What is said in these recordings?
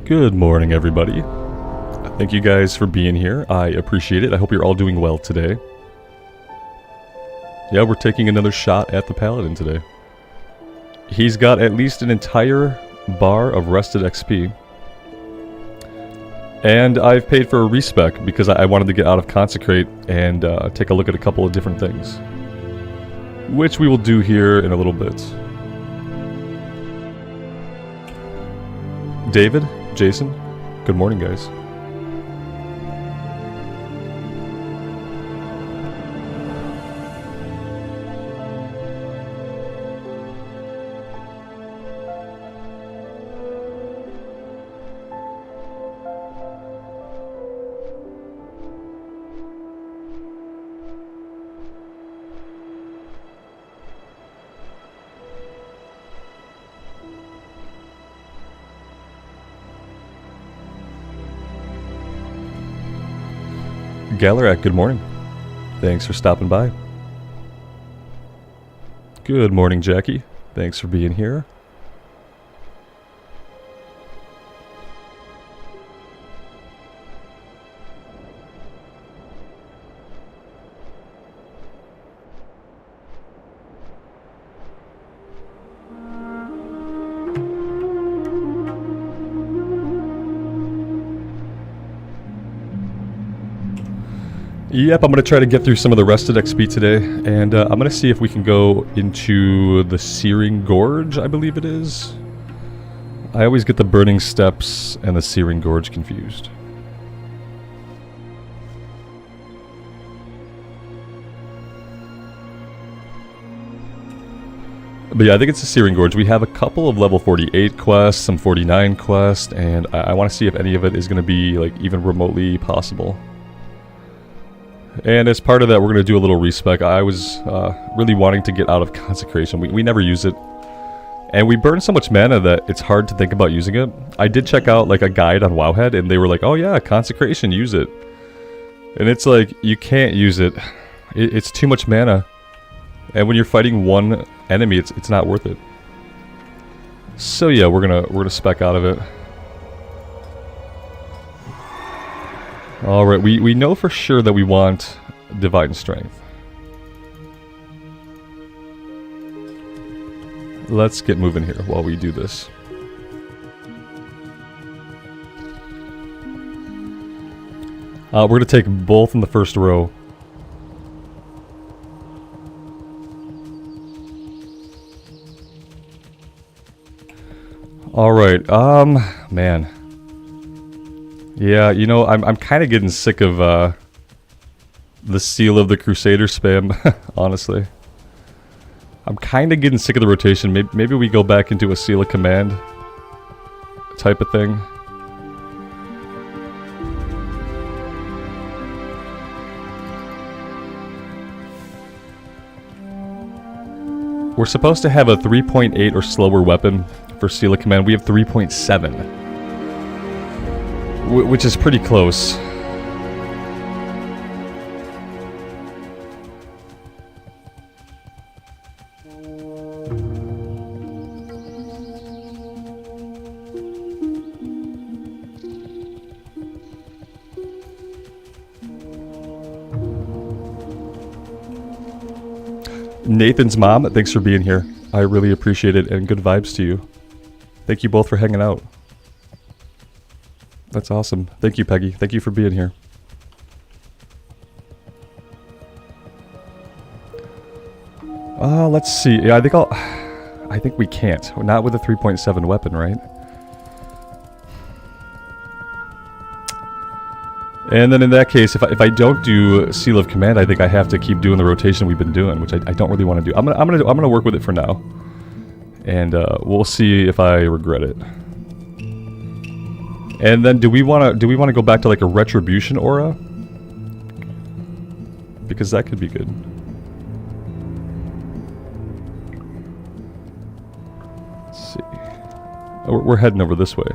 Good morning, everybody. Thank you guys for being here. I appreciate it. I hope you're all doing well today. Yeah, we're taking another shot at the Paladin today. He's got at least an entire bar of rested XP. And I've paid for a respec because I wanted to get out of Consecrate and take a look at a couple of different things. Which we will do here in a little bit. David, Jason, good morning, guys. Galarak, good morning. Thanks for stopping by. Good morning, Jackie. Thanks for being here. Yep, I'm going to try to get through some of the rested XP today, and I'm going to see if we can go into the Searing Gorge, I believe it is. I always get the Burning Steps and the Searing Gorge confused. But yeah, I think it's the Searing Gorge. We have a couple of level 48 quests, some 49 quests, and I want to see if any of it is going to be like even remotely possible. And as part of that, we're going to do a little respec. I was really wanting to get out of Consecration. We never use it. And we burn so much mana that it's hard to think about using it. I did check out like a guide on Wowhead, and they were like, oh yeah, Consecration, use it. And it's like, you can't use it. It's too much mana. And when you're fighting one enemy, it's not worth it. So yeah, we're gonna spec out of it. Alright, we know for sure that we want Divine Strength. Let's get moving here while we do this. We're going to take both in the first row. Alright, man. Yeah, you know, I'm kind of getting sick of the Seal of the Crusader spam, honestly. I'm kind of getting sick of the rotation. Maybe we go back into a Seal of Command type of thing. We're supposed to have a 3.8 or slower weapon for Seal of Command. We have 3.7. Which is pretty close. Nathan's mom, thanks for being here. I really appreciate it, and good vibes to you. Thank you both for hanging out. That's awesome. Thank you, Peggy. Thank you for being here. Let's see. Yeah, I think we can't. Not with a 3.7 weapon, right? And then in that case, if I don't do Seal of Command, I think I have to keep doing the rotation we've been doing, which I don't really want to do. I'm gonna work with it for now, and we'll see if I regret it. And then do we want to go back to like a Retribution aura? Because that could be good. Let's see. Oh, we're heading over this way.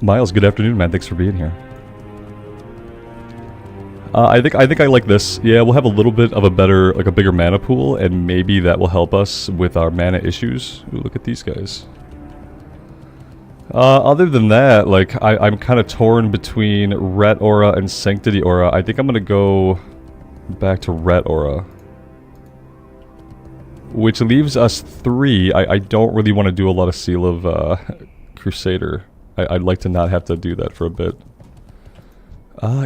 Miles, good afternoon, man. Thanks for being here. I think I like this. Yeah, we'll have a little bit of a better, like a bigger mana pool, and maybe that will help us with our mana issues. Ooh, look at these guys. Other than that, like, I'm kind of torn between Ret Aura and Sanctity Aura. I think I'm gonna go back to Ret Aura. Which leaves us 3. I don't really want to do a lot of Seal of Crusader. I'd like to not have to do that for a bit.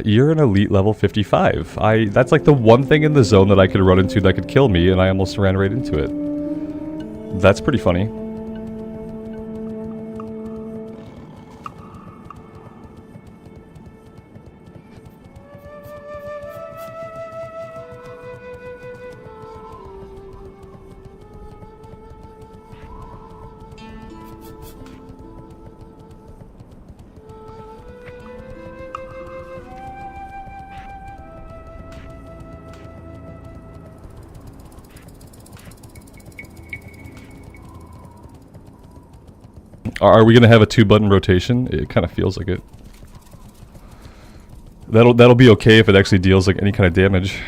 You're an elite level 55. That's like the one thing in the zone that I could run into that could kill me, and I almost ran right into it. That's pretty funny. Are we gonna have a 2-button rotation? It kind of feels like it. That'll be okay if it actually deals like any kind of damage.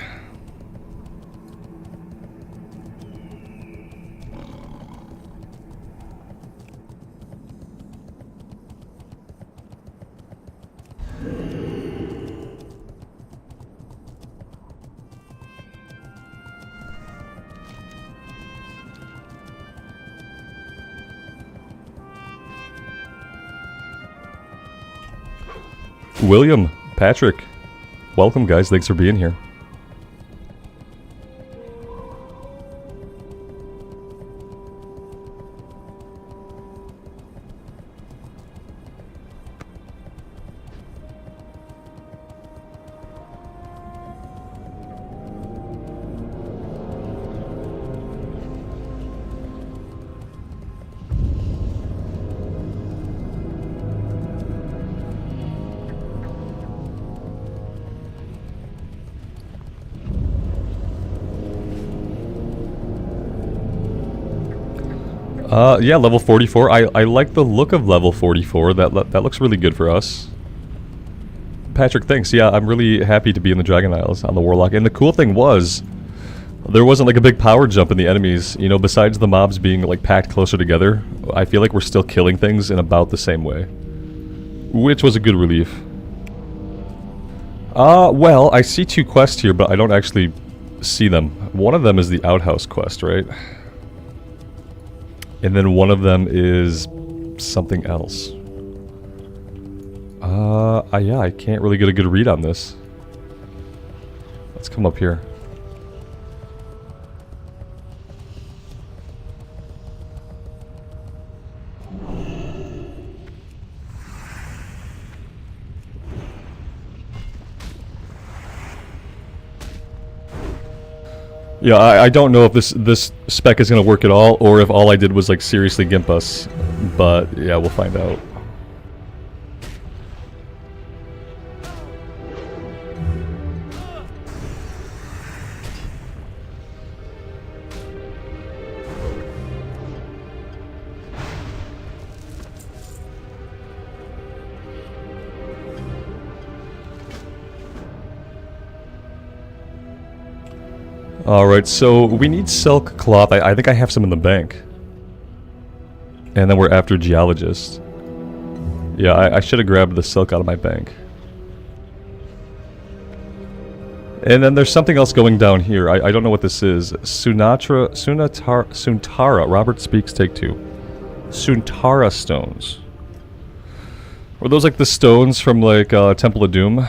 William, Patrick, welcome guys, thanks for being here. Yeah, level 44. I like the look of level 44. That looks really good for us. Patrick, thanks. Yeah, I'm really happy to be in the Dragon Isles on the Warlock. And the cool thing was, there wasn't like a big power jump in the enemies. You know, besides the mobs being like packed closer together, I feel like we're still killing things in about the same way. Which was a good relief. Well, I see 2 quests here, but I don't actually see them. One of them is the Outhouse quest, right? And then one of them is something else. Yeah, I can't really get a good read on this. Let's come up here. Yeah, I don't know if this spec is going to work at all, or if all I did was like seriously gimp us. But yeah, we'll find out. Alright, so we need silk cloth. I think I have some in the bank. And then we're after geologist. Yeah, I should have grabbed the silk out of my bank. And then there's something else going down here. I don't know what this is. Suntara. Robert speaks, take 2. Suntara stones. Were those like the stones from like Temple of Doom?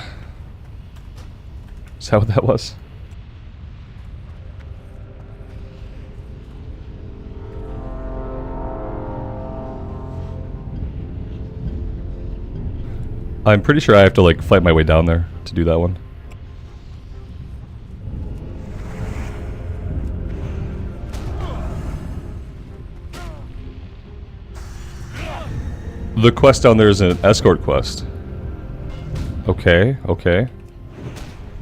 Is that what that was? I'm pretty sure I have to like fight my way down there to do that one. The quest down there is an escort quest. Okay, okay.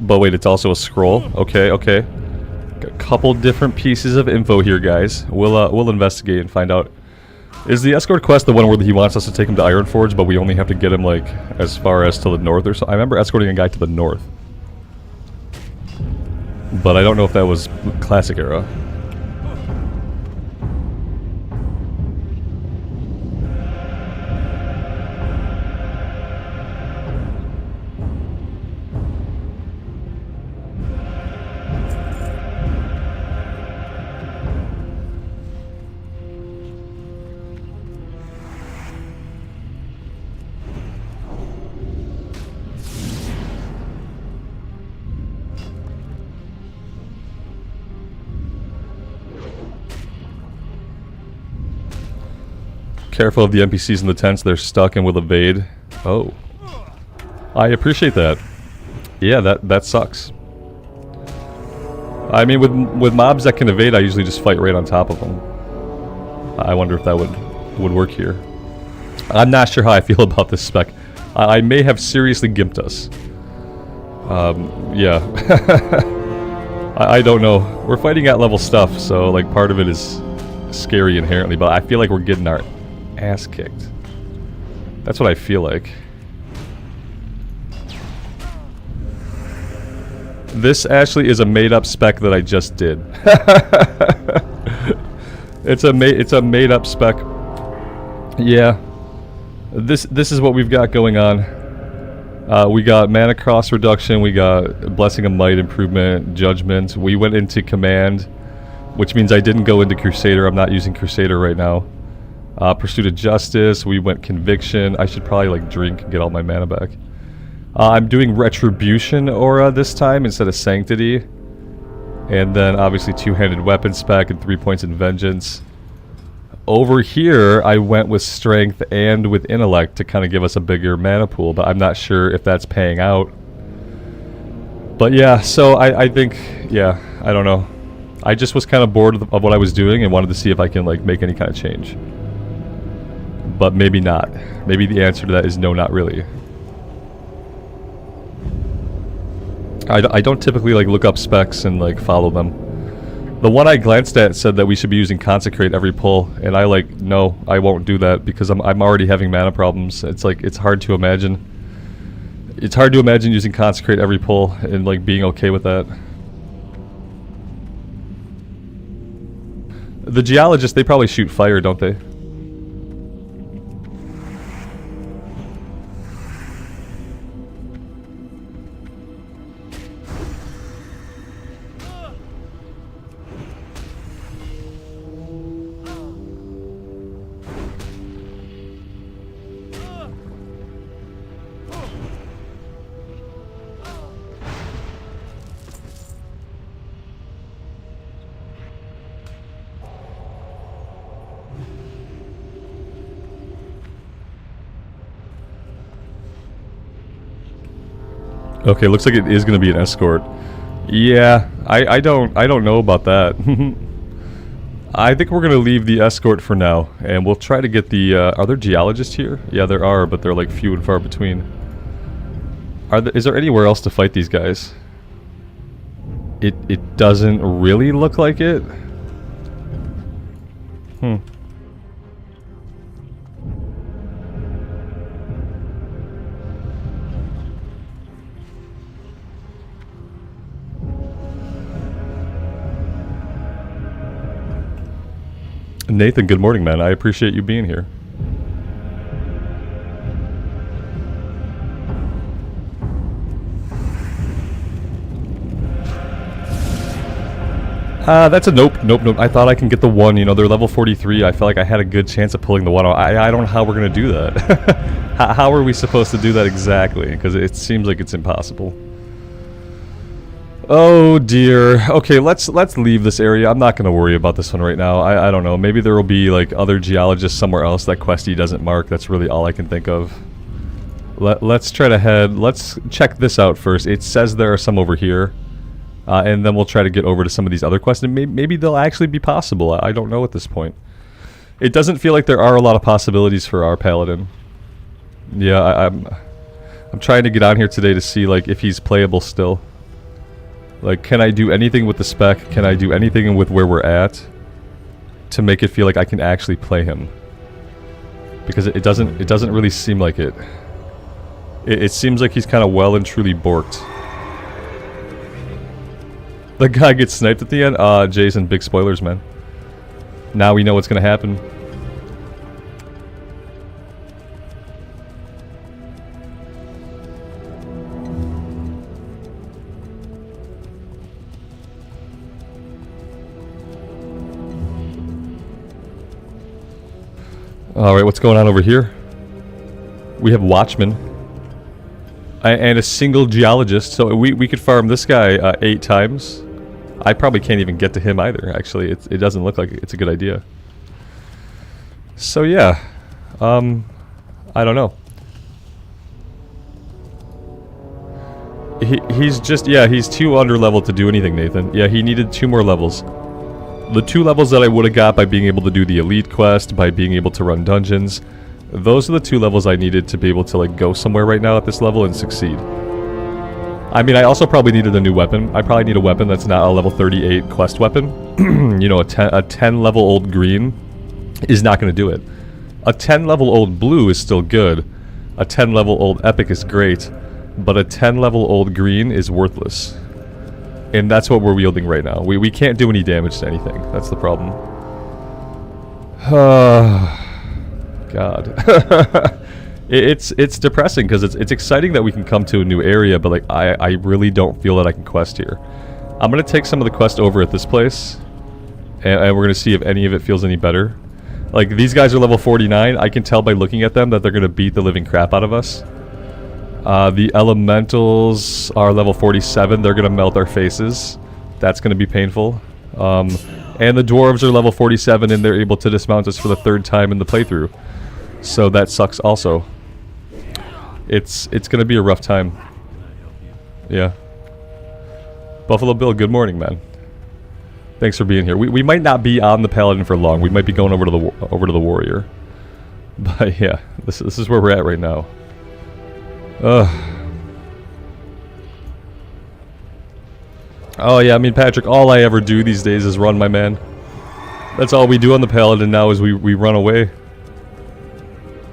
But wait, it's also a scroll. Okay, okay. Got a couple different pieces of info here, guys. We'll investigate and find out Is the escort quest the one where he wants us to take him to Ironforge, but we only have to get him, like, as far as to the north or so? I remember escorting a guy to the north. But I don't know if that was classic era. Careful of the NPCs in the tents, they're stuck and will evade. Oh. I appreciate that. Yeah, that sucks. I mean, with mobs that can evade, I usually just fight right on top of them. I wonder if that would work here. I'm not sure how I feel about this spec. I may have seriously gimped us. Yeah. I don't know. We're fighting at level stuff, so like part of it is scary inherently, but I feel like we're getting our ass kicked. That's what I feel like. This actually is a made-up spec that I just did. It's a made-up spec. Yeah. This is what we've got going on. We got mana cost reduction, we got Blessing of Might improvement, Judgment. We went into Command, which means I didn't go into Crusader. I'm not using Crusader right now. Pursuit of Justice, we went Conviction. I should probably like drink and get all my mana back. I'm doing Retribution Aura this time instead of Sanctity. And then obviously two-handed weapon spec and 3 points in Vengeance. Over here, I went with Strength and with Intellect to kind of give us a bigger mana pool, but I'm not sure if that's paying out. But yeah, so I think, yeah, I don't know. I just was kind of bored of what I was doing and wanted to see if I can like make any kind of change. But maybe not. Maybe the answer to that is no, not really. I don't typically like look up specs and like follow them. The one I glanced at said that we should be using Consecrate every pull, and I like, no, I won't do that because I'm already having mana problems. It's like, it's hard to imagine. It's hard to imagine using Consecrate every pull and like being okay with that. The Geologists, they probably shoot fire, don't they? Okay, looks like it is going to be an escort. Yeah, I don't know about that. I think we're going to leave the escort for now, and we'll try to get the, are there geologists here? Yeah, there are, but they're like few and far between. Is there anywhere else to fight these guys? It doesn't really look like it. Nathan, good morning, man. I appreciate you being here. That's a nope. I thought I can get the one. You know, they're level 43. I felt like I had a good chance of pulling the one. I don't know how we're going to do that. How are we supposed to do that exactly? Because it seems like it's impossible. Oh dear. Okay, let's leave this area. I'm not going to worry about this one right now. I don't know. Maybe there will be like other geologists somewhere else that Questie doesn't mark. That's really all I can think of. Let's try to head. Let's check this out first. It says there are some over here. And then we'll try to get over to some of these other quests. And maybe they'll actually be possible. I don't know at this point. It doesn't feel like there are a lot of possibilities for our Paladin. Yeah, I'm trying to get on here today to see like if he's playable still. Like, can I do anything with the spec? Can I do anything with where we're at to make it feel like I can actually play him? Because it doesn't really seem like it. It seems like he's kind of well and truly borked. The guy gets sniped at the end? Jason, big spoilers, man. Now we know what's gonna happen. Alright, what's going on over here? We have Watchmen. And a single Geologist, so we could farm this guy 8 times. I probably can't even get to him either, actually. It doesn't look like it's a good idea. So yeah, I don't know. He's just, yeah, he's too under leveled to do anything, Nathan. Yeah, he needed 2 more levels. The 2 levels that I would have got by being able to do the elite quest, by being able to run dungeons, those are the 2 levels I needed to be able to like go somewhere right now at this level and succeed. I mean, I also probably needed a new weapon. I probably need a weapon that's not a level 38 quest weapon. You know, a 10 level old green is not going to do it. A 10 level old blue is still good. A 10 level old epic is great. But a 10 level old green is worthless. And that's what we're wielding right now. We can't do any damage to anything. That's the problem. God. It's depressing because it's exciting that we can come to a new area, but like I really don't feel that I can quest here. I'm gonna take some of the quest over at this place, and we're gonna see if any of it feels any better. Like these guys are level 49. I can tell by looking at them that they're gonna beat the living crap out of us. The elementals are level 47. They're gonna melt our faces. That's gonna be painful. And the dwarves are level 47, and they're able to dismount us for the 3rd time in the playthrough. So that sucks also. It's gonna be a rough time. Yeah. Buffalo Bill, good morning, man. Thanks for being here. We might not be on the Paladin for long. We might be going over to the Warrior. But yeah, this is where we're at right now. Oh yeah, I mean, Patrick, all I ever do these days is run, my man. That's all we do on the Paladin now is we run away.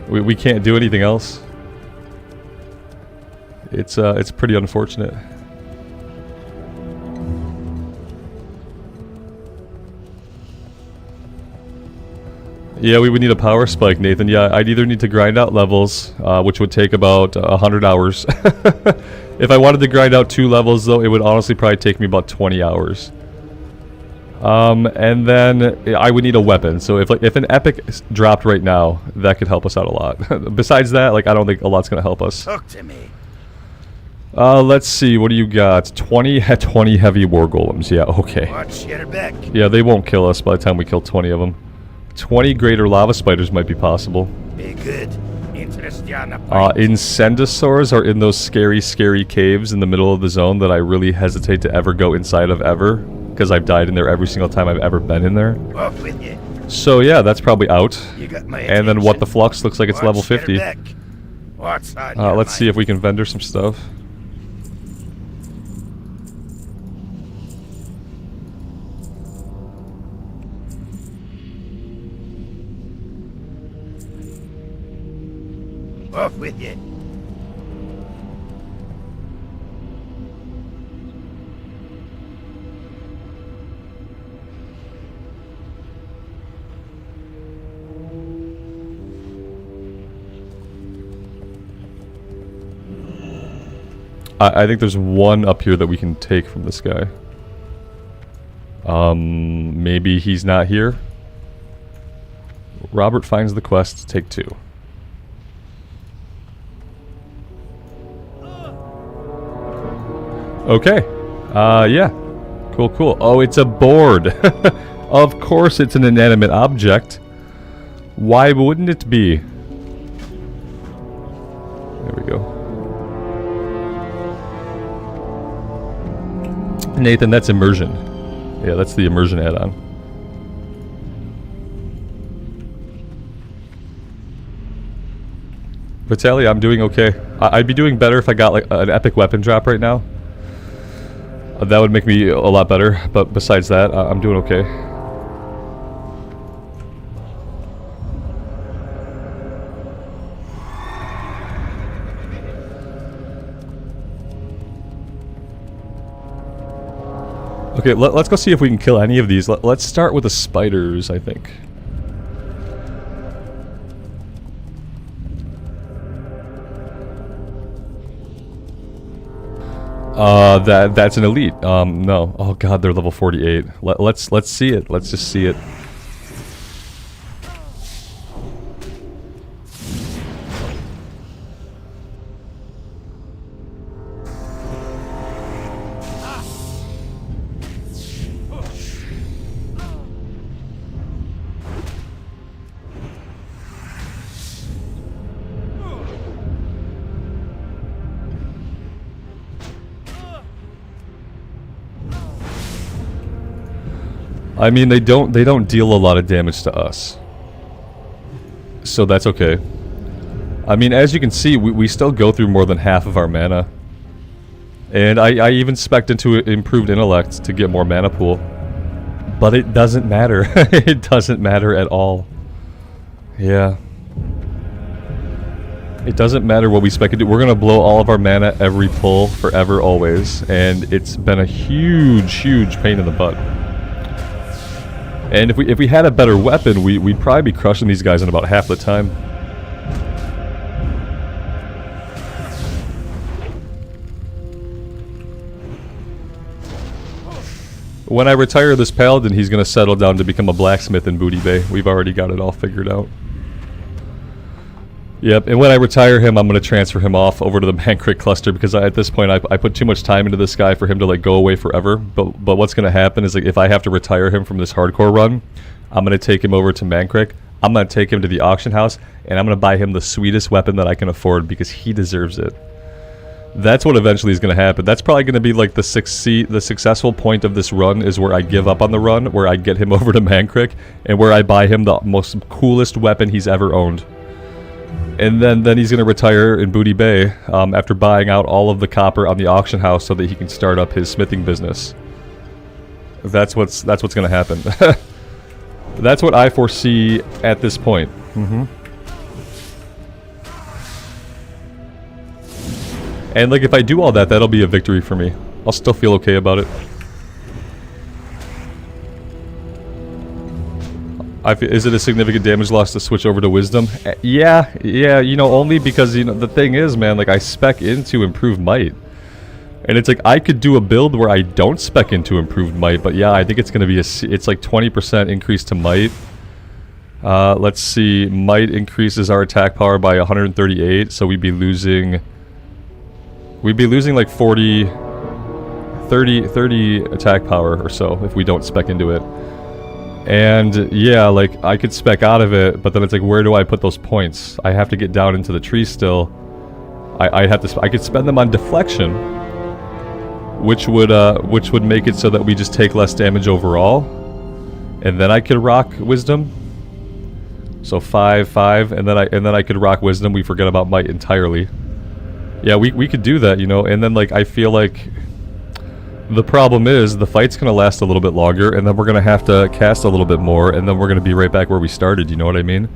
We can't do anything else. It's pretty unfortunate. Yeah, we would need a power spike, Nathan. Yeah, I'd either need to grind out levels, which would take about 100 hours. If I wanted to grind out 2 levels, though, it would honestly probably take me about 20 hours. And then I would need a weapon. So if an epic dropped right now, that could help us out a lot. Besides that, like, I don't think a lot's gonna help us. Talk to me. Let's see. What do you got? 20 heavy war golems. Yeah, okay. Watch your back. Yeah, they won't kill us by the time we kill 20 of them. 20 greater lava spiders might be possible. Be good. Incendosaurs are in those scary caves in the middle of the zone that I really hesitate to ever go inside of ever, because I've died in there every single time I've ever been in there. Off with you. So yeah, that's probably out. You got my and then what the flux looks like it's level 50. What's on your Let's see if we can vendor some stuff. Off with you. I think there's one up here that we can take from this guy. Maybe he's not here. Robert finds the quest, take 2. Okay. Yeah. Cool. Oh, it's a board. Of course it's an inanimate object. Why wouldn't it be? There we go. Nathan, that's Immersion. Yeah, that's the Immersion add-on. Vitaly, I'm doing okay. I'd be doing better if I got like an epic weapon drop right now. That would make me a lot better, but besides that, I'm doing okay. Okay, let's go see if we can kill any of these. Let's start with the spiders, I think. That's an elite. No. Oh god, they're level 48. Let's see it. Let's just see it. I mean, they don't deal a lot of damage to us, so that's okay. I mean, as you can see, we still go through more than half of our mana, and I even spec'd into improved intellect to get more mana pool, but it doesn't matter. It doesn't matter at all. Yeah, it doesn't matter what we spec into. We're gonna blow all of our mana every pull, forever, always, and it's been a huge pain in the butt. And if we had a better weapon, we'd probably be crushing these guys in about half the time. When I retire this Paladin, he's going to settle down to become a blacksmith in Booty Bay. We've already got it all figured out. Yep, and when I retire him, I'm going to transfer him off over to the Mankrik cluster, because at this point I put too much time into this guy for him to like go away forever. But what's going to happen is, like, if I have to retire him from this hardcore run, I'm going to take him over to Mankrik. I'm going to take him to the auction house, and I'm going to buy him the sweetest weapon that I can afford, because he deserves it. That's what eventually is going to happen. That's probably going to be like the successful point of this run, is where I give up on the run, where I get him over to Mankrik, and where I buy him the most coolest weapon he's ever owned. And then he's going to retire in Booty Bay after buying out all of the copper on the auction house so that he can start up his smithing business. That's what's going to happen. That's what I foresee at this point. And like, if I do all that, that'll be a victory for me. I'll still feel okay about it. Is it a significant damage loss to switch over to Wisdom? Yeah, you know, only because, you know, the thing is, man, like, I spec into Improved Might. And it's like, I could do a build where I don't spec into Improved Might, but yeah, I think it's going to be it's like 20% increase to Might. Let's see, Might increases our attack power by 138, so we'd be losing like 30 attack power or so if we don't spec into it. And yeah, like, I could spec out of it, but then it's like, where do I put those points? I have to get down into the tree still. I could spend them on deflection, which would make it so that we just take less damage overall, and then I could rock Wisdom. So 5, and then I could rock Wisdom. We forget about Might entirely. Yeah, we could do that, you know. And then, like, I feel like the problem is the fight's gonna last a little bit longer, and then we're gonna have to cast a little bit more, and then we're gonna be right back where we started. You know what I mean?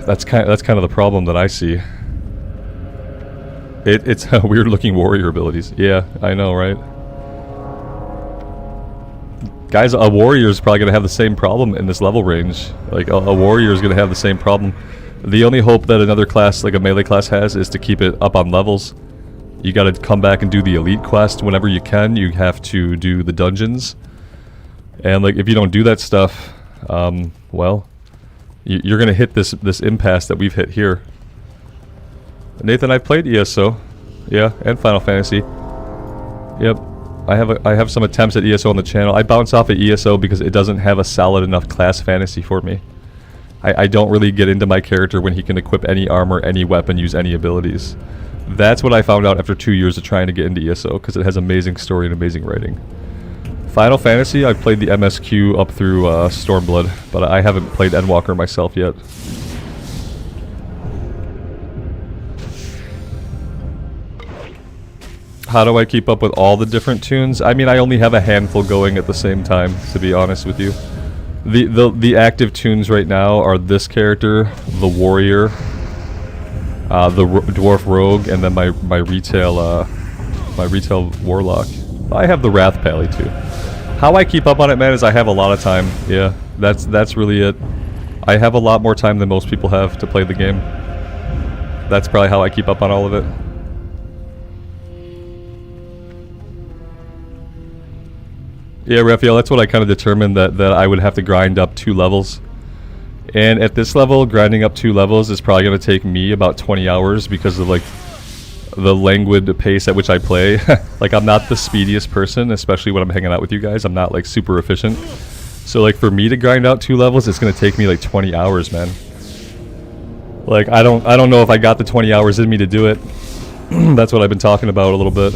That's kind of the problem that I see. It's weird looking warrior abilities. Yeah, I know, right? Guys, a warrior is probably gonna have the same problem in this level range. Like, a warrior is gonna have the same problem. The only hope that another class, like a melee class, has is to keep it up on levels. You gotta come back and do the elite quest whenever you can. You have to do the dungeons. And, like, if you don't do that stuff, well, you're gonna hit this impasse that we've hit here. Nathan, I've played ESO. Yeah, and Final Fantasy. Yep. I have some attempts at ESO on the channel. I bounce off of ESO because it doesn't have a solid enough class fantasy for me. I don't really get into my character when he can equip any armor, any weapon, use any abilities. That's what I found out after 2 years of trying to get into ESO, because it has amazing story and amazing writing. Final Fantasy, I've played the MSQ up through Stormblood, but I haven't played Endwalker myself yet. How do I keep up with all the different tunes? I mean, I only have a handful going at the same time, to be honest with you. The active tunes right now are this character, the warrior, the dwarf rogue, and then my retail warlock. I have the Wrath Pally too. How I keep up on it, man, is I have a lot of time. Yeah, that's really it. I have a lot more time than most people have to play the game. That's probably how I keep up on all of it. Yeah, Raphael, that's what I kind of determined, that I would have to grind up 2 levels. And at this level, grinding up 2 levels is probably going to take me about 20 hours because of like the languid pace at which I play. Like, I'm not the speediest person, especially when I'm hanging out with you guys. I'm not like super efficient. So like for me to grind out 2 levels, it's going to take me like 20 hours, man. Like, I don't know if I got the 20 hours in me to do it. That's what I've been talking about a little bit.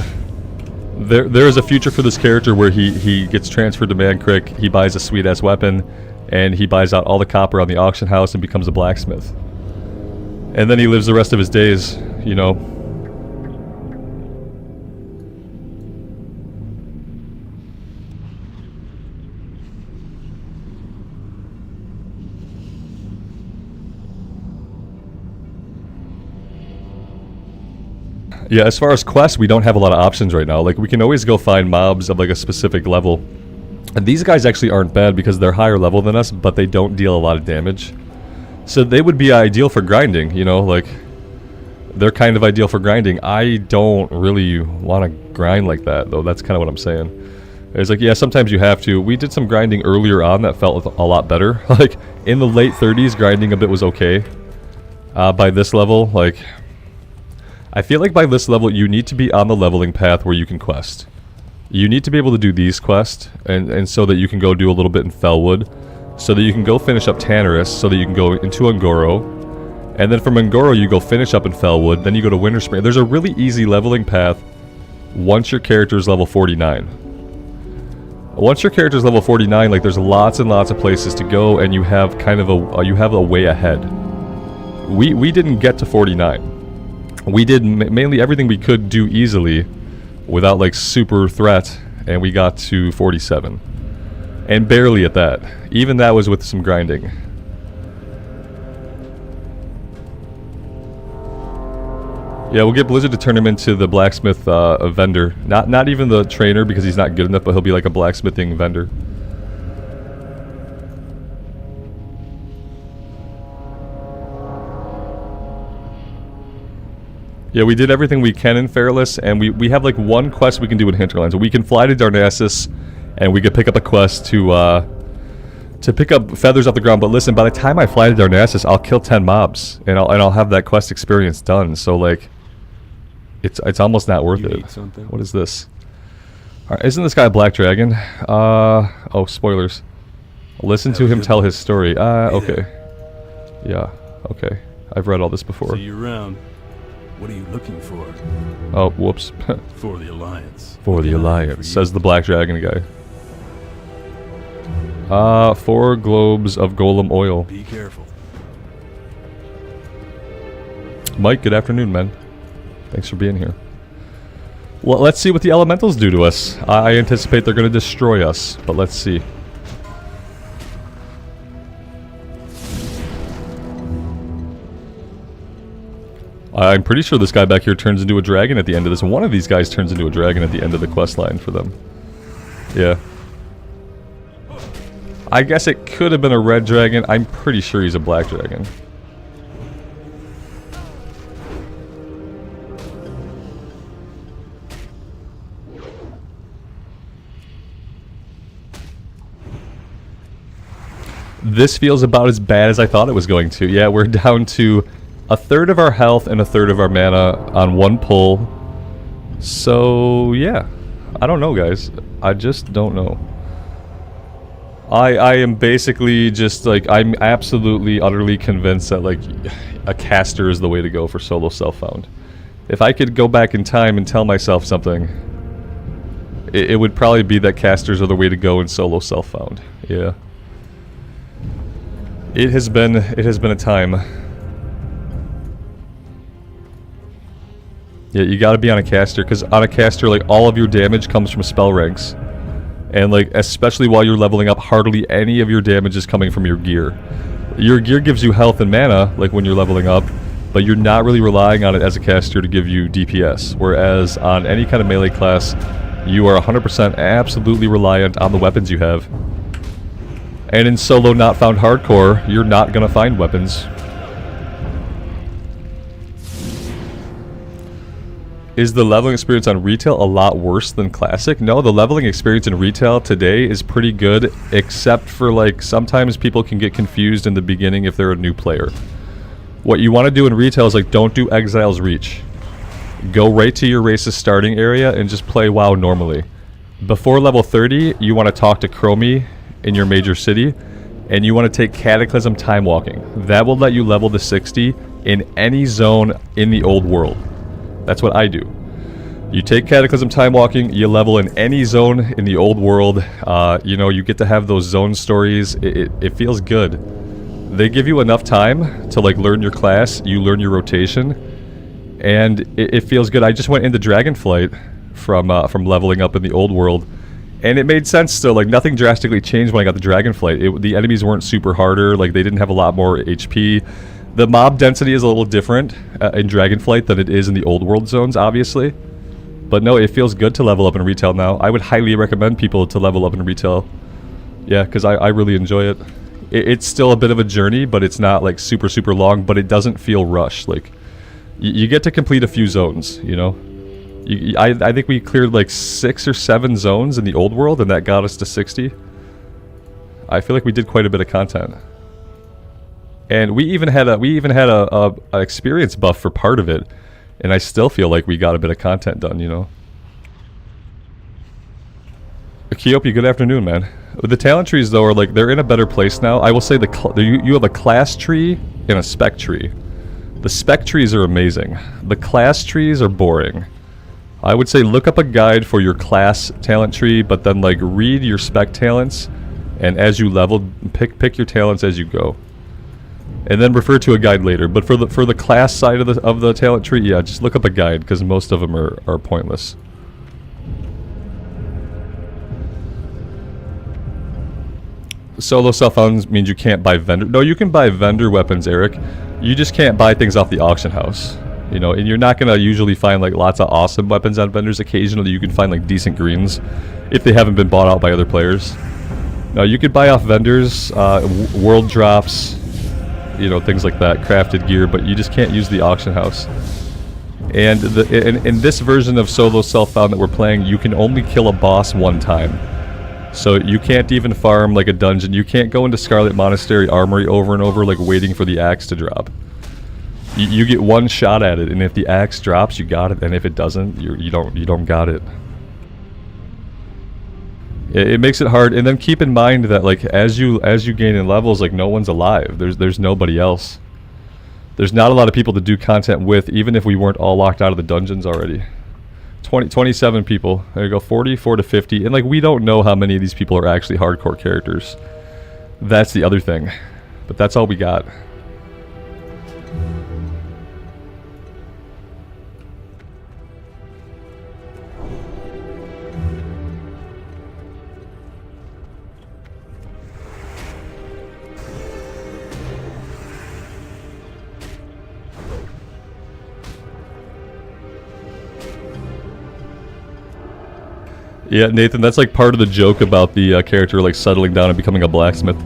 There is a future for this character where he gets transferred to Mankrik, he buys a sweet-ass weapon, and he buys out all the copper on the auction house and becomes a blacksmith. And then he lives the rest of his days, you know. Yeah, as far as quests, we don't have a lot of options right now. Like, we can always go find mobs of like a specific level. And these guys actually aren't bad because they're higher level than us, but they don't deal a lot of damage. So they would be ideal for grinding, you know, like, they're kind of ideal for grinding. I don't really want to grind like that, though. That's kind of what I'm saying. It's like, yeah, sometimes you have to. We did some grinding earlier on that felt a lot better. Like, in the late 30s, grinding a bit was okay. By this level, like, I feel like by this level, you need to be on the leveling path where you can quest. You need to be able to do these quests, and so that you can go do a little bit in Felwood, so that you can go finish up Tannerus, so that you can go into Ungoro, and then from Ungoro you go finish up in Felwood, then you go to Winterspring. There's a really easy leveling path once your character is level 49. Once your character is level 49, like, there's lots and lots of places to go, and you have kind of a way ahead. We didn't get to 49. We did mainly everything we could do easily without like super threat, and we got to 47. And barely at that. Even that was with some grinding. Yeah, we'll get Blizzard to turn him into the blacksmith vendor. Not even the trainer because he's not good enough, but he'll be like a blacksmithing vendor. Yeah, we did everything we can in Fairless, and we have like one quest we can do in Hinterlands. We can fly to Darnassus, and we could pick up a quest to pick up feathers off the ground. But listen, by the time I fly to Darnassus, I'll kill 10 mobs, and I'll have that quest experience done. So like, it's almost not worth it. What is this? All right, isn't this guy a black dragon? Oh, spoilers. Listen to him tell his story. Okay. Yeah. Okay. I've read all this before. See you around. What are you looking for? Oh, whoops. For the Alliance. For the Alliance, says the black dragon guy. 4 globes of golem oil. Be careful. Mike, good afternoon, man. Thanks for being here. Well, let's see what the elementals do to us. I anticipate they're going to destroy us, but let's see. I'm pretty sure this guy back here turns into a dragon at the end of this. One of these guys turns into a dragon at the end of the quest line for them. Yeah. I guess it could have been a red dragon. I'm pretty sure he's a black dragon. This feels about as bad as I thought it was going to. Yeah, we're down to a third of our health and a third of our mana on one pull. So, yeah. I don't know, guys. I just don't know. I am basically just, like, I'm absolutely, utterly convinced that, like, a caster is the way to go for solo self-found. If I could go back in time and tell myself something, it would probably be that casters are the way to go in solo self-found. Yeah. It has been a time. Yeah, you gotta be on a caster, because on a caster, like, all of your damage comes from spell ranks. And, like, especially while you're leveling up, hardly any of your damage is coming from your gear. Your gear gives you health and mana, like, when you're leveling up, but you're not really relying on it as a caster to give you DPS. Whereas on any kind of melee class, You are 100% absolutely reliant on the weapons you have. And in solo not found hardcore, you're not gonna find weapons. Is the leveling experience on retail a lot worse than classic? No, the leveling experience in retail today is pretty good, except for like sometimes people can get confused in the beginning if they're a new player. What you want to do in retail is like don't do Exile's Reach. Go right to your race's starting area and just play WoW normally. Before level 30, you want to talk to Chromie in your major city, and you want to take Cataclysm Time Walking. That will let you level to 60 in any zone in the old world. That's what I do. You take Cataclysm Time Walking, you level in any zone in the old world. You know, you get to have those zone stories. It feels good. They give you enough time to like learn your class, you learn your rotation, and it feels good. I just went into Dragonflight from leveling up in the old world, and it made sense still. Like nothing drastically changed when I got the Dragonflight. The enemies weren't super harder, like they didn't have a lot more HP. The mob density is a little different in Dragonflight than it is in the old world zones, obviously. But no, it feels good to level up in retail now. I would highly recommend people to level up in retail. Yeah, because I really enjoy it. It's still a bit of a journey, but it's not like super, super long, but it doesn't feel rushed. Like, you get to complete a few zones, you know? I think we cleared like 6 or 7 zones in the old world, and that got us to 60. I feel like we did quite a bit of content. And we even had a experience buff for part of it, and I still feel like we got a bit of content done, you know. Keopi, good afternoon, man. The talent trees though are like they're in a better place now. I will say you have a class tree and a spec tree. The spec trees are amazing. The class trees are boring. I would say look up a guide for your class talent tree, but then like read your spec talents, and as you level, pick your talents as you go. And then refer to a guide later. But for the class side of the talent tree, yeah, just look up a guide because most of them are pointless. Solo self-found means you can't buy vendor. No, you can buy vendor weapons, Eric. You just can't buy things off the auction house. You know, and you're not gonna usually find like lots of awesome weapons on vendors. Occasionally, you can find like decent greens if they haven't been bought out by other players. No, you could buy off vendors, world drops. You know, things like that, crafted gear, but you just can't use the auction house. And in this version of solo self-found that we're playing, you can only kill a boss one time. So you can't even farm like a dungeon. You can't go into Scarlet Monastery Armory over and over like waiting for the axe to drop. You get one shot at it, and if the axe drops, you got it, and if it doesn't, you don't got it. It makes it hard, and then keep in mind that like as you gain in levels, like no one's alive. There's nobody else. There's not a lot of people to do content with, even if we weren't all locked out of the dungeons already. 27 people. There you go, 44 to 50, and like we don't know how many of these people are actually hardcore characters. That's the other thing, but that's all we got. Yeah, Nathan, that's like part of the joke about the character like settling down and becoming a blacksmith.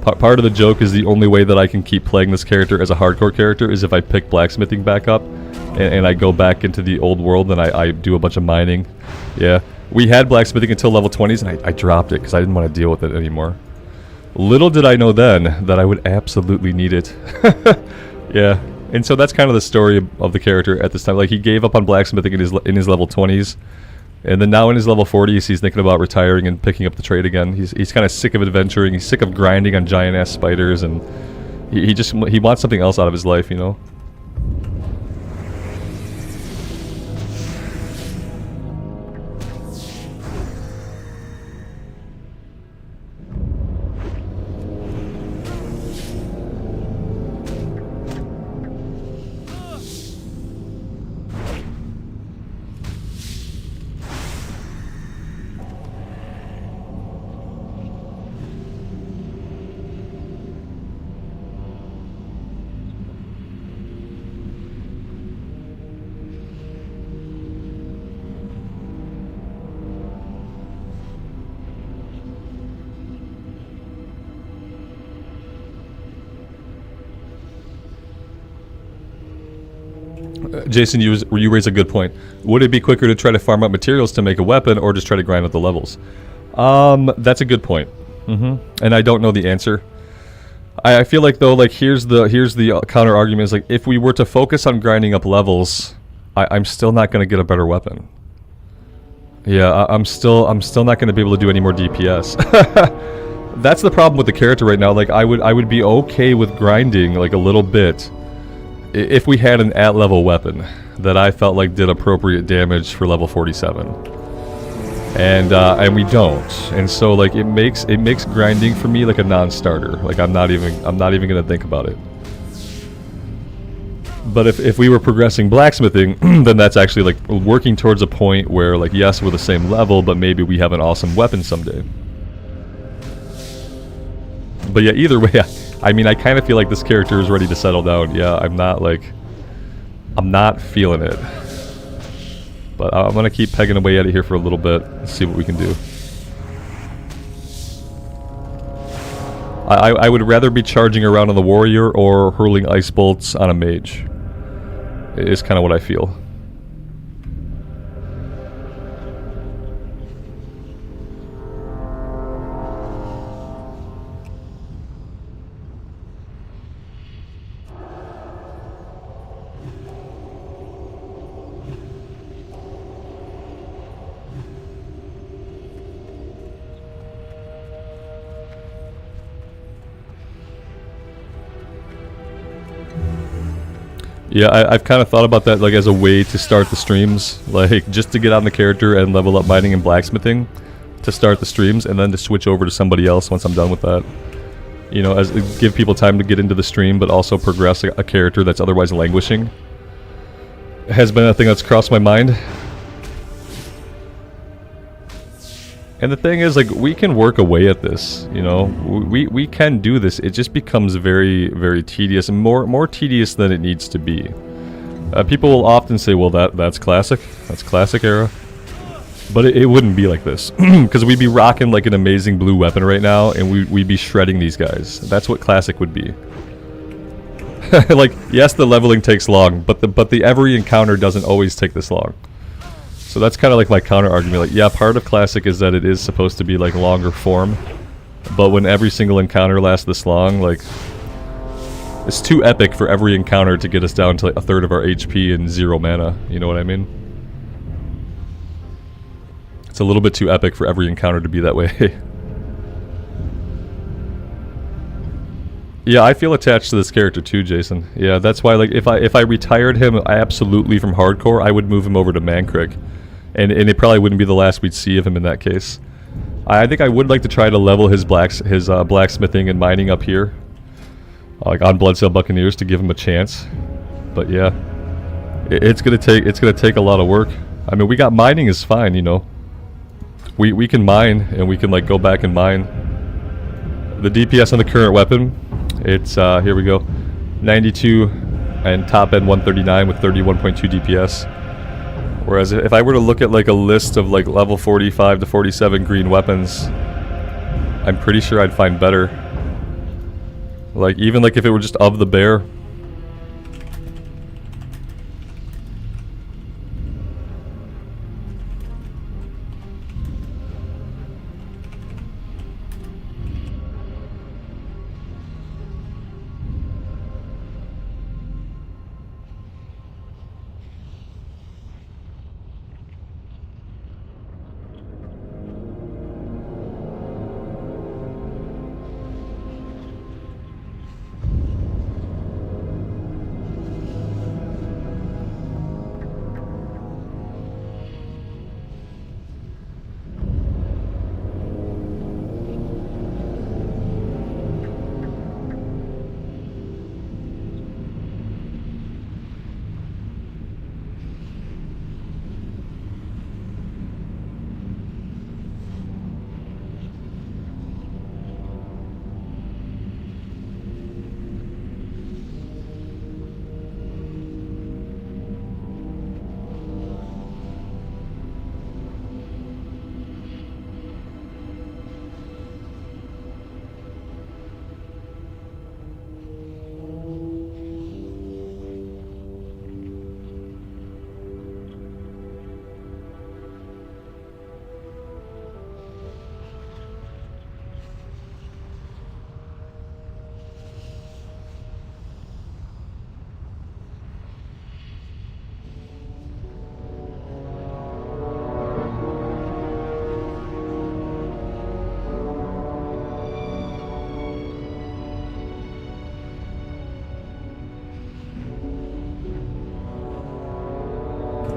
Part of the joke is the only way that I can keep playing this character as a hardcore character is if I pick blacksmithing back up and I go back into the old world and I do a bunch of mining. Yeah, we had blacksmithing until level 20s and I dropped it because I didn't want to deal with it anymore. Little did I know then that I would absolutely need it. Yeah, and so that's kind of the story of the character at this time. Like he gave up on blacksmithing in his level 20s. And then now in his level 40s, he's thinking about retiring and picking up the trade again. He's kind of sick of adventuring. He's sick of grinding on giant-ass spiders, and he wants something else out of his life, you know? Jason, you raise a good point. Would it be quicker to try to farm up materials to make a weapon, or just try to grind up the levels? That's a good point. And I don't know the answer. I feel like though, like here's the counter argument is like if we were to focus on grinding up levels, I'm still not going to get a better weapon. Yeah, I'm still not going to be able to do any more DPS. That's the problem with the character right now. Like I would be okay with grinding like a little bit if we had an at-level weapon that I felt like did appropriate damage for level 47. And we don't. And so like it makes grinding for me like a non-starter. Like I'm not even going to think about it. But if we were progressing blacksmithing, then that's actually like working towards a point where like yes, we're the same level, but maybe we have an awesome weapon someday. But yeah, either way, I mean, I kind of feel like this character is ready to settle down. Yeah, I'm not feeling it. But I'm going to keep pegging away at it here for a little bit and see what we can do. I would rather be charging around on the warrior or hurling ice bolts on a mage. Is kind of what I feel. Yeah, I've kind of thought about that like as a way to start the streams, like just to get on the character and level up mining and blacksmithing to start the streams, and then to switch over to somebody else once I'm done with that. You know, as give people time to get into the stream, but also progress a character that's otherwise languishing. It has been a thing that's crossed my mind. And the thing is, like, we can work away at this, you know? We can do this. It just becomes very, very tedious, and more tedious than it needs to be. People will often say, well, that's classic. That's classic era. But it wouldn't be like this. Because we'd be rocking, like, an amazing blue weapon right now, and we'd be shredding these guys. That's what classic would be. Like, yes, the leveling takes long, but the every encounter doesn't always take this long. So that's kind of like my counter argument. Like, yeah, part of classic is that it is supposed to be like longer form, but when every single encounter lasts this long, like, it's too epic for every encounter to get us down to like a third of our HP and 0 mana. You know what I mean? It's a little bit too epic for every encounter to be that way. Yeah, I feel attached to this character too, Jason. Yeah, that's why, like, if I retired him absolutely from hardcore, I would move him over to Mankrik. And it probably wouldn't be the last we'd see of him in that case. I think I would like to try to level his blacksmithing and mining up here, like on Bloodsail Buccaneers, to give him a chance. But yeah, it's gonna take a lot of work. I mean, we got mining is fine, you know. We can mine, and we can like go back and mine. The DPS on the current weapon, it's here we go, 92 and top end 139 with 31.2 DPS. Whereas if I were to look at like a list of like level 45 to 47 green weapons, I'm pretty sure I'd find better. Like even like if it were just of the bear.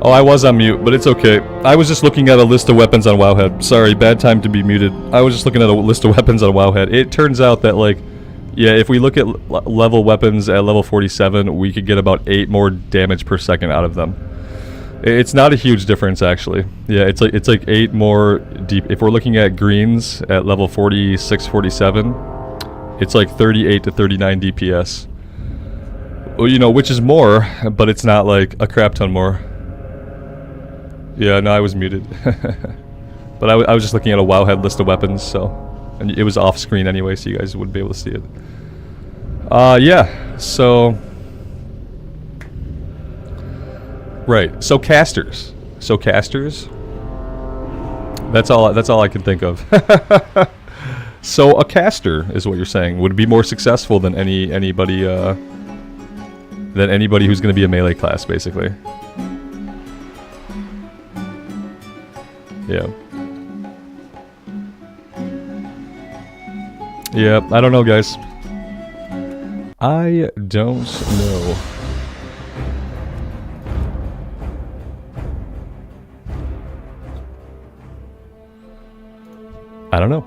Oh, I was on mute, but it's okay. I was just looking at a list of weapons on Wowhead. Sorry, bad time to be muted. I was just looking at a list of weapons on Wowhead. It turns out that, like, yeah, if we look at level weapons at level 47, we could get about 8 more damage per second out of them. It's not a huge difference, actually. Yeah, it's like 8 more deep. If we're looking at greens at level 46, 47, it's like 38 to 39 DPS. Well, you know, which is more, but it's not like a crap ton more. Yeah, no, I was muted. But I was just looking at a Wowhead list of weapons, so... And it was off screen anyway, so you guys wouldn't be able to see it. Yeah, so... Right, so casters. That's all I can think of. So a caster is what you're saying would be more successful than anybody who's going to be a melee class, basically. Yeah. Yeah, I don't know, guys. I don't know. I don't know.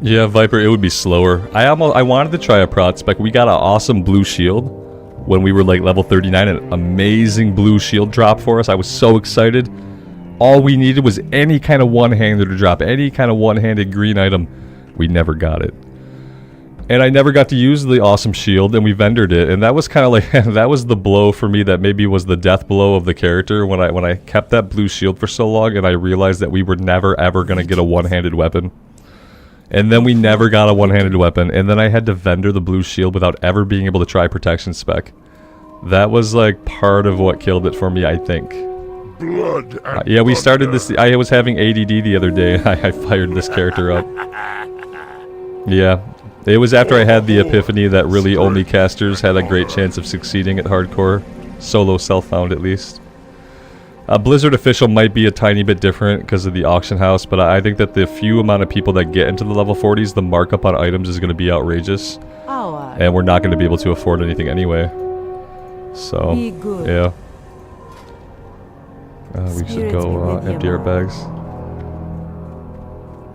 Yeah, Viper, it would be slower. I wanted to try a prot spec. We got an awesome blue shield when we were like level 39, an amazing blue shield drop for us. I was so excited. All we needed was any kind of one-hander to drop, any kind of one-handed green item. We never got it. And I never got to use the awesome shield, and we vendored it, and that was kind of like, that was the blow for me that maybe was the death blow of the character when I kept that blue shield for so long, and I realized that we were never ever going to get a one-handed weapon. And then we never got a one-handed weapon, and then I had to vendor the blue shield without ever being able to try protection spec. That was like part of what killed it for me, I think. Blood and yeah, we started this. I was having ADD the other day, and I fired this character up. Yeah, it was after I had the epiphany that really only casters had a great chance of succeeding at hardcore. Solo self-found, at least. Blizzard Official might be a tiny bit different because of the auction house, but I think that the few amount of people that get into the level 40s, the markup on items is going to be outrageous. And we're not going to be able to afford anything anyway. So, yeah. We should go empty our bags.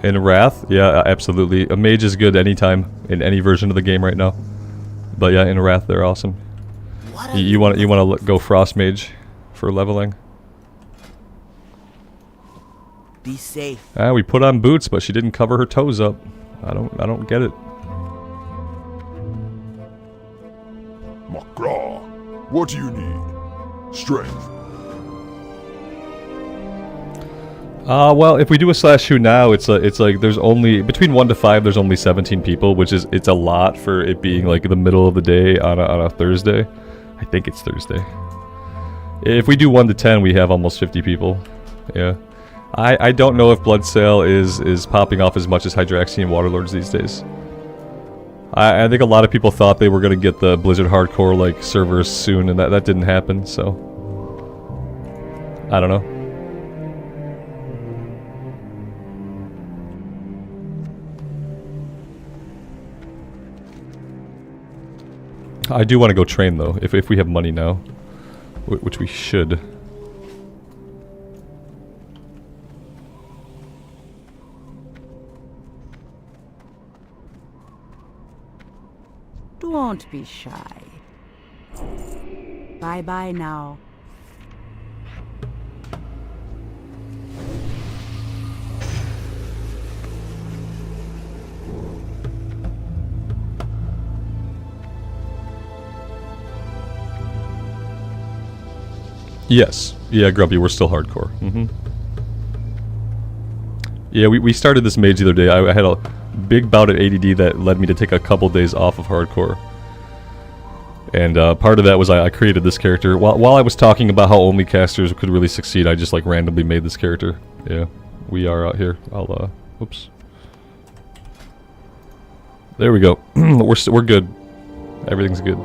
In Wrath? Yeah, absolutely. A Mage is good anytime, in any version of the game right now. But yeah, in Wrath they're awesome. You want to go Frost Mage for leveling? Be safe. We put on boots, but she didn't cover her toes up. I don't get it. Macra, what do you need? Strength. Well, if we do a /2 now, it's like there's only between 1 to 5. There's only 17 people, which is it's a lot for it being like the middle of the day on a Thursday. I think it's Thursday. If we do 1 to 10, we have almost 50 people. Yeah. I don't know if Bloodsail is popping off as much as Hydraxian Waterlords these days. I think a lot of people thought they were going to get the Blizzard Hardcore like servers soon, and that didn't happen, so... I don't know. I do want to go train, though, if we have money now. Which we should. Don't be shy. Bye-bye now. Yes. Yeah, Grumpy, we're still hardcore. Mm-hmm. Yeah, we started this Mage the other day. I had a big bout at ADD that led me to take a couple days off of hardcore. And part of that was I created this character. While I was talking about how only casters could really succeed, I just like randomly made this character. Yeah, we are out here. I'll, whoops. There we go. We're good. Everything's good.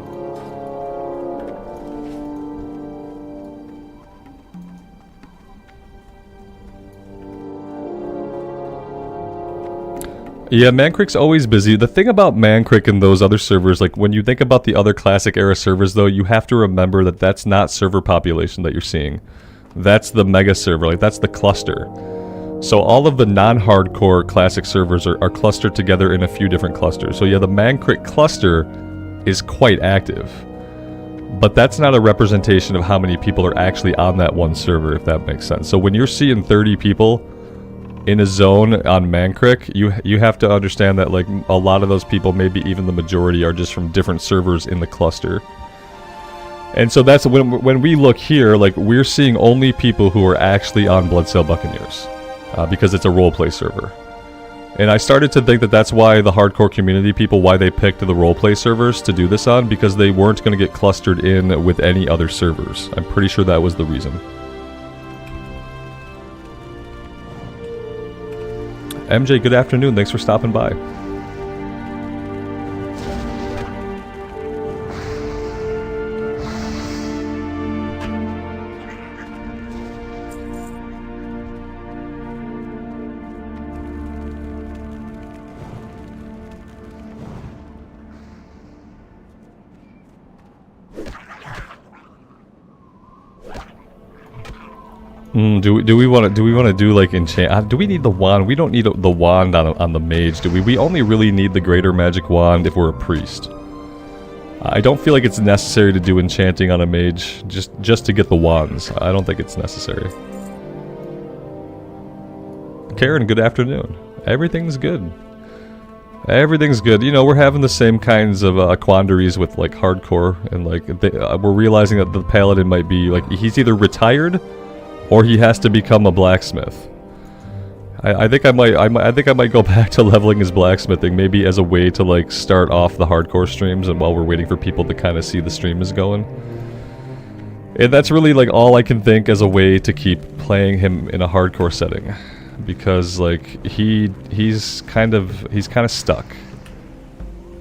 Yeah, Mancrick's always busy. The thing about Mancrick and those other servers, like when you think about the other classic era servers though, you have to remember that that's not server population that you're seeing. That's the mega server, like that's the cluster. So all of the non-hardcore classic servers are clustered together in a few different clusters. So yeah, the Mancrick cluster is quite active. But that's not a representation of how many people are actually on that one server, if that makes sense. So when you're seeing 30 people in a zone on Mancrick, you have to understand that like a lot of those people, maybe even the majority, are just from different servers in the cluster. And so that's when we look here, like we're seeing only people who are actually on Bloodsail Buccaneers, because it's a roleplay server. And I started to think that that's why the hardcore community people, why they picked the roleplay servers to do this on, because they weren't going to get clustered in with any other servers. I'm pretty sure that was the reason. MJ, good afternoon. Thanks for stopping by. Do we want to do like enchant? Do we need the wand? We don't need the wand on the mage, do we? We only really need the greater magic wand if we're a priest. I don't feel like it's necessary to do enchanting on a mage just to get the wands. I don't think it's necessary. Karen, good afternoon. Everything's good. Everything's good. You know, we're having the same kinds of quandaries with like hardcore, and like we're realizing that the paladin might be like he's either retired or he has to become a blacksmith. I think I might go back to leveling his blacksmithing, maybe as a way to like start off the hardcore streams, and while we're waiting for people to kind of see the stream is going. And that's really like all I can think as a way to keep playing him in a hardcore setting, because like he's kind of stuck.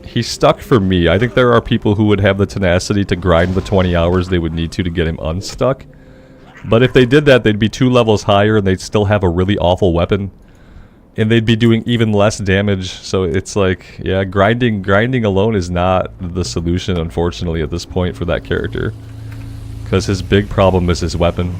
He's stuck for me. I think there are people who would have the tenacity to grind the 20 hours they would need to get him unstuck. But if they did that, they'd be 2 levels higher and they'd still have a really awful weapon. And they'd be doing even less damage. So it's like, yeah, grinding alone is not the solution, unfortunately, at this point for that character. Because his big problem is his weapon.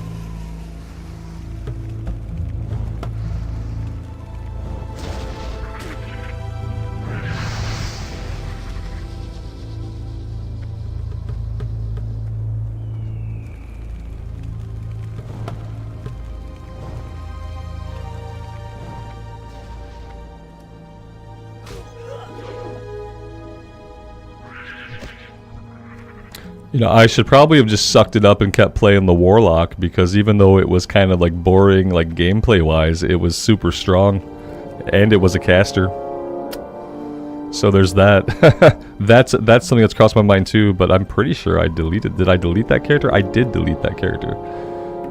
You know, I should probably have just sucked it up and kept playing the Warlock, because even though it was kind of like boring, like gameplay wise, it was super strong, and it was a caster. So there's that. That's something that's crossed my mind too, but I'm pretty sure I deleted. Did I delete that character? I did delete that character.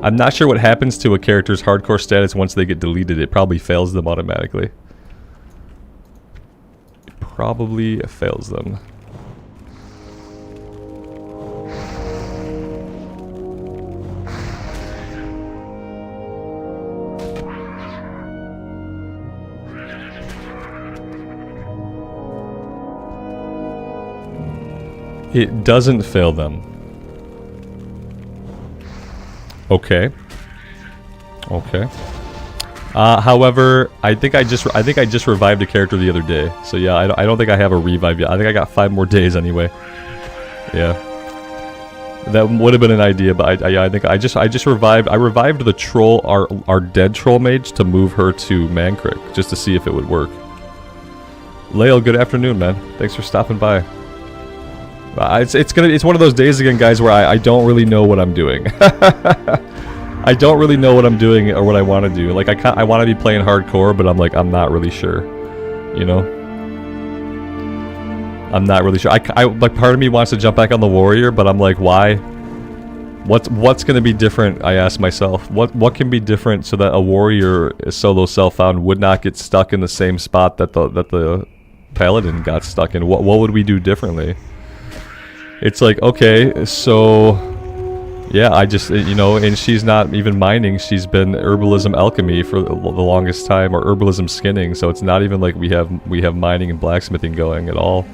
I'm not sure what happens to a character's hardcore status once they get deleted. It probably fails them automatically. It probably fails them. It doesn't fail them. Okay. Okay. However, I think I just revived a character the other day. So yeah, I don't think I have a revive yet. I think I got 5 more days anyway. Yeah. That would have been an idea, but I think I just revived. I revived the troll, our dead troll mage, to move her to Mancrick just to see if it would work. Lael, good afternoon, man. Thanks for stopping by. It's one of those days again, guys, where I don't really know what I'm doing. I don't really know what I'm doing or what I want to do. Like I want to be playing hardcore, but I'm like I'm not really sure, you know. I'm not really sure. Like, part of me wants to jump back on the warrior, but I'm like, why? What's going to be different? I ask myself. What can be different so that a warrior, a solo self-found, would not get stuck in the same spot that the paladin got stuck in? What would we do differently? It's like, okay, so yeah, I just, you know, and she's not even mining. She's been herbalism alchemy for the longest time, or herbalism skinning. So it's not even like we have mining and blacksmithing going at all.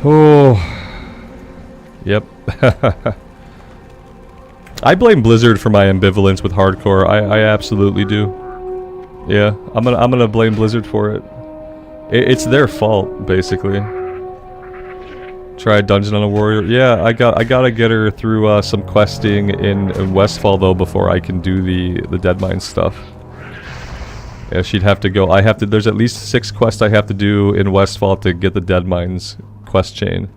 Oh, yep. I blame Blizzard for my ambivalence with hardcore. I absolutely do. Yeah, I'm gonna blame Blizzard for it. It's their fault, basically. Try a dungeon on a warrior. Yeah, I gotta get her through some questing in Westfall though before I can do the Deadmine stuff. Yeah, she'd have to go. There's at least 6 quests I have to do in Westfall to get the Deadmines quest chain.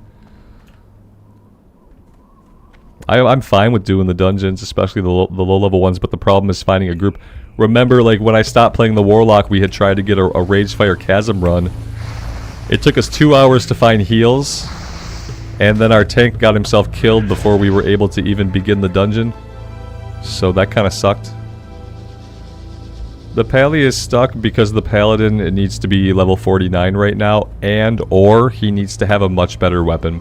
I'm fine with doing the dungeons, especially the low-level ones, but the problem is finding a group. Remember, like, when I stopped playing the Warlock, we had tried to get a Ragefire Chasm run. It took us 2 hours to find heals, and then our tank got himself killed before we were able to even begin the dungeon. So that kind of sucked. The Pally is stuck because the Paladin needs to be level 49 right now, or he needs to have a much better weapon.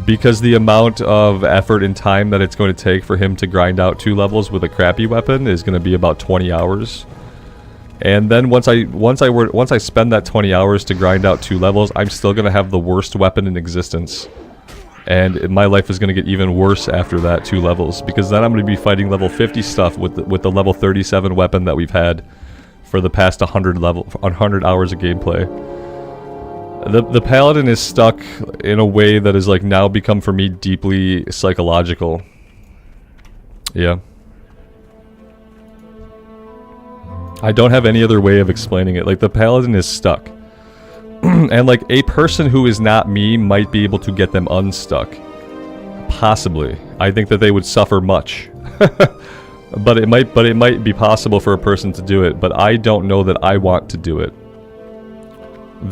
Because the amount of effort and time that it's going to take for him to grind out 2 levels with a crappy weapon is going to be about 20 hours. And then once I spend that 20 hours to grind out 2 levels, I'm still going to have the worst weapon in existence. And my life is going to get even worse after that 2 levels, because then I'm going to be fighting level 50 stuff with the level 37 weapon that we've had for the past 100 hours of gameplay. The Paladin is stuck in a way that is like now become for me deeply psychological. Yeah. I don't have any other way of explaining it. Like, the Paladin is stuck. And like, a person who is not me might be able to get them unstuck. Possibly. I think that they would suffer much. But it might be possible for a person to do it, but I don't know that I want to do it.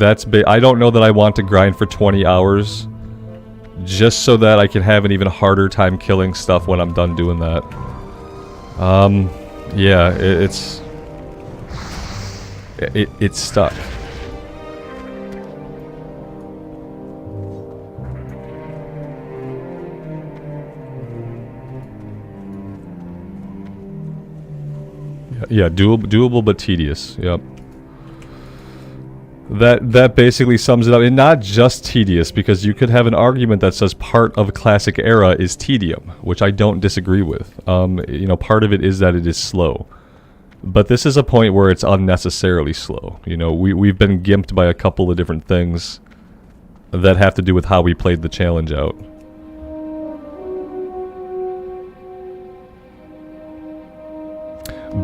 I don't know that I want to grind for 20 hours just so that I can have an even harder time killing stuff when I'm done doing that. Yeah, it's stuck. Yeah, doable but tedious. Yep. That basically sums it up. And not just tedious, because you could have an argument that says part of Classic Era is tedium, which I don't disagree with. You know, part of it is that it is slow. But this is a point where it's unnecessarily slow. You know, we've been gimped by a couple of different things that have to do with how we played the challenge out.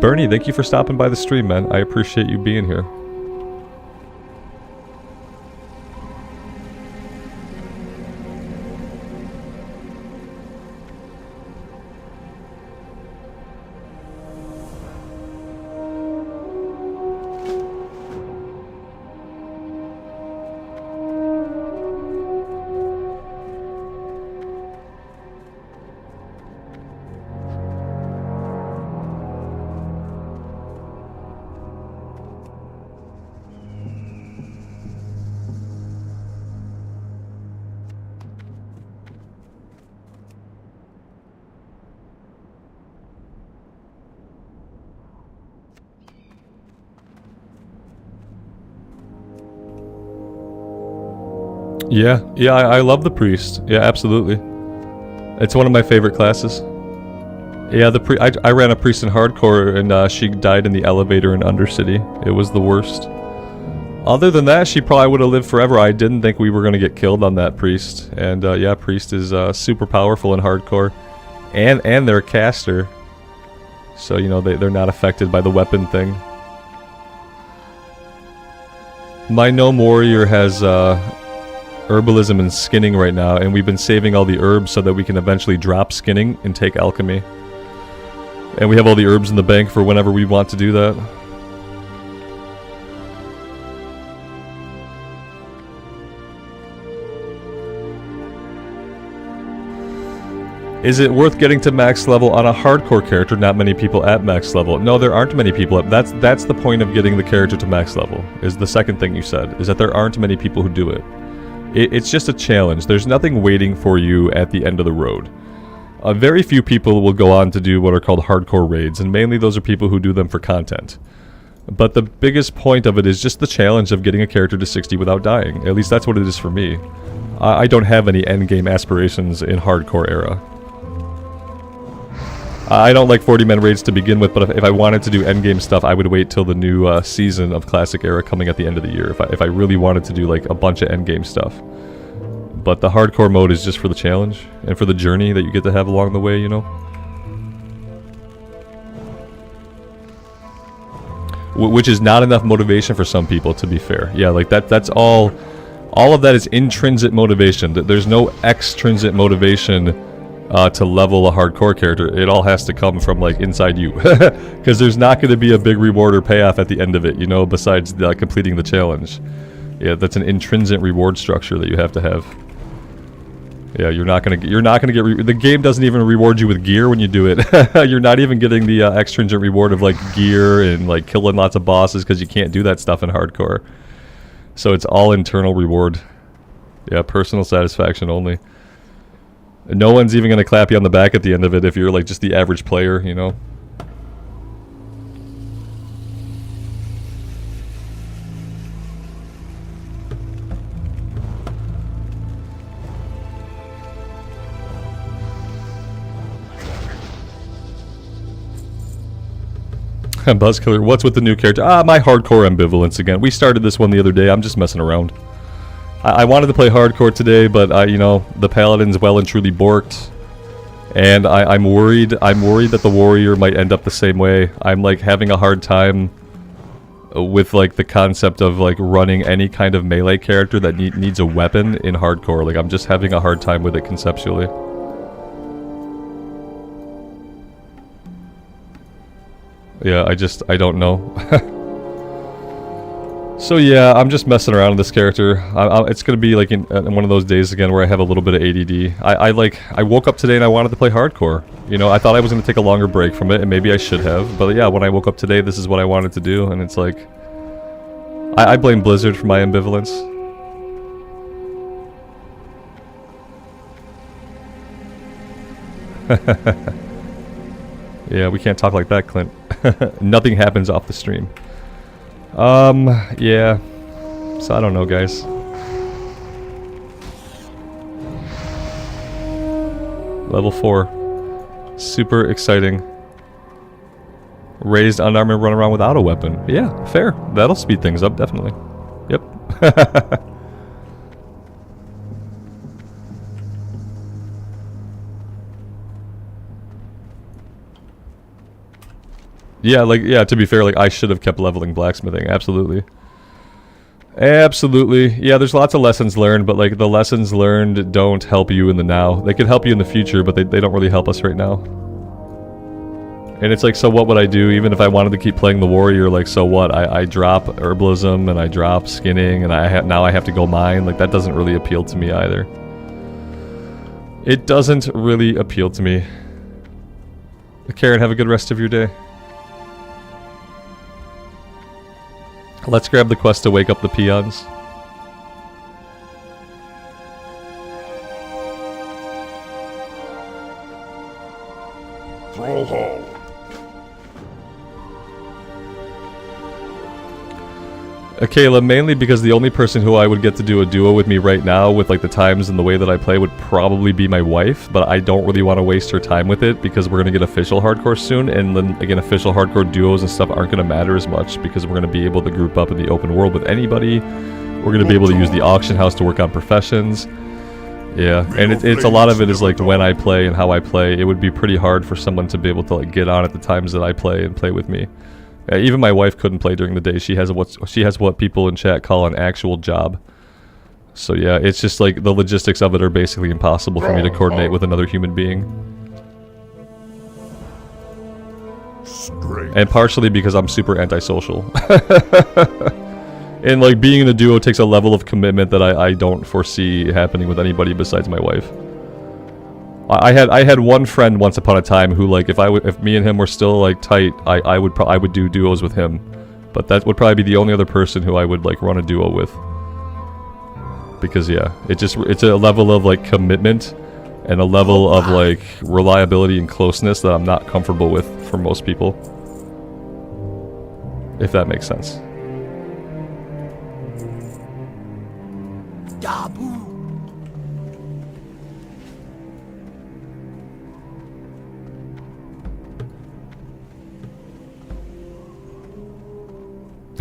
Bernie, thank you for stopping by the stream, man. I appreciate you being here. Yeah, I love the priest. Yeah, absolutely. It's one of my favorite classes. Yeah, I ran a priest in hardcore, and she died in the elevator in Undercity. It was the worst. Other than that, she probably would have lived forever. I didn't think we were going to get killed on that priest. And yeah, priest is super powerful in hardcore. And they're a caster. So, you know, they're not affected by the weapon thing. My gnome warrior has herbalism and skinning right now, and we've been saving all the herbs so that we can eventually drop skinning and take alchemy. And we have all the herbs in the bank for whenever we want to do that. Is it worth getting to max level on a hardcore character? Not many people at max level. No, there aren't many people at... That's the point of getting the character to max level, is the second thing you said, is that there aren't many people who do it. It's just a challenge. There's nothing waiting for you at the end of the road. Very few people will go on to do what are called hardcore raids, and mainly those are people who do them for content. But the biggest point of it is just the challenge of getting a character to 60 without dying. At least that's what it is for me. I don't have any endgame aspirations in hardcore era. I don't like 40-man raids to begin with, but if I wanted to do endgame stuff, I would wait till the new season of Classic Era coming at the end of the year, if I really wanted to do like a bunch of endgame stuff. But the hardcore mode is just for the challenge, and for the journey that you get to have along the way, you know? Which is not enough motivation for some people, to be fair. Yeah, like that's all of that is intrinsic motivation. There's no extrinsic motivation to level a hardcore character. It all has to come from like inside you, because there's not going to be a big reward or payoff at the end of it, you know, besides completing the challenge. Yeah, that's an intrinsic reward structure that you have to have. Yeah, you're not gonna get the game doesn't even reward you with gear when you do it. You're not even getting the extrinsic reward of like gear and like killing lots of bosses, because you can't do that stuff in hardcore. So it's all internal reward. Yeah, personal satisfaction only. No one's even going to clap you on the back at the end of it if you're like just the average player, you know? Buzzkiller, what's with the new character? My hardcore ambivalence again. We started this one the other day. I'm just messing around. I wanted to play hardcore today, but you know, the Paladin's well and truly borked, and I'm worried. I'm worried that the warrior might end up the same way. I'm like having a hard time with like the concept of like running any kind of melee character that needs a weapon in hardcore. Like I'm just having a hard time with it conceptually. Yeah, I don't know. So yeah, I'm just messing around with this character. It's gonna be like in one of those days again where I have a little bit of ADD. I woke up today and I wanted to play hardcore. You know, I thought I was gonna take a longer break from it, and maybe I should have. But yeah, when I woke up today, this is what I wanted to do, and it's like, I blame Blizzard for my ambivalence. Yeah, we can't talk like that, Clint. Nothing happens off the stream. Yeah. So I don't know, guys. Level 4. Super exciting. Raised unarmed and run around without a weapon. Yeah, fair. That'll speed things up, definitely. Yep. Yeah, like, yeah, to be fair, like, I should have kept leveling blacksmithing, absolutely. Absolutely. Yeah, there's lots of lessons learned, but, like, the lessons learned don't help you in the now. They could help you in the future, but they don't really help us right now. And it's like, so what would I do, even if I wanted to keep playing the warrior, like, so what? I drop herbalism, and I drop skinning, and now I have to go mine. Like, that doesn't really appeal to me either. It doesn't really appeal to me. Karen, have a good rest of your day. Let's grab the quest to wake up the peons. Thrall Hall. Kayla, mainly because the only person who I would get to do a duo with me right now with like the times and the way that I play would probably be my wife, but I don't really want to waste her time with it because we're going to get official hardcore soon, and then again official hardcore duos and stuff aren't going to matter as much because we're going to be able to group up in the open world with anybody. We're going to be able to use the auction house to work on professions. Yeah, and it's a lot of it is like when I play and how I play. It would be pretty hard for someone to be able to like get on at the times that I play and play with me. Even my wife couldn't play during the day. She has what people in chat call an actual job. So yeah, it's just like the logistics of it are basically impossible for me to coordinate with another human being. Strength. And partially because I'm super antisocial. And like being in a duo takes a level of commitment that I don't foresee happening with anybody besides my wife. I had one friend once upon a time who, like, if me and him were still like tight, I would do duos with him, but that would probably be the only other person who I would like run a duo with. Because yeah, it's a level of like commitment and a level of like reliability and closeness that I'm not comfortable with for most people. If that makes sense.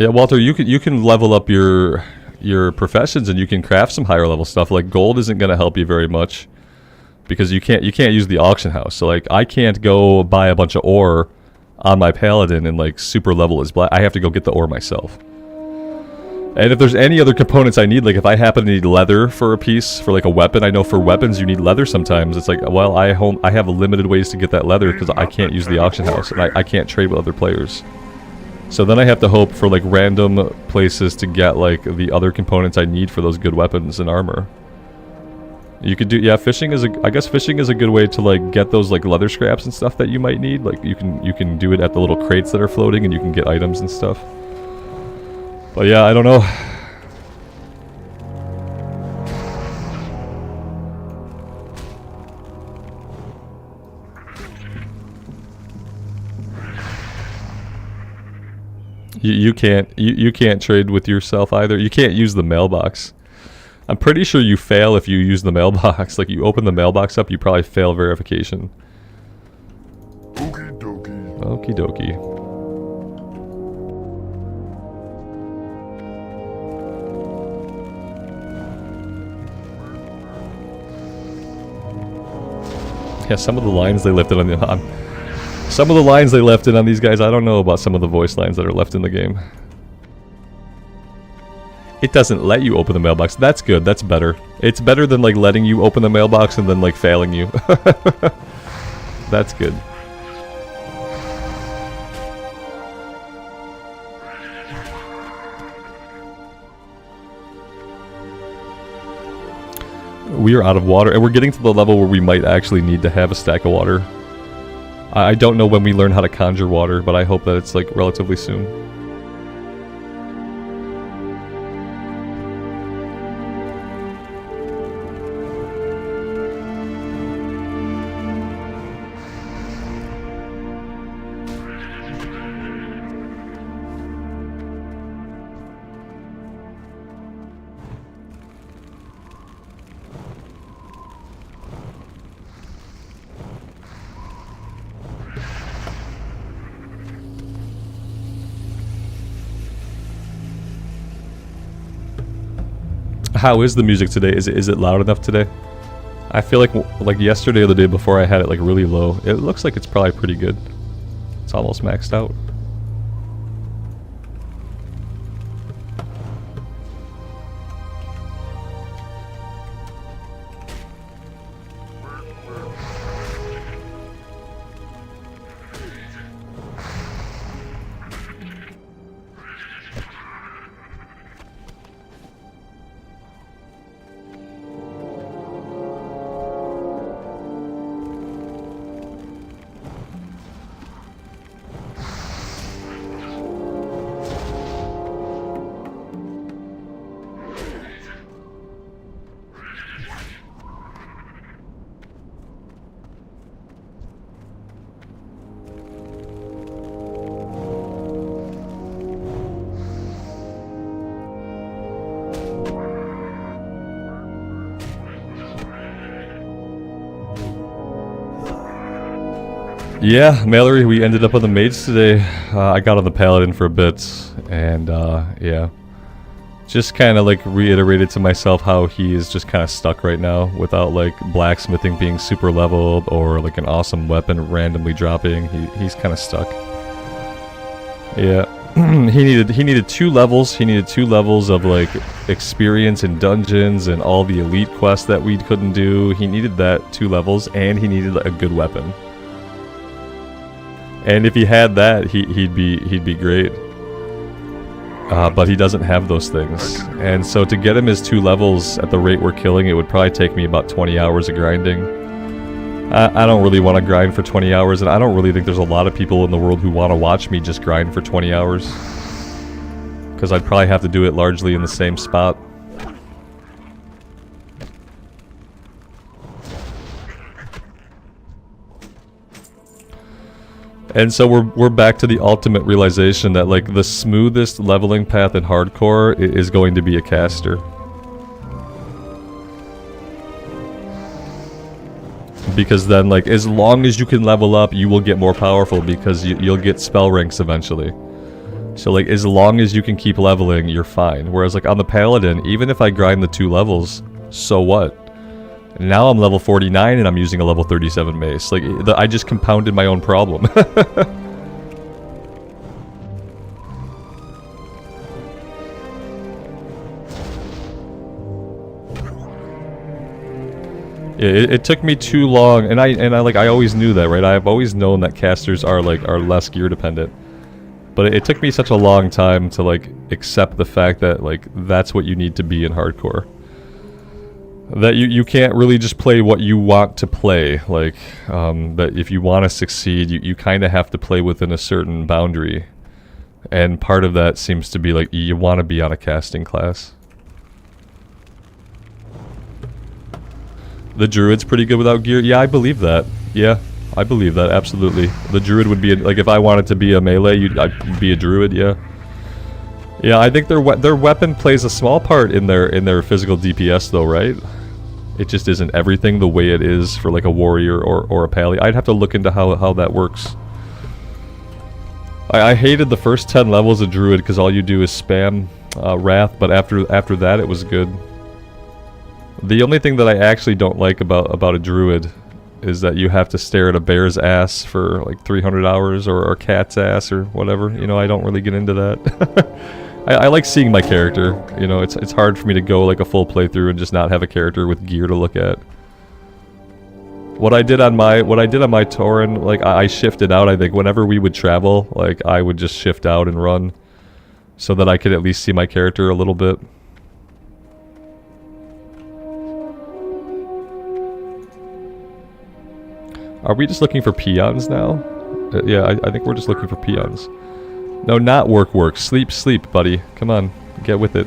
Yeah, Walter, you can level up your professions and you can craft some higher level stuff. Like gold isn't going to help you very much because you can't use the auction house. So like I can't go buy a bunch of ore on my Paladin and like super level his black. I have to go get the ore myself. And if there's any other components I need, like if I happen to need leather for a piece for like a weapon, I know for weapons you need leather sometimes. It's like, well, I have a limited ways to get that leather because I can't use the auction house and I can't trade with other players. So then I have to hope for like random places to get like the other components I need for those good weapons and armor. You could do, yeah, fishing is I guess fishing is a good way to like get those like leather scraps and stuff that you might need. Like you can do it at the little crates that are floating and you can get items and stuff. But yeah, I don't know. You can't trade with yourself either. You can't use the mailbox. I'm pretty sure you fail if you use the mailbox. Like you open the mailbox up, you probably fail verification. Okie dokie. Okie dokie. Yeah, some of the lines they lifted on the some of the lines they left in on these guys, I don't know about some of the voice lines that are left in the game. It doesn't let you open the mailbox. That's good. That's better. It's better than like letting you open the mailbox and then like failing you. That's good. We are out of water and we're getting to the level where we might actually need to have a stack of water. I don't know when we learn how to conjure water, but I hope that it's like relatively soon. How is the music today? Is it loud enough today? I feel like yesterday or the day before I had it like really low. It looks like it's probably pretty good. It's almost maxed out. Yeah, Mallory, we ended up on the Mage today. I got on the Paladin for a bit, and yeah. Just kind of like reiterated to myself how he is just kind of stuck right now without like blacksmithing being super leveled or like an awesome weapon randomly dropping. He's kind of stuck. Yeah. he needed 2 levels. He needed 2 levels of like experience in dungeons and all the elite quests that we couldn't do. He needed that 2 levels, and he needed a good weapon. And if he had that, he'd be great. But he doesn't have those things. And so to get him his 2 levels at the rate we're killing, it would probably take me about 20 hours of grinding. I don't really want to grind for 20 hours, and I don't really think there's a lot of people in the world who want to watch me just grind for 20 hours. Because I'd probably have to do it largely in the same spot. And so we're back to the ultimate realization that like the smoothest leveling path in hardcore is going to be a caster. Because then like as long as you can level up, you will get more powerful because you'll get spell ranks eventually. So like as long as you can keep leveling, you're fine. Whereas like on the Paladin, even if I grind the 2 levels, so what? Now I'm level 49 and I'm using a level 37 mace. Like, I just compounded my own problem. Yeah, it took me too long, and I always knew that, right? I've always known that casters are less gear dependent. But it took me such a long time to like accept the fact that like that's what you need to be in hardcore. That you can't really just play what you want to play, like, that if you want to succeed, you kind of have to play within a certain boundary. And part of that seems to be, like, you want to be on a casting class. The Druid's pretty good without gear? Yeah, I believe that. Yeah, I believe that, absolutely. The Druid would be, like, if I wanted to be a melee, I'd be a Druid, yeah. Yeah, I think their weapon plays a small part in their physical DPS, though, right? It just isn't everything the way it is for like a warrior or a pally. I'd have to look into how that works. I hated the first 10 levels of Druid because all you do is spam Wrath, but after that it was good. The only thing that I actually don't like about a Druid is that you have to stare at a bear's ass for like 300 hours or a cat's ass or whatever. You know, I don't really get into that. I like seeing my character, you know, it's hard for me to go like a full playthrough and just not have a character with gear to look at. What I did on my Tauren, like I shifted out, I think, whenever we would travel, like I would just shift out and run so that I could at least see my character a little bit. Are we just looking for peons now? Yeah, I think we're just looking for peons. No, not work. Sleep, buddy. Come on, get with it.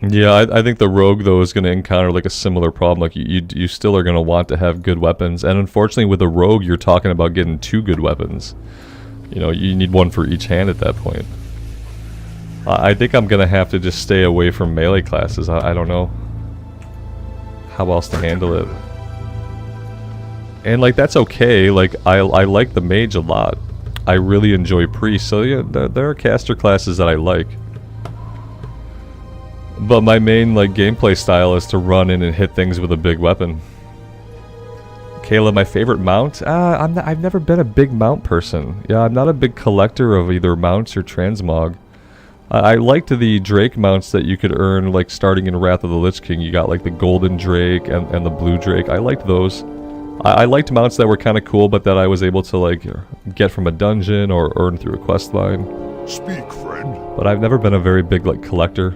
Yeah, I think the rogue though is going to encounter like a similar problem. Like you still are going to want to have good weapons, and unfortunately with a rogue you're talking about getting 2 good weapons. You know, you need one for each hand at that point. I think I'm going to have to just stay away from melee classes. I don't know how else to handle it. And like that's okay. Like I like the mage a lot. I really enjoy priest. So yeah, there are caster classes that I like. But my main like gameplay style is to run in and hit things with a big weapon. Kayla, my favorite mount? I've never been a big mount person. Yeah, I'm not a big collector of either mounts or transmog. I liked the Drake mounts that you could earn like starting in Wrath of the Lich King. You got like the Golden Drake and the Blue Drake. I liked those. I liked mounts that were kind of cool but that I was able to like get from a dungeon or earn through a quest line. Speak, friend. But I've never been a very big like collector.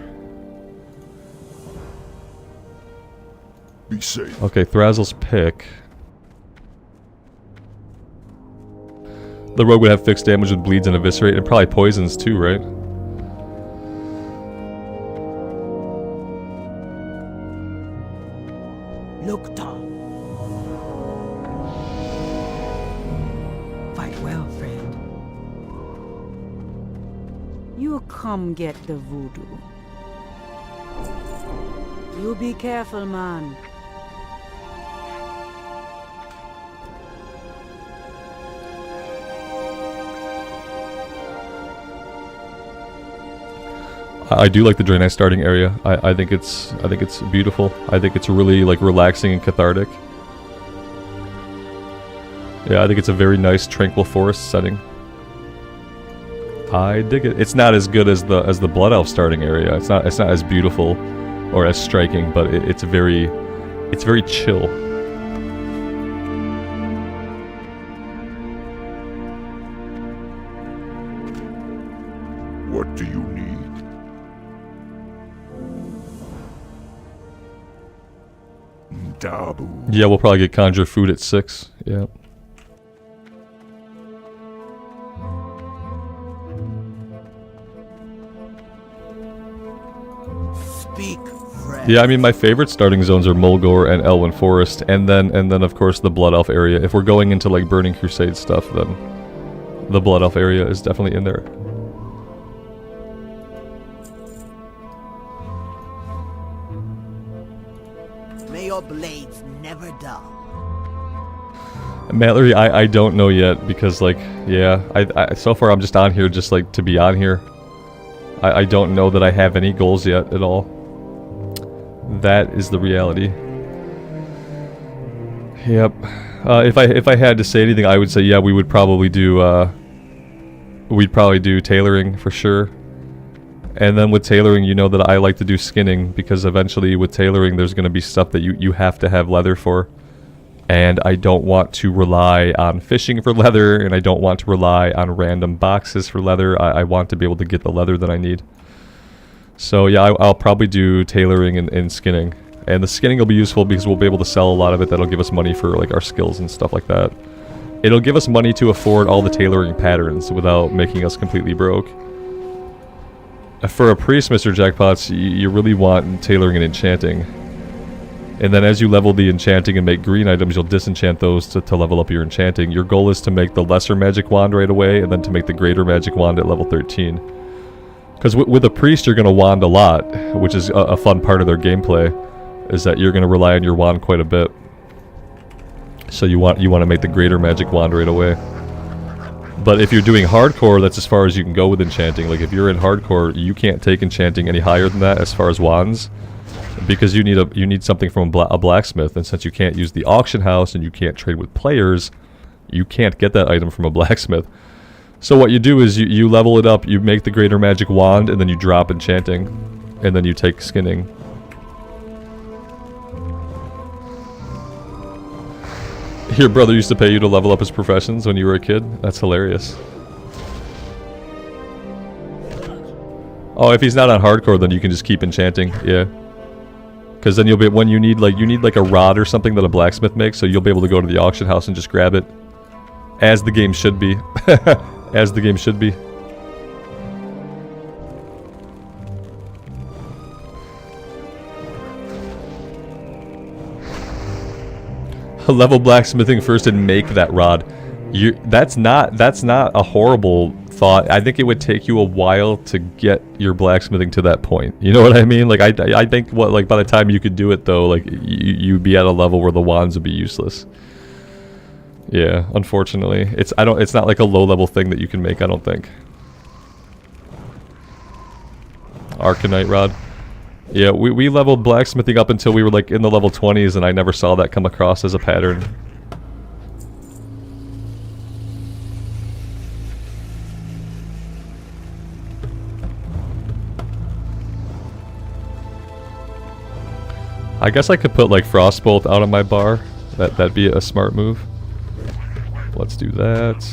Be safe. Okay, Thrasil's pick. The rogue would have fixed damage with bleeds and eviscerate, and probably poisons too, right? Look, Tom. Fight well, friend. You come get the voodoo. You be careful, man. I do like the Draenei starting area. I think it's beautiful. I think it's really like relaxing and cathartic. Yeah, I think it's a very nice tranquil forest setting. I dig it. It's not as good as the Blood Elf starting area. It's not as beautiful or as striking, but it's very chill. What do you need? Dabu. Yeah, we'll probably get conjure food at 6. Yeah. Speak, friend. Yeah, I mean my favorite starting zones are Mulgore and Elwyn Forest, and then of course the Blood Elf area. If we're going into like Burning Crusade stuff, then the Blood Elf area is definitely in there. May your blades never dull. Mallory, I don't know yet because like yeah, I so far I'm just on here just like to be on here. I don't know that I have any goals yet at all. That is the reality. Yep. If I had to say anything, I would say yeah, we would probably do we'd probably do tailoring for sure. And then with tailoring, you know that I like to do skinning because eventually with tailoring there's going to be stuff that you have to have leather for. And I don't want to rely on fishing for leather, and I don't want to rely on random boxes for leather. I want to be able to get the leather that I need. So yeah, I'll probably do tailoring and skinning. And the skinning will be useful because we'll be able to sell a lot of it. That'll give us money for like our skills and stuff like that. It'll give us money to afford all the tailoring patterns without making us completely broke. For a priest, Mr. Jackpots, you really want tailoring and enchanting. And then as you level the enchanting and make green items, you'll disenchant those to level up your enchanting. Your goal is to make the lesser magic wand right away, and then to make the greater magic wand at level 13. Because with a priest, you're going to wand a lot, which is a fun part of their gameplay, is that you're going to rely on your wand quite a bit. So you want to make the greater magic wand right away. But if you're doing hardcore, that's as far as you can go with enchanting. Like if you're in hardcore, you can't take enchanting any higher than that as far as wands. Because you need something from a blacksmith, and since you can't use the auction house and you can't trade with players, you can't get that item from a blacksmith. So what you do is you level it up, you make the greater magic wand, and then you drop enchanting, and then you take skinning. Your brother used to pay you to level up his professions when you were a kid? That's hilarious. Oh, if he's not on hardcore, then you can just keep enchanting, yeah. Because then you'll be, when you need like a rod or something that a blacksmith makes, so you'll be able to go to the auction house and just grab it. As the game should be. As the game should be. Level blacksmithing first and make that rod. That's not a horrible thought. I think it would take you a while to get your blacksmithing to that point. You know what I mean? Like I think like by the time you could do it though, like you'd be at a level where the wands would be useless. Yeah, unfortunately. It's not like a low level thing that you can make, I don't think. Arcanite rod. Yeah, we leveled blacksmithing up until we were like in the level 20s, and I never saw that come across as a pattern. I guess I could put like Frostbolt out on my bar. That'd be a smart move. Let's do that.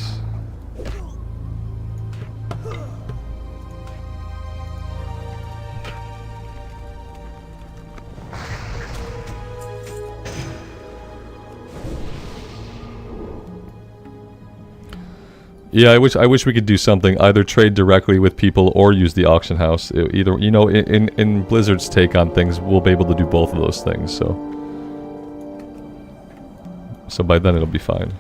Yeah, I wish we could do something. Either trade directly with people or use the auction house. Either, you know, in Blizzard's take on things, we'll be able to do both of those things. So by then it'll be fine.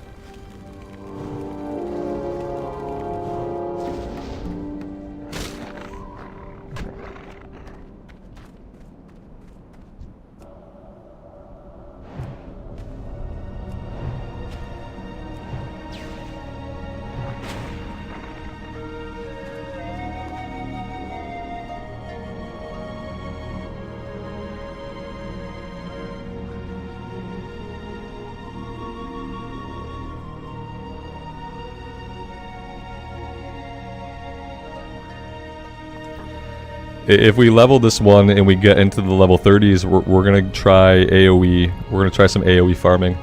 If we level this one and we get into the level 30s, we're gonna try AoE. We're gonna try some AoE farming.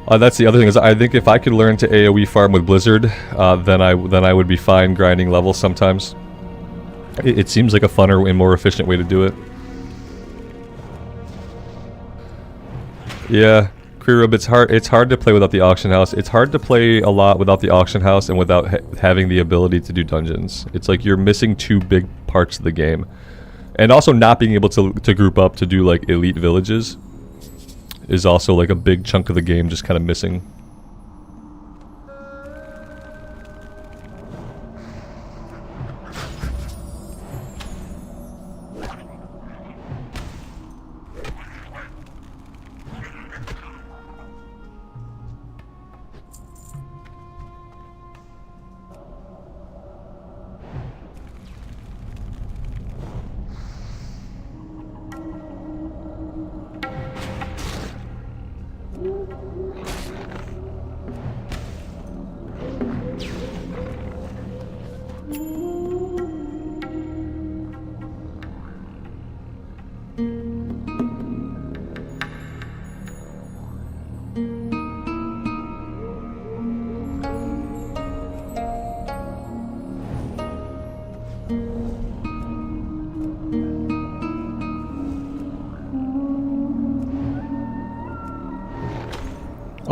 That's the other thing, is I think if I could learn to AoE farm with Blizzard, then I would be fine grinding levels sometimes. It seems like a funner and more efficient way to do it. Yeah, Queerub, it's hard to play without the auction house. It's hard to play a lot without the auction house and without having the ability to do dungeons. It's like you're missing two big parts of the game. And also not being able to group up to do like elite villages is also like a big chunk of the game just kind of missing.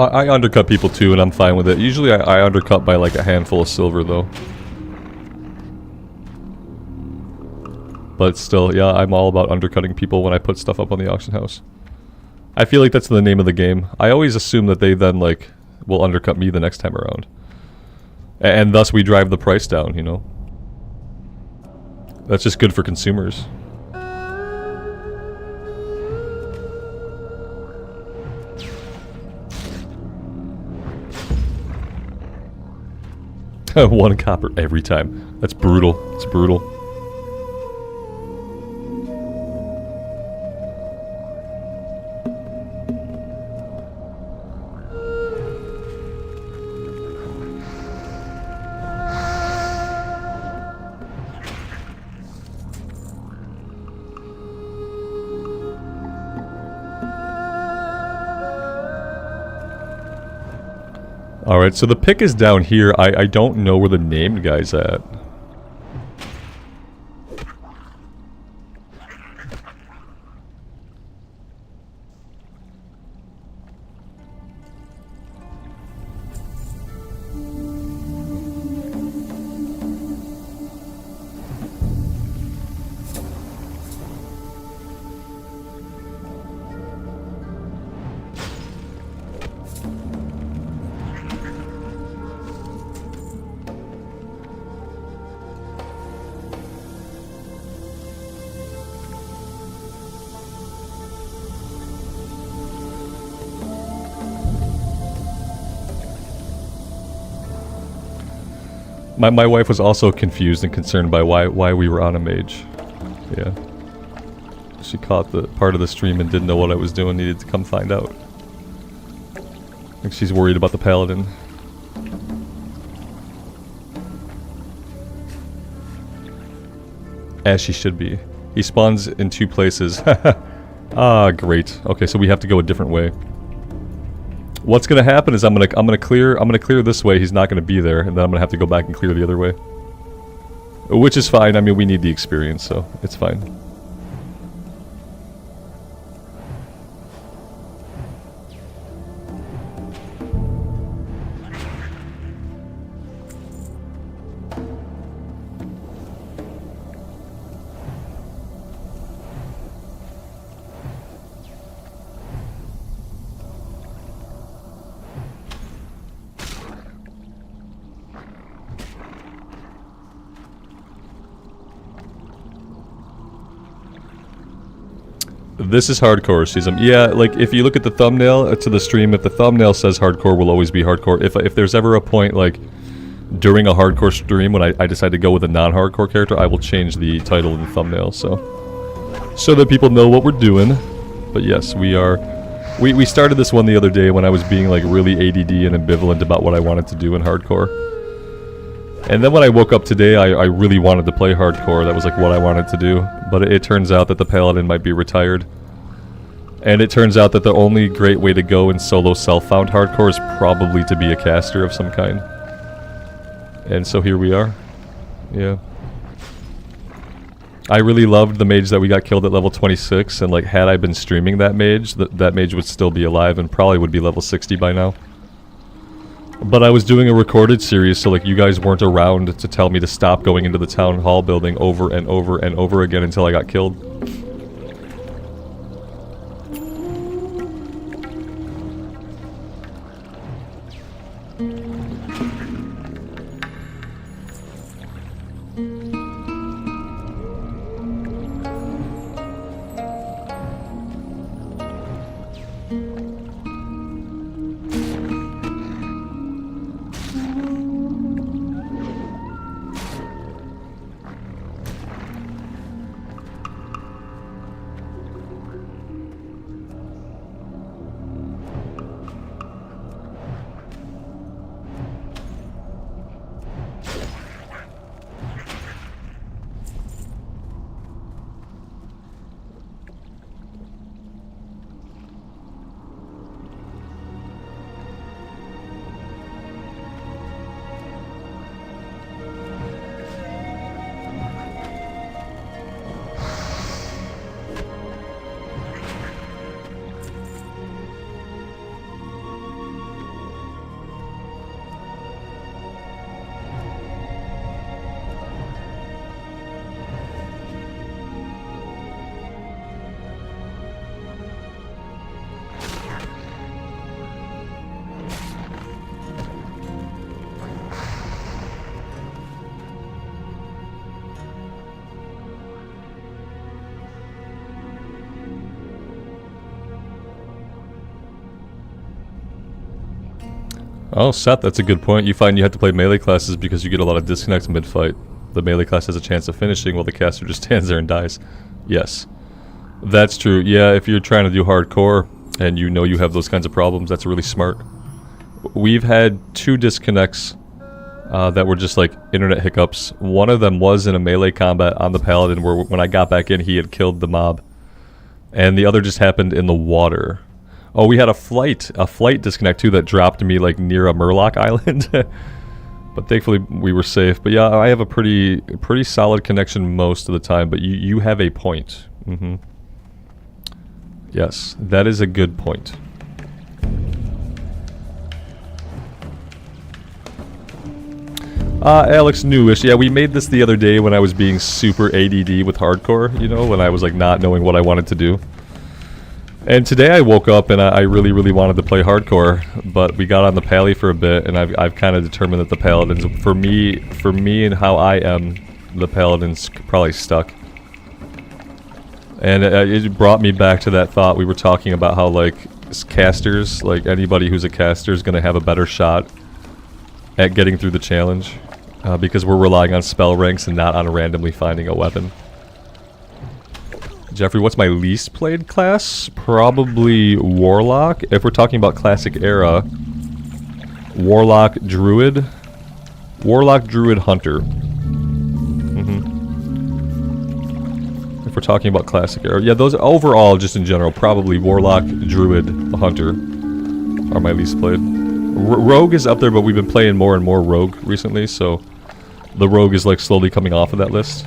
I undercut people too, and I'm fine with it. Usually I undercut by like a handful of silver though. But still, yeah, I'm all about undercutting people when I put stuff up on the auction house. I feel like that's the name of the game. I always assume that they then like will undercut me the next time around. And thus we drive the price down, you know? That's just good for consumers. One copper every time. That's brutal. It's brutal. Alright, so the pick is down here. I don't know where the named guy's at. My wife was also confused and concerned by why we were on a mage. Yeah. She caught the part of the stream and didn't know what I was doing, needed to come find out. I think she's worried about the Paladin. As she should be. He spawns in 2 places. Ah, great. Okay, so we have to go a different way. What's gonna happen is I'm gonna clear this way. He's not gonna be there, and then I'm gonna have to go back and clear the other way. Which is fine. I mean, we need the experience, so it's fine. This is hardcore, Season. Yeah, like, if you look at the thumbnail to the stream, if the thumbnail says hardcore, will always be hardcore. If there's ever a point, like, during a hardcore stream when I decide to go with a non-hardcore character, I will change the title of the thumbnail, so that people know what we're doing. But yes, we started this one the other day when I was being, like, really ADD and ambivalent about what I wanted to do in hardcore. And then when I woke up today, I really wanted to play hardcore. That was like what I wanted to do. But it turns out that the Paladin might be retired. And it turns out that the only great way to go in solo self-found hardcore is probably to be a caster of some kind. And so here we are. Yeah. I really loved the mage that we got killed at level 26, and like had I been streaming that mage, that mage would still be alive and probably would be level 60 by now. But I was doing a recorded series, so like you guys weren't around to tell me to stop going into the town hall building over and over and over again until I got killed. Oh, Seth, that's a good point. You find you have to play melee classes because you get a lot of disconnects mid-fight. The melee class has a chance of finishing while the caster just stands there and dies. Yes. That's true. Yeah, if you're trying to do hardcore and you know you have those kinds of problems, that's really smart. We've had 2 disconnects that were just like internet hiccups. One of them was in a melee combat on the Paladin where when I got back in he had killed the mob. And the other just happened in the water. Oh, we had a flight disconnect too that dropped me like near a Murloc island. But thankfully we were safe. But yeah, I have a pretty solid connection most of the time, but you have a point. Mm-hmm. Yes, that is a good point. Alex Newish. Yeah, we made this the other day when I was being super ADD with hardcore, you know, when I was like not knowing what I wanted to do. And today I woke up and I really wanted to play hardcore, but we got on the Pally for a bit, and I've kind of determined that the Paladins, for me and how I am, the Paladins probably stuck. And it brought me back to that thought we were talking about, how like casters, like anybody who's a caster is going to have a better shot at getting through the challenge, because we're relying on spell ranks and not on randomly finding a weapon. Jeffrey, what's my least played class? Probably Warlock. If we're talking about classic era, Warlock, Druid. Warlock, Druid, Hunter. If we're talking about classic era. Yeah, those overall, just in general, probably Warlock, Druid, Hunter are my least played. Rogue is up there, but we've been playing more and more Rogue recently, so the Rogue is like slowly coming off of that list.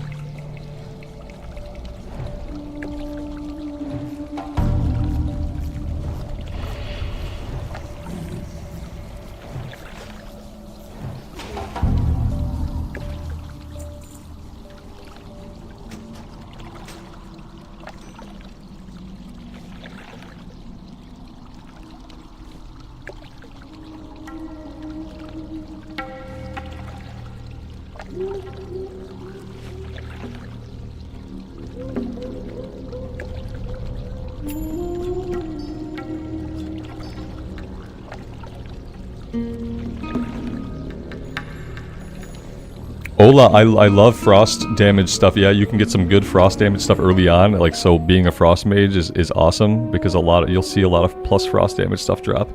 Ola, I love frost damage stuff. Yeah, you can get some good frost damage stuff early on. Like, so being a frost mage is awesome because you'll see a lot of plus frost damage stuff drop.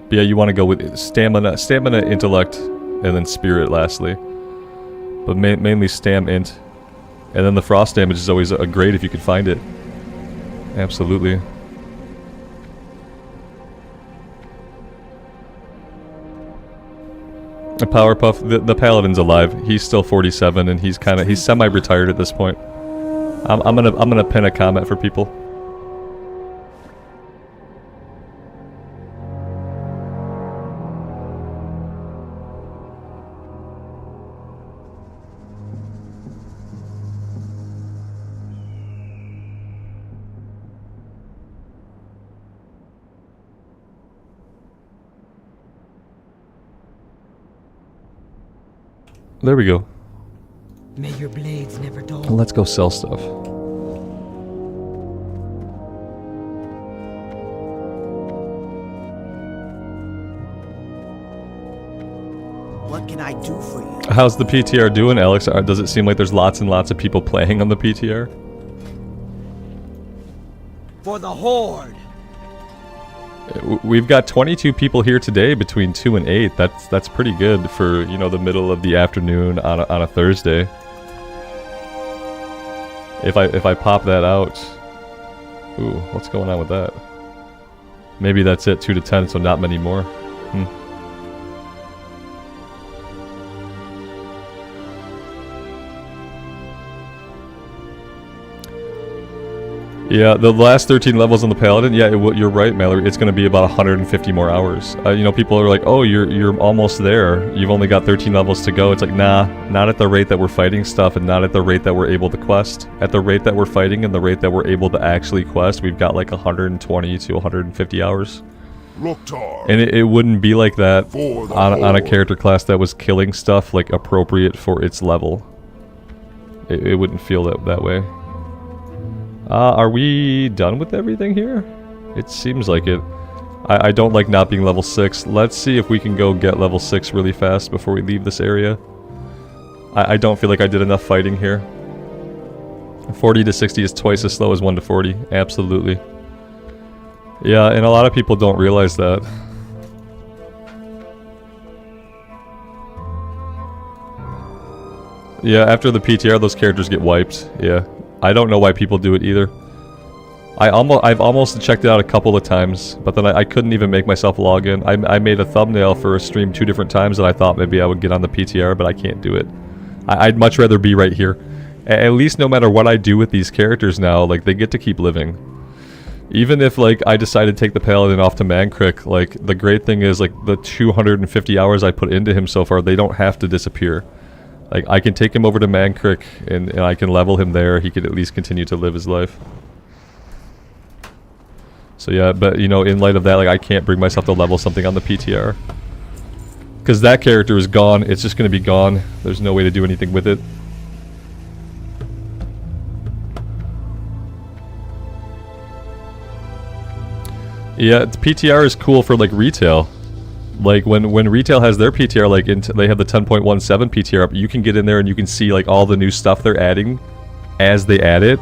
But yeah, you want to go with stamina, intellect, and then spirit lastly. But mainly stam int. And then the frost damage is always great if you can find it. Absolutely. The Powerpuff, the Paladin's alive. He's still 47 and he's semi-retired at this point. I'm gonna pin a comment for people. There we go. May your blades never dull. Let's go sell stuff. What can I do for you? How's the PTR doing, Alex? Does it seem like there's lots and lots of people playing on the PTR? For the Horde. We've got 22 people here today between 2 and 8. That's pretty good for, you know, the middle of the afternoon on a Thursday. If I pop that out, ooh, what's going on with that? Maybe that's it, 2 to 10, so not many more. Yeah, the last 13 levels on the Paladin, yeah, you're right, Mallory, it's going to be about 150 more hours. You know, people are like, oh, you're almost there, you've only got 13 levels to go. It's like, nah, not at the rate that we're fighting stuff and not at the rate that we're able to quest. At the rate that we're fighting and the rate that we're able to actually quest, we've got like 120 to 150 hours. Durotar. And it wouldn't be like that on a character class that was killing stuff like appropriate for its level. It wouldn't feel that way. Are we done with everything here? It seems like it. I don't like not being level 6. Let's see if we can go get level 6 really fast before we leave this area. I don't feel like I did enough fighting here. 40 to 60 is twice as slow as 1 to 40. Absolutely. Yeah, and a lot of people don't realize that. Yeah, after the PTR, those characters get wiped. Yeah. I don't know why people do it either. I've almost checked it out a couple of times, but then I couldn't even make myself log in. I made a thumbnail for a stream 2 different times and I thought maybe I would get on the PTR, but I can't do it. I'd much rather be right here. At least no matter what I do with these characters now, like, they get to keep living. Even if, like, I decide to take the Paladin off to Mankrik, like, the great thing is, like, the 250 hours I put into him so far, they don't have to disappear. Like, I can take him over to Mankrik, and I can level him there. He could at least continue to live his life. So yeah, but, you know, in light of that, like, I can't bring myself to level something on the PTR. Because that character is gone. It's just going to be gone. There's no way to do anything with it. Yeah, PTR is cool for, like, retail. Like, when retail has their PTR, like, they have the 10.17 PTR up, you can get in there and you can see, like, all the new stuff they're adding as they add it.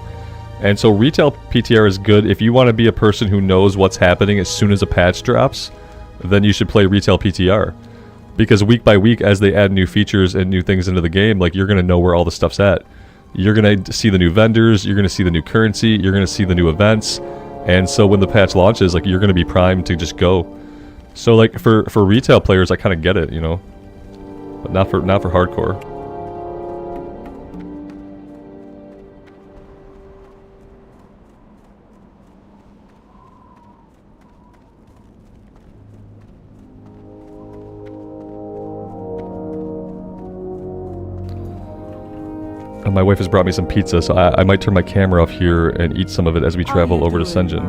And so retail PTR is good. If you want to be a person who knows what's happening as soon as a patch drops, then you should play retail PTR. Because week by week, as they add new features and new things into the game, like, you're going to know where all the stuff's at. You're going to see the new vendors, you're going to see the new currency, you're going to see the new events. And so when the patch launches, like, you're going to be primed to just go. So, like, for retail players, I kind of get it, you know, but not for hardcore. My wife has brought me some pizza, so I might turn my camera off here and eat some of it as we travel over to Senjin.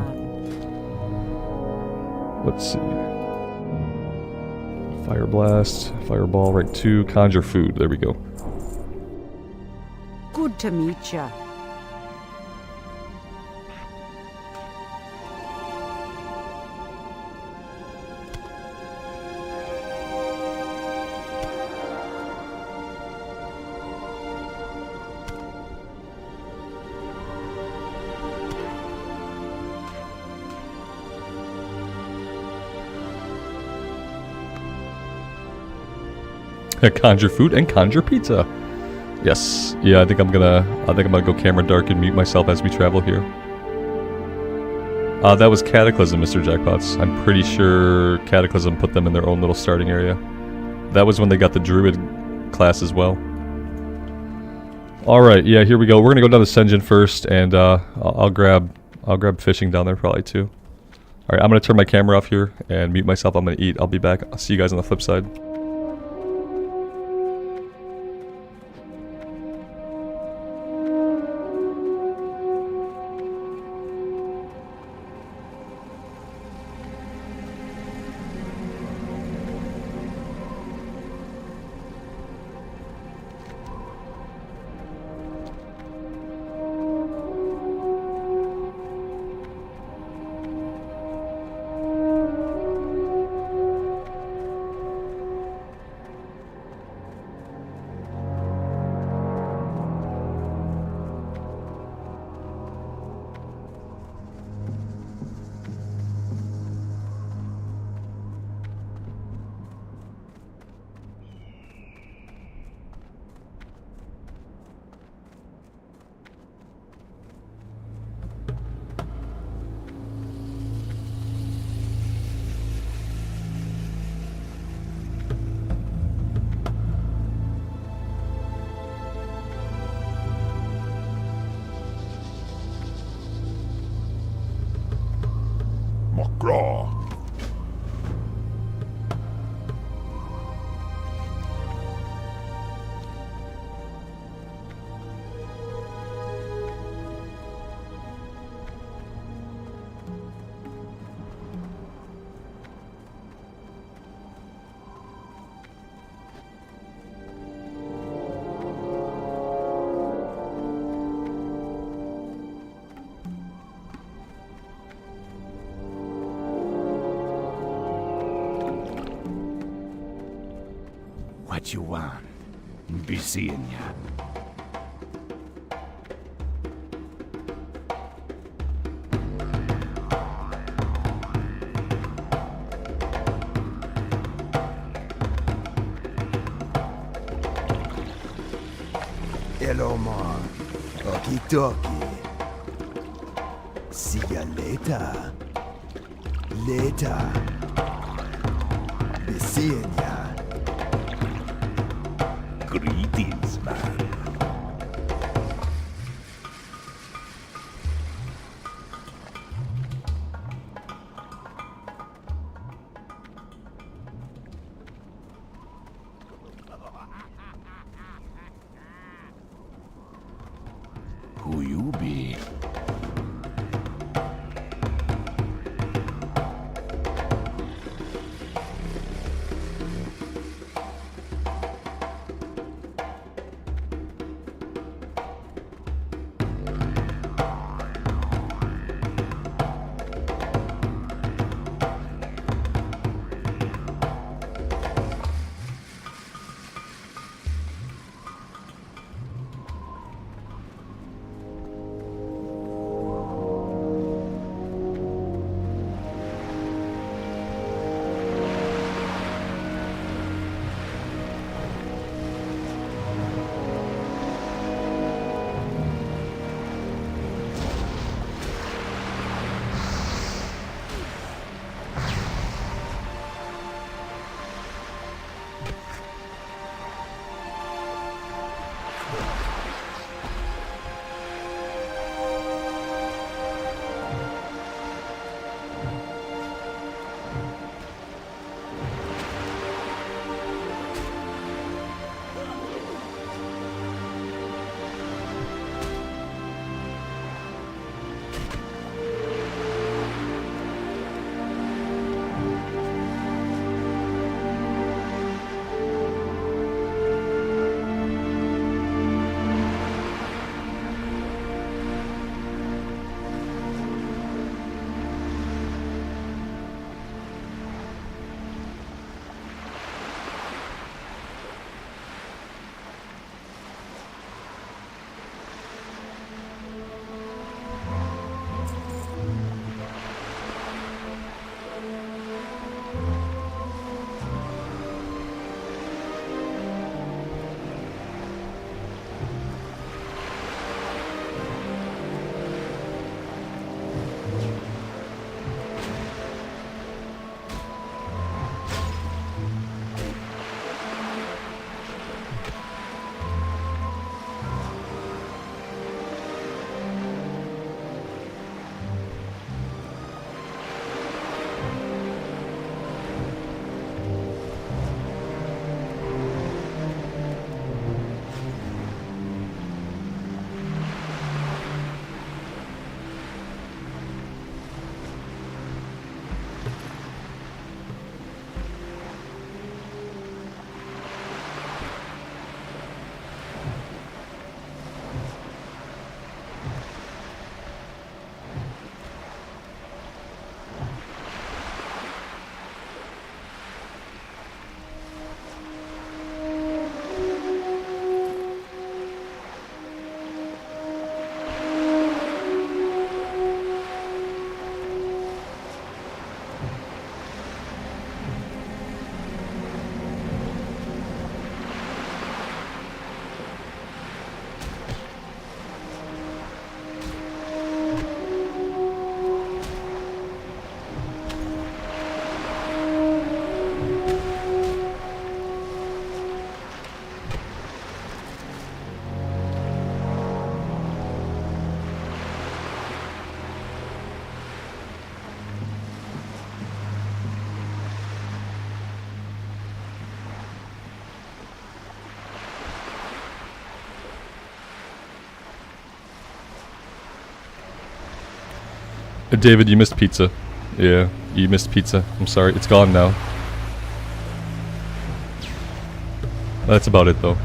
Let's see. Fire Blast, Fireball, right 2, Conjure Food, there we go. Good to meet ya. Conjure Food and Conjure Pizza. Yes. Yeah, I think I'm gonna go camera dark and mute myself as we travel here. That was Cataclysm, Mr. Jackpots. I'm pretty sure Cataclysm put them in their own little starting area. That was when they got the Druid class as well. Alright, yeah, here we go. We're gonna go down to Sen'jin first, and I'll grab fishing down there probably too. Alright, I'm gonna turn my camera off here and mute myself. I'm gonna eat. I'll be back. I'll see you guys on the flip side. Macraw. What you want? Be seeing ya. Hello, Ma. Okie dokie. See ya later. Later. Be seeing ya. Greetings, man. Who you be? David, you missed pizza. Yeah, you missed pizza. I'm sorry, it's gone now. That's about it though.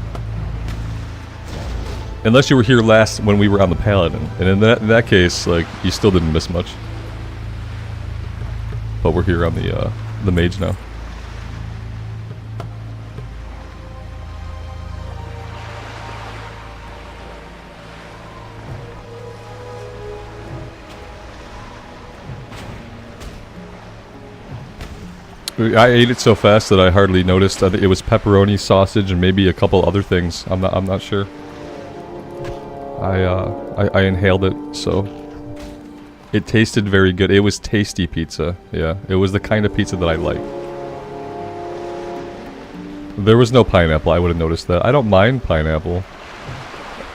Unless you were here last when we were on the Paladin, and in that case, like, you still didn't miss much. But we're here on the Mage now. I ate it so fast that I hardly noticed. I think it was pepperoni, sausage, and maybe a couple other things. I'm not sure. I inhaled it, so it tasted very good. It was tasty pizza. Yeah, it was the kind of pizza that I like. There was no pineapple. I would have noticed that. I don't mind pineapple.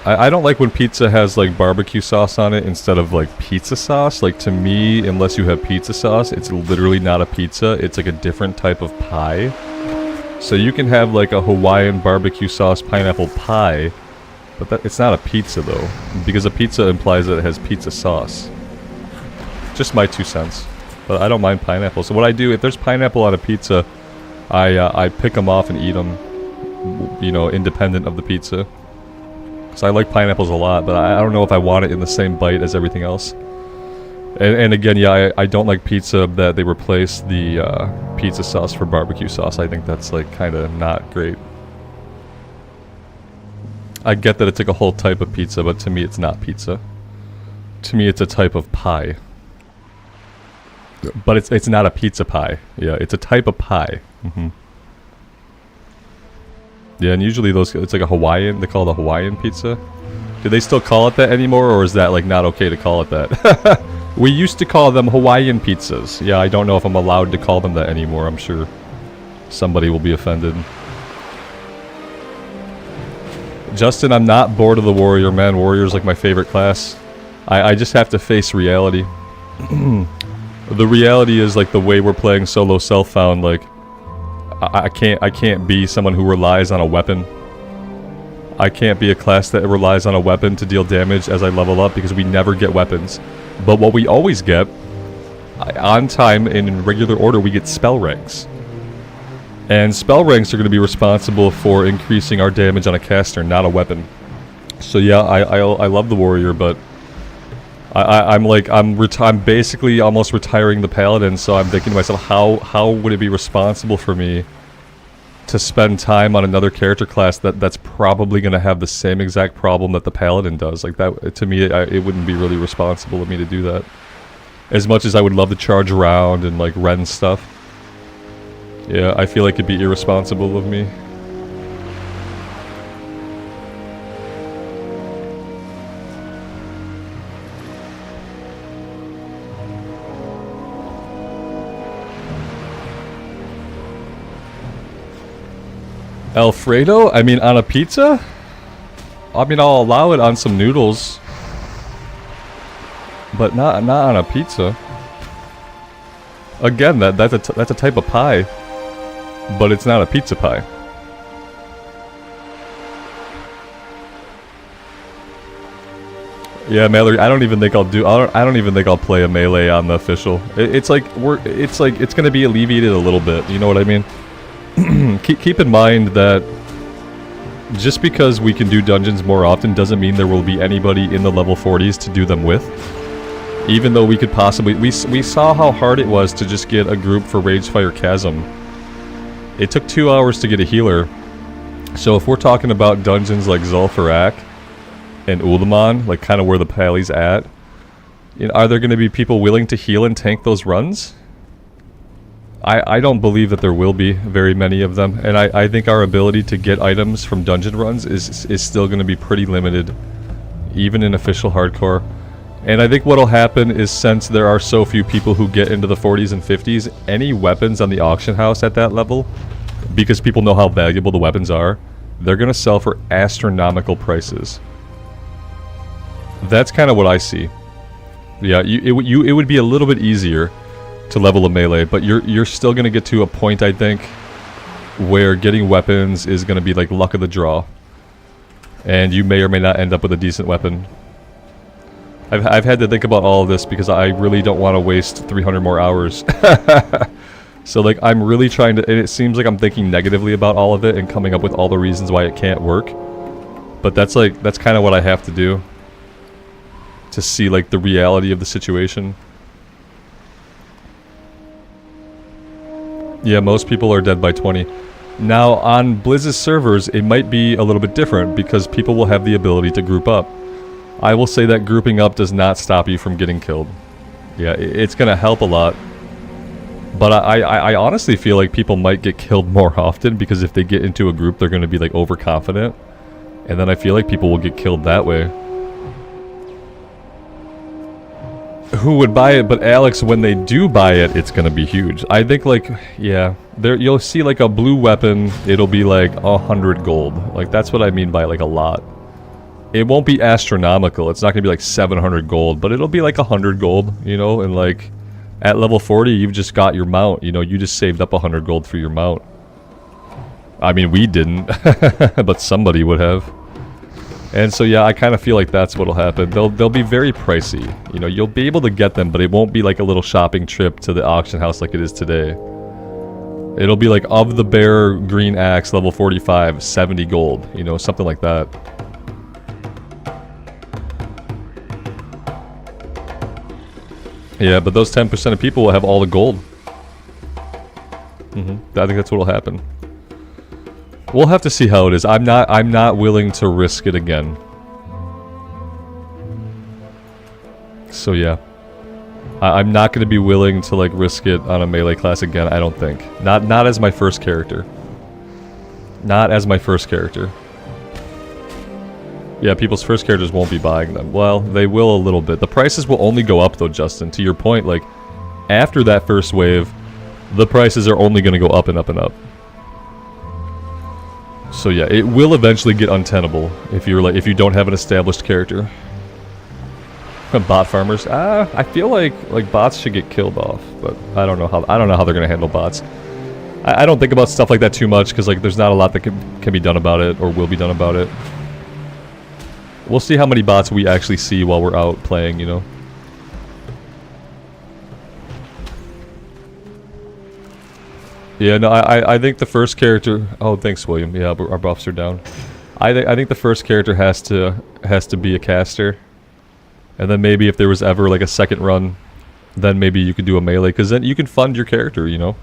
I don't like when pizza has like barbecue sauce on it instead of like pizza sauce. Like, to me, unless you have pizza sauce, it's literally not a pizza. It's like a different type of pie. So you can have like a Hawaiian barbecue sauce pineapple pie, but it's not a pizza though, because a pizza implies that it has pizza sauce. Just my 2 cents. But I don't mind pineapple. So what I do, if there's pineapple on a pizza, I pick them off and eat them, you know, independent of the pizza. So I like pineapples a lot, but I don't know if I want it in the same bite as everything else. And again, yeah, I don't like pizza that they replace the pizza sauce for barbecue sauce. I think that's like kind of not great. I get that it's like a whole type of pizza, but to me it's not pizza. To me it's a type of pie. But it's not a pizza pie. Yeah, it's a type of pie. Yeah, and usually it's like a Hawaiian, they call it a Hawaiian pizza. Do they still call it that anymore, or is that like not okay to call it that? We used to call them Hawaiian pizzas. Yeah, I don't know if I'm allowed to call them that anymore. I'm sure somebody will be offended. Justin, I'm not bored of the warrior, man. Warrior's like my favorite class. I just have to face reality. The reality is, like, the way we're playing solo self-found, like, I can't be someone who relies on a weapon. I can't be a class that relies on a weapon to deal damage as I level up, because we never get weapons. But what we always get, on time and in regular order, we get spell ranks. And spell ranks are going to be responsible for increasing our damage on a caster, not a weapon. So yeah, I love the warrior, but I'm basically almost retiring the Paladin, so I'm thinking to myself, how would it be responsible for me to spend time on another character class that's probably going to have the same exact problem that the Paladin does? Like, that, to me, it wouldn't be really responsible of me to do that. As much as I would love to charge around and, like, rend stuff. Yeah, I feel like it'd be irresponsible of me. Alfredo? I mean, on a pizza? I mean, I'll allow it on some noodles. But not on a pizza. Again, that's a type of pie. But it's not a pizza pie. Yeah, Mallory, I don't even think I'll play a melee on the official. It's gonna be alleviated a little bit, you know what I mean? Keep in mind that just because we can do dungeons more often doesn't mean there will be anybody in the level 40s to do them with. Even though we could possibly... We saw how hard it was to just get a group for Ragefire Chasm. It took 2 hours to get a healer. So if we're talking about dungeons like Zul'Farrak and Ulamon, like kind of where the Pally's at, you know, are there going to be people willing to heal and tank those runs? I don't believe that there will be very many of them, and I think our ability to get items from dungeon runs is still going to be pretty limited, even in official hardcore. And I think what'll happen is, since there are so few people who get into the 40s and 50s, any weapons on the auction house at that level, because people know how valuable the weapons are, they're going to sell for astronomical prices. That's kind of what I see. Yeah, it would be a little bit easier to level a melee, but you're still going to get to a point, I think, where getting weapons is going to be like luck of the draw. And you may or may not end up with a decent weapon. I've had to think about all of this because I really don't want to waste 300 more hours. So like I'm really trying to, and it seems like I'm thinking negatively about all of it and coming up with all the reasons why it can't work. But that's kind of what I have to do to see like the reality of the situation. Yeah, most people are dead by 20. Now on Blizz's servers, it might be a little bit different because people will have the ability to group up. I will say that grouping up does not stop you from getting killed. Yeah, it's gonna help a lot. But I honestly feel like people might get killed more often because if they get into a group, they're gonna be like overconfident. And then I feel like people will get killed that way. Who would buy it? But Alex, when they do buy it, it's gonna be huge. I think like, yeah, there you'll see like a blue weapon, it'll be like 100 gold. Like that's what I mean by like a lot. It won't be astronomical. It's not gonna be like 700 gold, but it'll be like 100 gold, you know, and like at level 40, you've just got your mount, you know, you just saved up 100 gold for your mount. I mean, we didn't, but somebody would have. And so yeah, I kind of feel like that's what'll happen. They'll be very pricey. You know, you'll be able to get them, but it won't be like a little shopping trip to the auction house like it is today. It'll be like of the bear green axe level 45, 70 gold, you know, something like that. Yeah, but those 10% of people will have all the gold. I think that's what'll happen. We'll have to see how it is. I'm not willing to risk it again. So yeah. I'm not going to be willing to like risk it on a melee class again, I don't think. Not as my first character. Not as my first character. Yeah, people's first characters won't be buying them. Well, they will a little bit. The prices will only go up though, Justin. To your point, like, after that first wave, the prices are only going to go up and up and up. So yeah, it will eventually get untenable if you're like, if you don't have an established character. Bot farmers, I feel like bots should get killed off, but I don't know how they're gonna handle bots. I don't think about stuff like that too much because like there's not a lot that can be done about it or will be done about it. We'll see how many bots we actually see while we're out playing, you know. Yeah, no, I think the first character. Oh, thanks, William. Yeah, our buffs are down. I think the first character has to be a caster, and then maybe if there was ever like a second run, then maybe you could do a melee, because then you can fund your character. You know,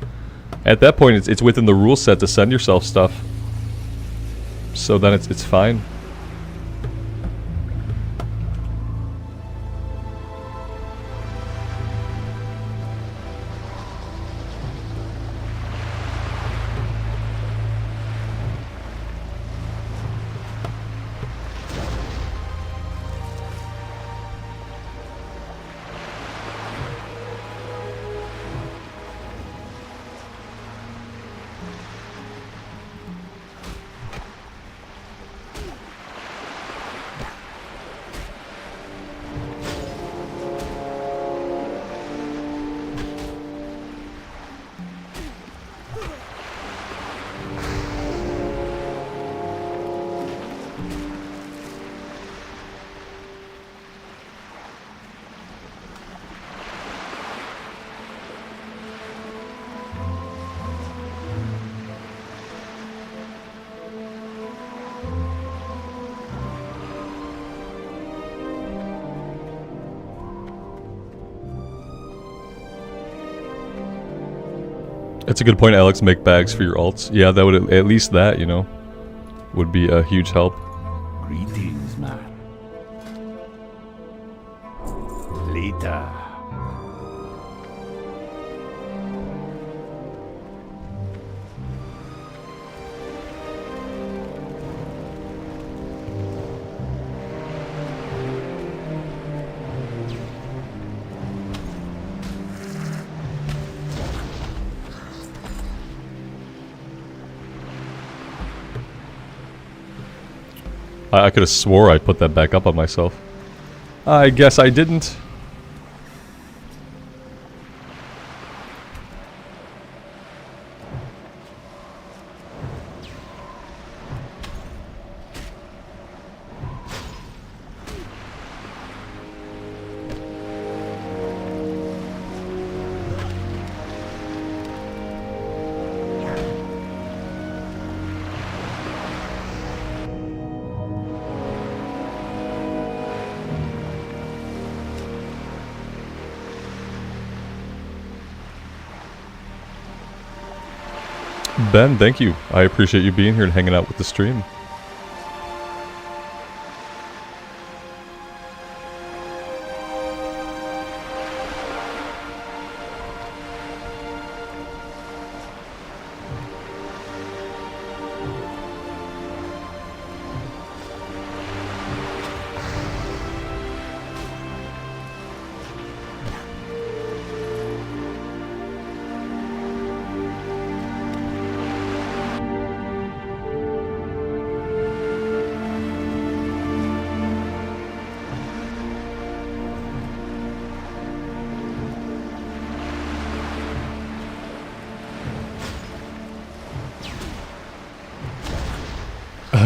at that point it's within the rule set to send yourself stuff. So then it's fine. That's a good point, Alex. Make bags for your alts. Yeah, that would at least that, you know, would be a huge help. Greetings, man. Later. I could have swore I put that back up on myself. I guess I didn't. Ben, thank you. I appreciate you being here and hanging out with the stream.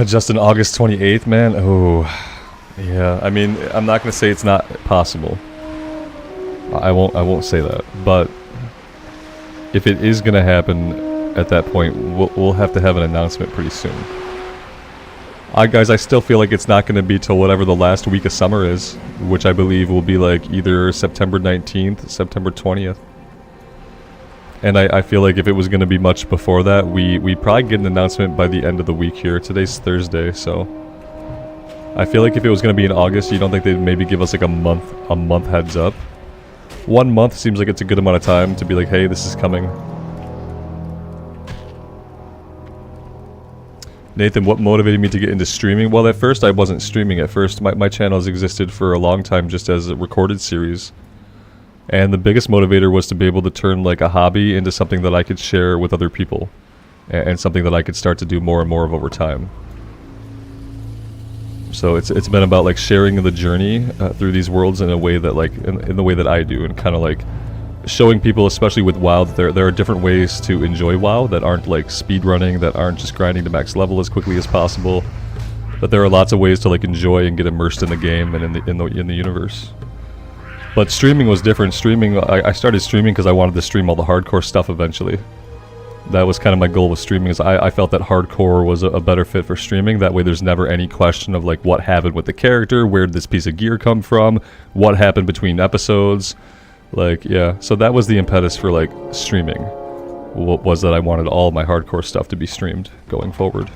Justin, August 28th, man. Oh, yeah. I mean, I'm not gonna say it's not possible. I won't say that. But if it is gonna happen at that point, we'll have to have an announcement pretty soon. Guys, I still feel like it's not gonna be till whatever the last week of summer is, which I believe will be like either September 19th, September 20th. And I feel like if it was going to be much before that, we'd probably get an announcement by the end of the week here. Today's Thursday, so I feel like if it was going to be in August, you don't think they'd maybe give us like a month heads up? 1 month seems like it's a good amount of time to be like, hey, this is coming. Nathan, what motivated me to get into streaming? Well, at first I wasn't streaming. At first my channel has existed for a long time just as a recorded series. And the biggest motivator was to be able to turn like a hobby into something that I could share with other people. And something that I could start to do more and more of over time. So it's been about like sharing the journey through these worlds in a way that like, in the way that I do. And kind of like showing people, especially with WoW, that there are different ways to enjoy WoW that aren't like speedrunning, that aren't just grinding to max level as quickly as possible. But there are lots of ways to like enjoy and get immersed in the game and in the universe. But streaming was different. Streaming, I started streaming because I wanted to stream all the hardcore stuff eventually. That was kind of my goal with streaming, is I felt that hardcore was a better fit for streaming. That way there's never any question of like what happened with the character, where did this piece of gear come from, what happened between episodes. Like, yeah, so that was the impetus for like streaming. What was that I wanted all my hardcore stuff to be streamed going forward.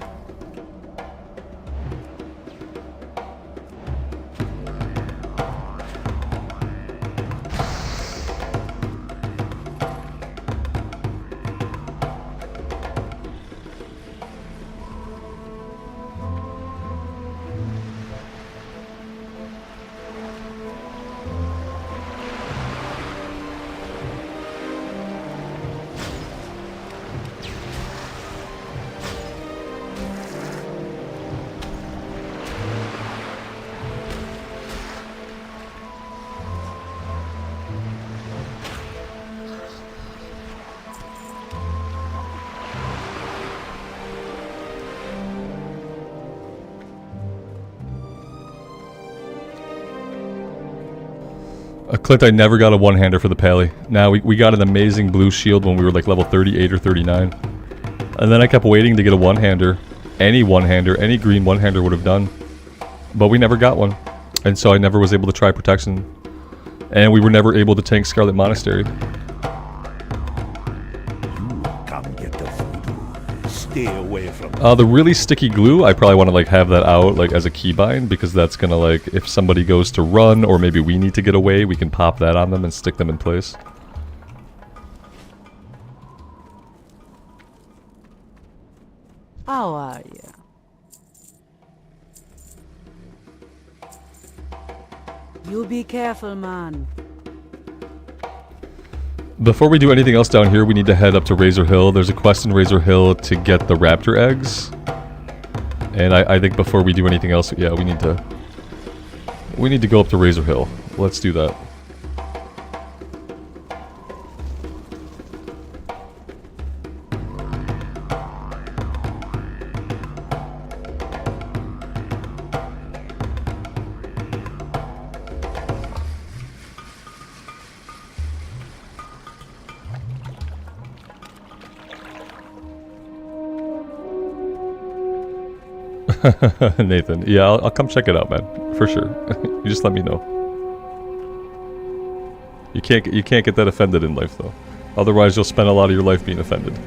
Clint, I never got a one-hander for the Pally. Now, we got an amazing blue shield when we were like level 38 or 39. And then I kept waiting to get a one-hander. Any one-hander, any green one-hander would have done. But we never got one. And so I never was able to try protection. And we were never able to tank Scarlet Monastery. You come get the voodoo. Stay away from The really sticky glue, I probably want to like have that out like as a keybind, because that's gonna like, if somebody goes to run or maybe we need to get away, we can pop that on them and stick them in place. How are you? You be careful, man. Before we do anything else down here, we need to head up to Razor Hill. There's a quest in Razor Hill to get the raptor eggs. And I think before we do anything else, yeah, we need to go up to Razor Hill. Let's do that. Nathan, yeah, I'll come check it out, man, for sure. You just let me know. You can't get that offended in life, though. Otherwise, you'll spend a lot of your life being offended.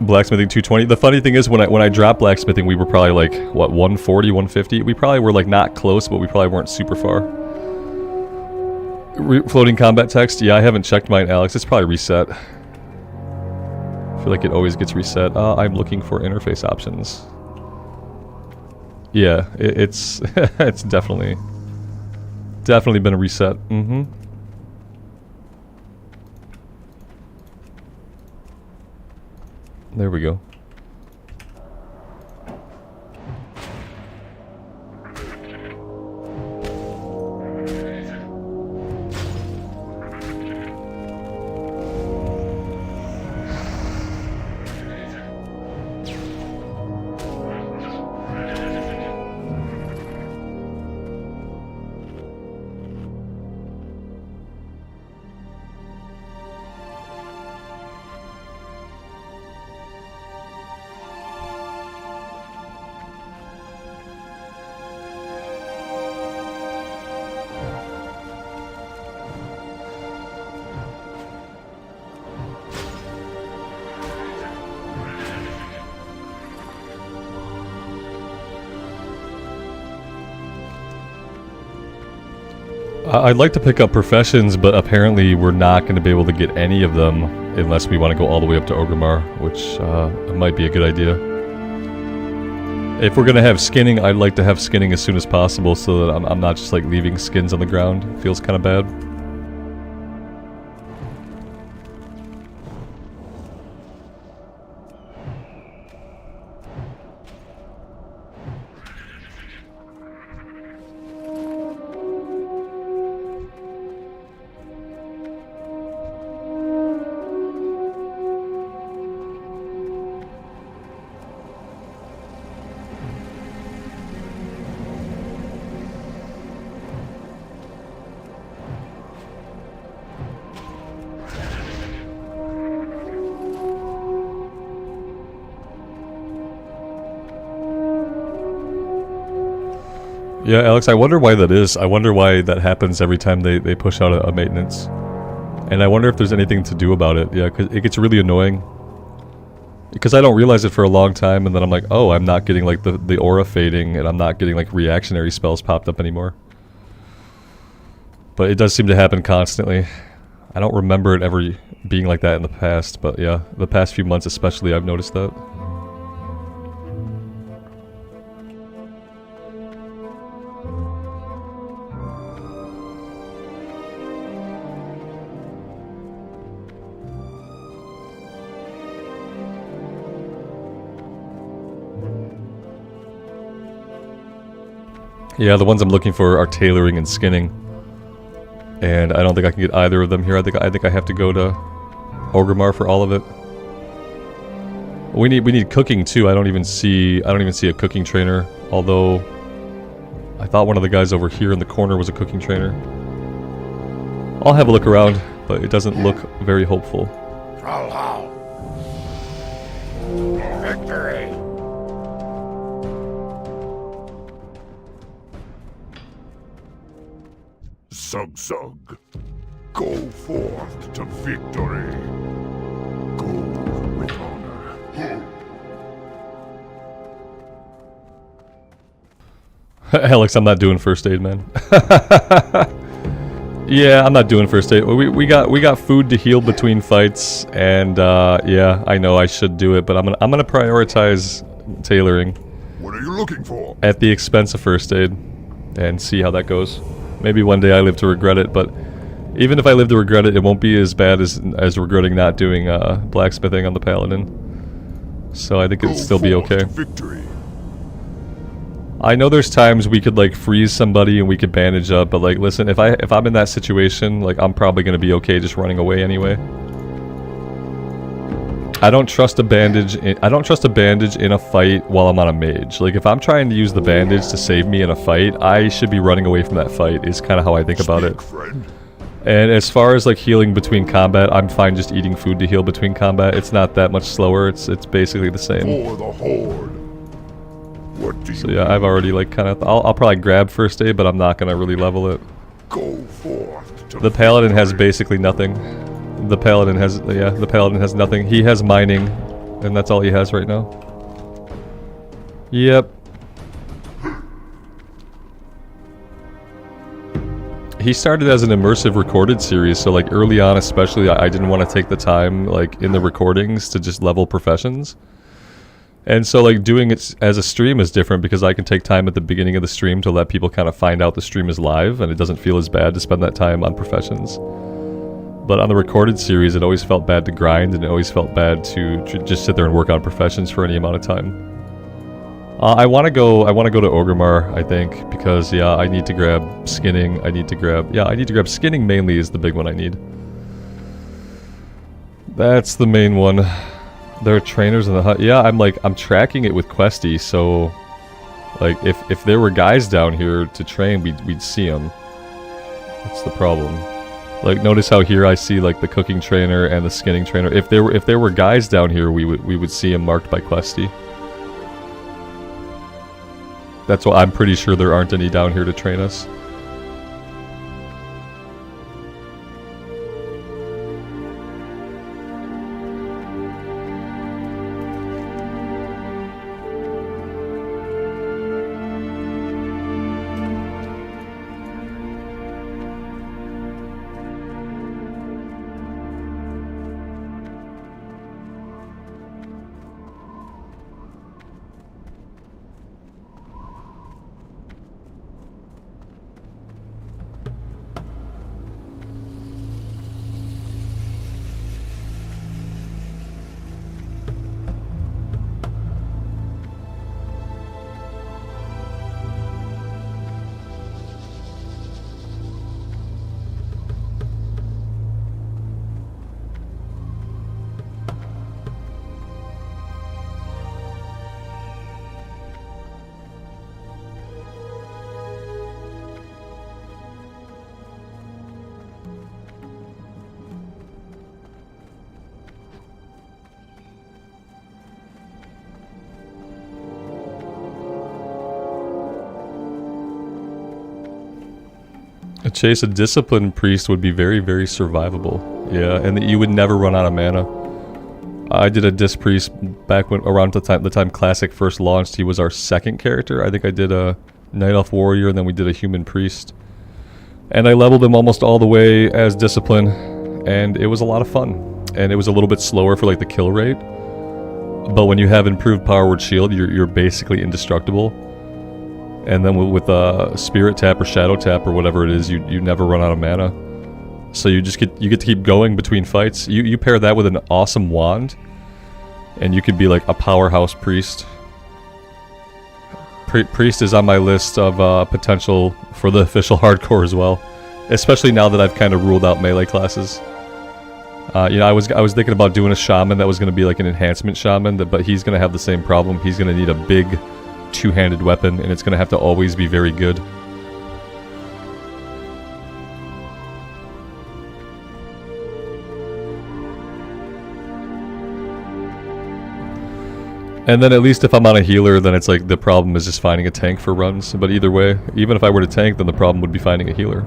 Blacksmithing 220. The funny thing is, when I dropped blacksmithing, we were probably like, what, 140, 150? We probably were like not close, but we probably weren't super far. Floating combat text? Yeah, I haven't checked mine, Alex. It's probably reset. I feel like it always gets reset. I'm looking for interface options. Yeah, it's it's definitely been a reset. Mm-hmm. There we go. I'd like to pick up professions, but apparently we're not going to be able to get any of them unless we want to go all the way up to Orgrimmar, which might be a good idea. If we're going to have skinning, I'd like to have skinning as soon as possible so that I'm not just like leaving skins on the ground. It feels kind of bad. Yeah, Alex, I wonder why that is. I wonder why that happens every time they push out a maintenance. And I wonder if there's anything to do about it. Yeah, because it gets really annoying. Because I don't realize it for a long time, and then I'm like, oh, I'm not getting like the aura fading, and I'm not getting like reactionary spells popped up anymore. But it does seem to happen constantly. I don't remember it ever being like that in the past, but yeah, the past few months especially I've noticed that. Yeah, the ones I'm looking for are tailoring and skinning. And I don't think I can get either of them here. I think I have to go to Orgrimmar for all of it. We need cooking too. I don't even see a cooking trainer, although I thought one of the guys over here in the corner was a cooking trainer. I'll have a look around, but it doesn't look very hopeful. Victory! Sug, go forth to victory. Go with honor. Alex, I'm not doing first aid, man. Yeah, I'm not doing first aid. We got food to heal between fights, and yeah, I know I should do it, but I'm gonna prioritize tailoring. What are you looking for? At the expense of first aid, and see how that goes. Maybe one day I live to regret it, but even if I live to regret it, it won't be as bad as regretting not doing blacksmithing on the Paladin. So I think it'd still be okay. Victory. I know there's times we could like freeze somebody and we could bandage up, but like listen, if I'm in that situation, like I'm probably gonna be okay just running away anyway. I don't trust a bandage in a fight while I'm on a mage. Like if I'm trying to use the bandage to save me in a fight, I should be running away from that fight is kind of how I think about it. And as far as like healing between combat, I'm fine just eating food to heal between combat. It's not that much slower. It's basically the same. For the Horde. What do you So yeah, I've already like kind of I'll probably grab first aid, but I'm not gonna really level it. Go forth to The Paladin has basically nothing. The Paladin has nothing. He has mining, And that's all he has right now? Yep. He started as an immersive recorded series, so like early on especially, I didn't want to take the time like in the recordings to just level professions. And so like doing it as a stream is different because I can take time at the beginning of the stream to let people kind of find out the stream is live, and it doesn't feel as bad to spend that time on professions. But on the recorded series, it always felt bad to grind, and it always felt bad to just sit there and work on professions for any amount of time. I want to go to Orgrimmar, I think, because yeah, I need to grab skinning. I need to grab skinning mainly is the big one I need. That's the main one. There are trainers in the hut. Yeah, I'm tracking it with Questie, so like if there were guys down here to train, we'd see them. That's the problem. Like notice how here I see like the cooking trainer and the skinning trainer. If there were guys down here, we would see them marked by Questie. That's why I'm pretty sure there aren't any down here to train us. Chase, a disciplined priest would be very, very survivable. Yeah, and you would never run out of mana. I did a disc priest back when around the time Classic first launched. He was our second character. I think I did a Night Elf Warrior, and then we did a Human Priest. And I leveled him almost all the way as discipline, and it was a lot of fun. And it was a little bit slower for like the kill rate. But when you have improved Power Word Shield, you're basically indestructible. And then with Spirit Tap or Shadow Tap or whatever it is, you never run out of mana. So you get to keep going between fights. You pair that with an awesome wand, and you could be like a powerhouse priest. Priest is on my list of potential for the official hardcore as well, especially now that I've kind of ruled out melee classes. You know, I was thinking about doing a shaman that was going to be like an enhancement shaman, but he's going to have the same problem. He's going to need a big two-handed weapon, and it's going to have to always be very good. And then at least if I'm on a healer, then it's like the problem is just finding a tank for runs. But either way, even if I were to tank, then the problem would be finding a healer.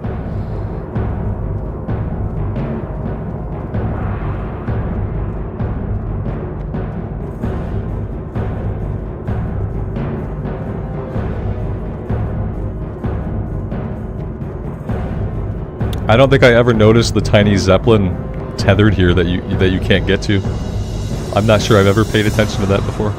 I don't think I ever noticed the tiny Zeppelin tethered here that you can't get to. I'm not sure I've ever paid attention to that before.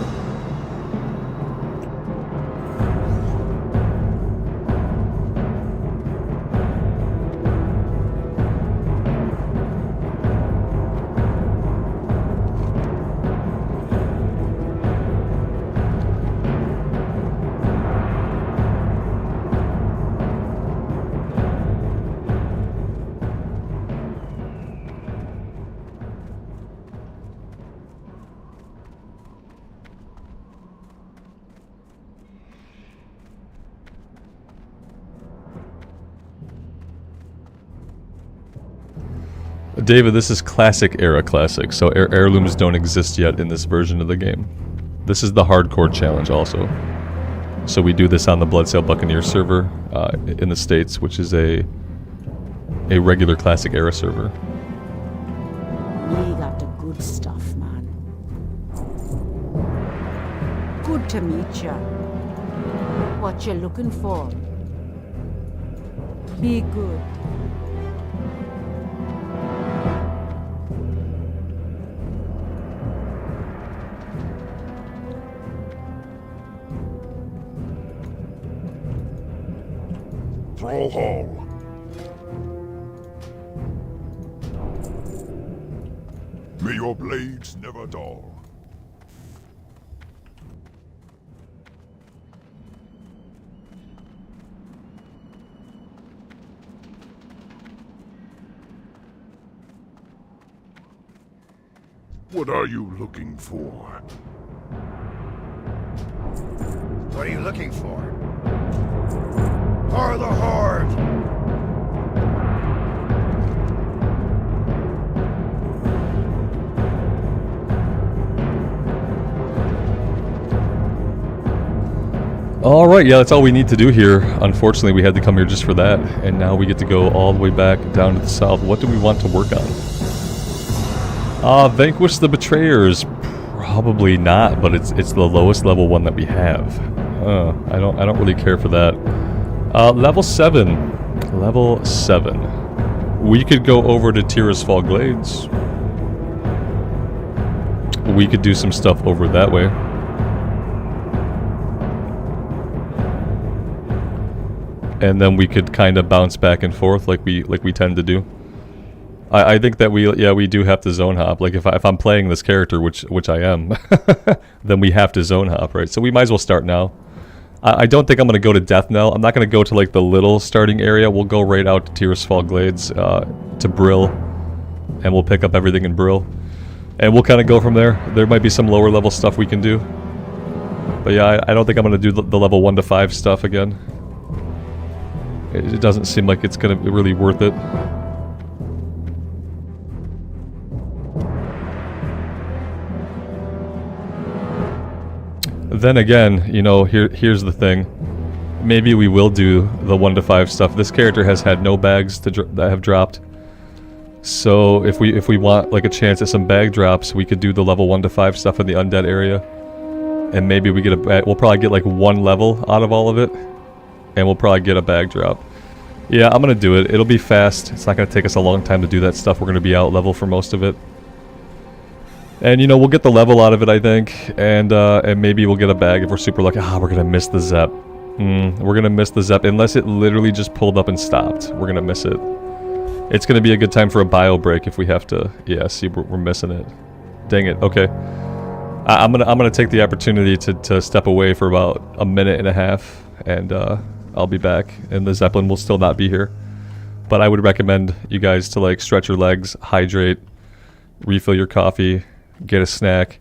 David, this is Classic Era Classic, so heirlooms don't exist yet in this version of the game. This is the hardcore challenge also. So we do this on the Bloodsail Buccaneers server in the States, which is a regular Classic Era server. We got the good stuff, man. Good to meet ya. What you looking for? Be good. Thrall Hall. May your blades never dull. What are you looking for? What are you looking for? For the Horde! Alright, yeah, that's all we need to do here. Unfortunately, we had to come here just for that, and now we get to go all the way back down to the south. What do we want to work on? Vanquish the Betrayers. Probably not, but it's the lowest level one that we have. I don't really care for that. Level 7. Level 7. We could go over to Tirisfal Glades. We could do some stuff over that way. And then we could kind of bounce back and forth like we tend to do. I think that we do have to zone hop. Like if I'm playing this character, which I am, then we have to zone hop, right? So we might as well start now. I don't think I'm gonna go to Death Knell. I'm not gonna go to like the little starting area. We'll go right out to Tirisfal Glades, to Brill, and we'll pick up everything in Brill, and we'll kind of go from there. There might be some lower level stuff we can do, but yeah, I don't think I'm gonna do the level 1 to 5 stuff again. It doesn't seem like it's gonna be really worth it. Then again, you know, here's the thing. Maybe we will do the 1 to 5 stuff. This character has had no bags that have dropped. So if we want like a chance at some bag drops, we could do the level 1 to 5 stuff in the Undead area. And maybe we get a bag. We'll probably get like 1 level out of all of it. And we'll probably get a bag drop. Yeah, I'm gonna do it. It'll be fast. It's not gonna take us a long time to do that stuff. We're gonna be out level for most of it. And you know, we'll get the level out of it, I think, and maybe we'll get a bag if we're super lucky. We're gonna miss the Zep. We're gonna miss the Zep unless it literally just pulled up and stopped. We're gonna miss it. It's gonna be a good time for a bio break if we have to. Yeah, see, we're missing it. Dang it. Okay. I'm gonna take the opportunity to step away for about a minute and a half, and I'll be back, and the Zeppelin will still not be here. But I would recommend you guys to like stretch your legs, hydrate, refill your coffee, get a snack,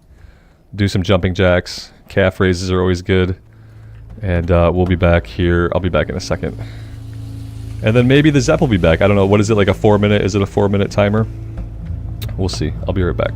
do some jumping jacks. Calf raises are always good. And we'll be back here. I'll be back in a second. And then maybe the Zepp will be back. I don't know. What is it, like a 4-minute? Is it a 4-minute timer? We'll see. I'll be right back.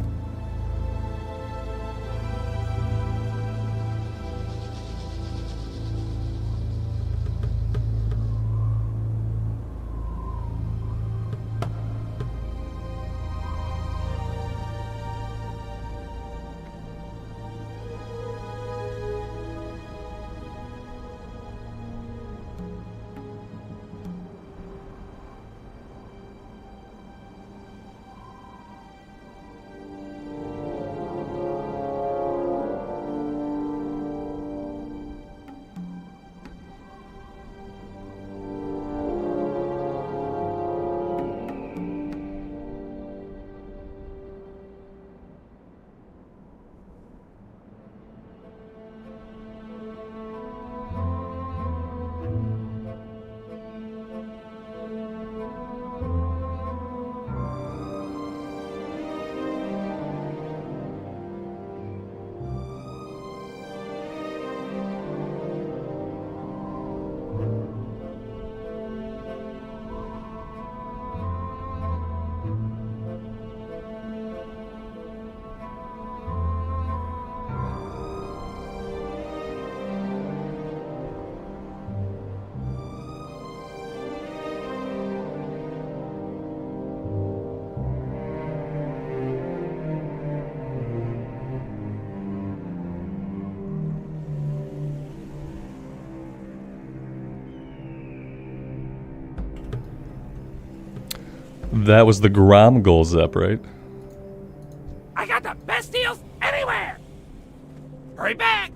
That was the Grom goal, Zep, right? I got the best deals anywhere! Hurry back!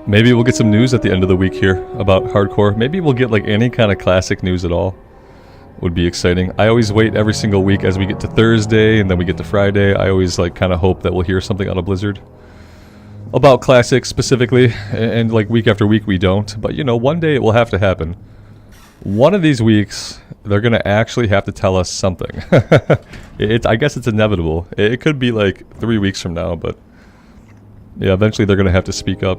Maybe we'll get some news at the end of the week here about hardcore. Maybe we'll get like any kind of classic news at all. Would be exciting. I always wait every single week as we get to Thursday and then we get to Friday. I always like kind of hope that we'll hear something out of Blizzard about classics specifically, and like week after week we don't. But you know, one day it will have to happen. One of these weeks they're gonna actually have to tell us something. I guess it's inevitable. It could be like 3 weeks from now, but yeah, eventually they're gonna have to speak up.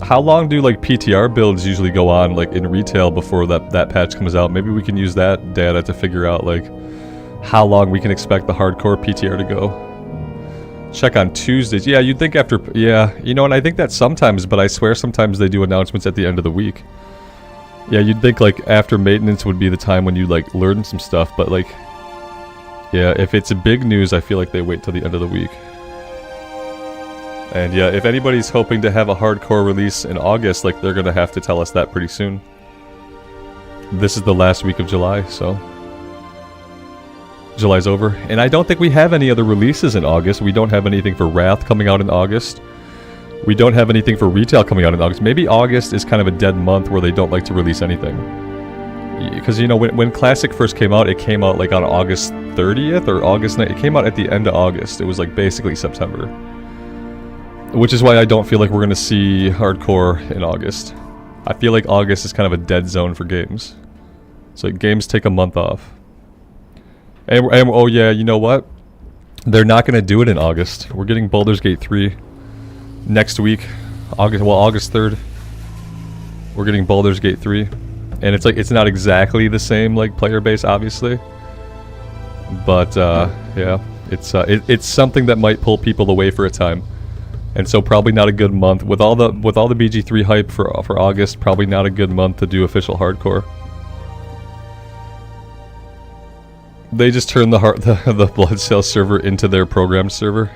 How long do like PTR builds usually go on like in retail before that patch comes out? Maybe we can use that data to figure out like how long we can expect the hardcore PTR to go. Check on Tuesdays. Yeah, you'd think after, yeah, you know, and I think that sometimes, but I swear sometimes they do announcements at the end of the week. Yeah, you'd think like after maintenance would be the time when you like learn some stuff, but like, yeah, if it's a big news, I feel like they wait till the end of the week. And yeah, if anybody's hoping to have a hardcore release in August, like they're gonna have to tell us that pretty soon. This is the last week of July, so July's over. And I don't think we have any other releases in August. We don't have anything for Wrath coming out in August. We don't have anything for retail coming out in August. Maybe August is kind of a dead month where they don't like to release anything. Because, you know, when Classic first came out, it came out like on August 30th or August 9th. It came out at the end of August. It was like basically September. Which is why I don't feel like we're going to see hardcore in August. I feel like August is kind of a dead zone for games. So games take a month off. And oh yeah, you know what? They're not going to do it in August. We're getting Baldur's Gate 3 next week. August 3rd. We're getting Baldur's Gate 3. And it's like, it's not exactly the same like player base, obviously. But yeah, it's something that might pull people away for a time. And so probably not a good month with all the BG3 hype for August. Probably not a good month to do official hardcore. They just turned the Bloodsail server into their programmed server.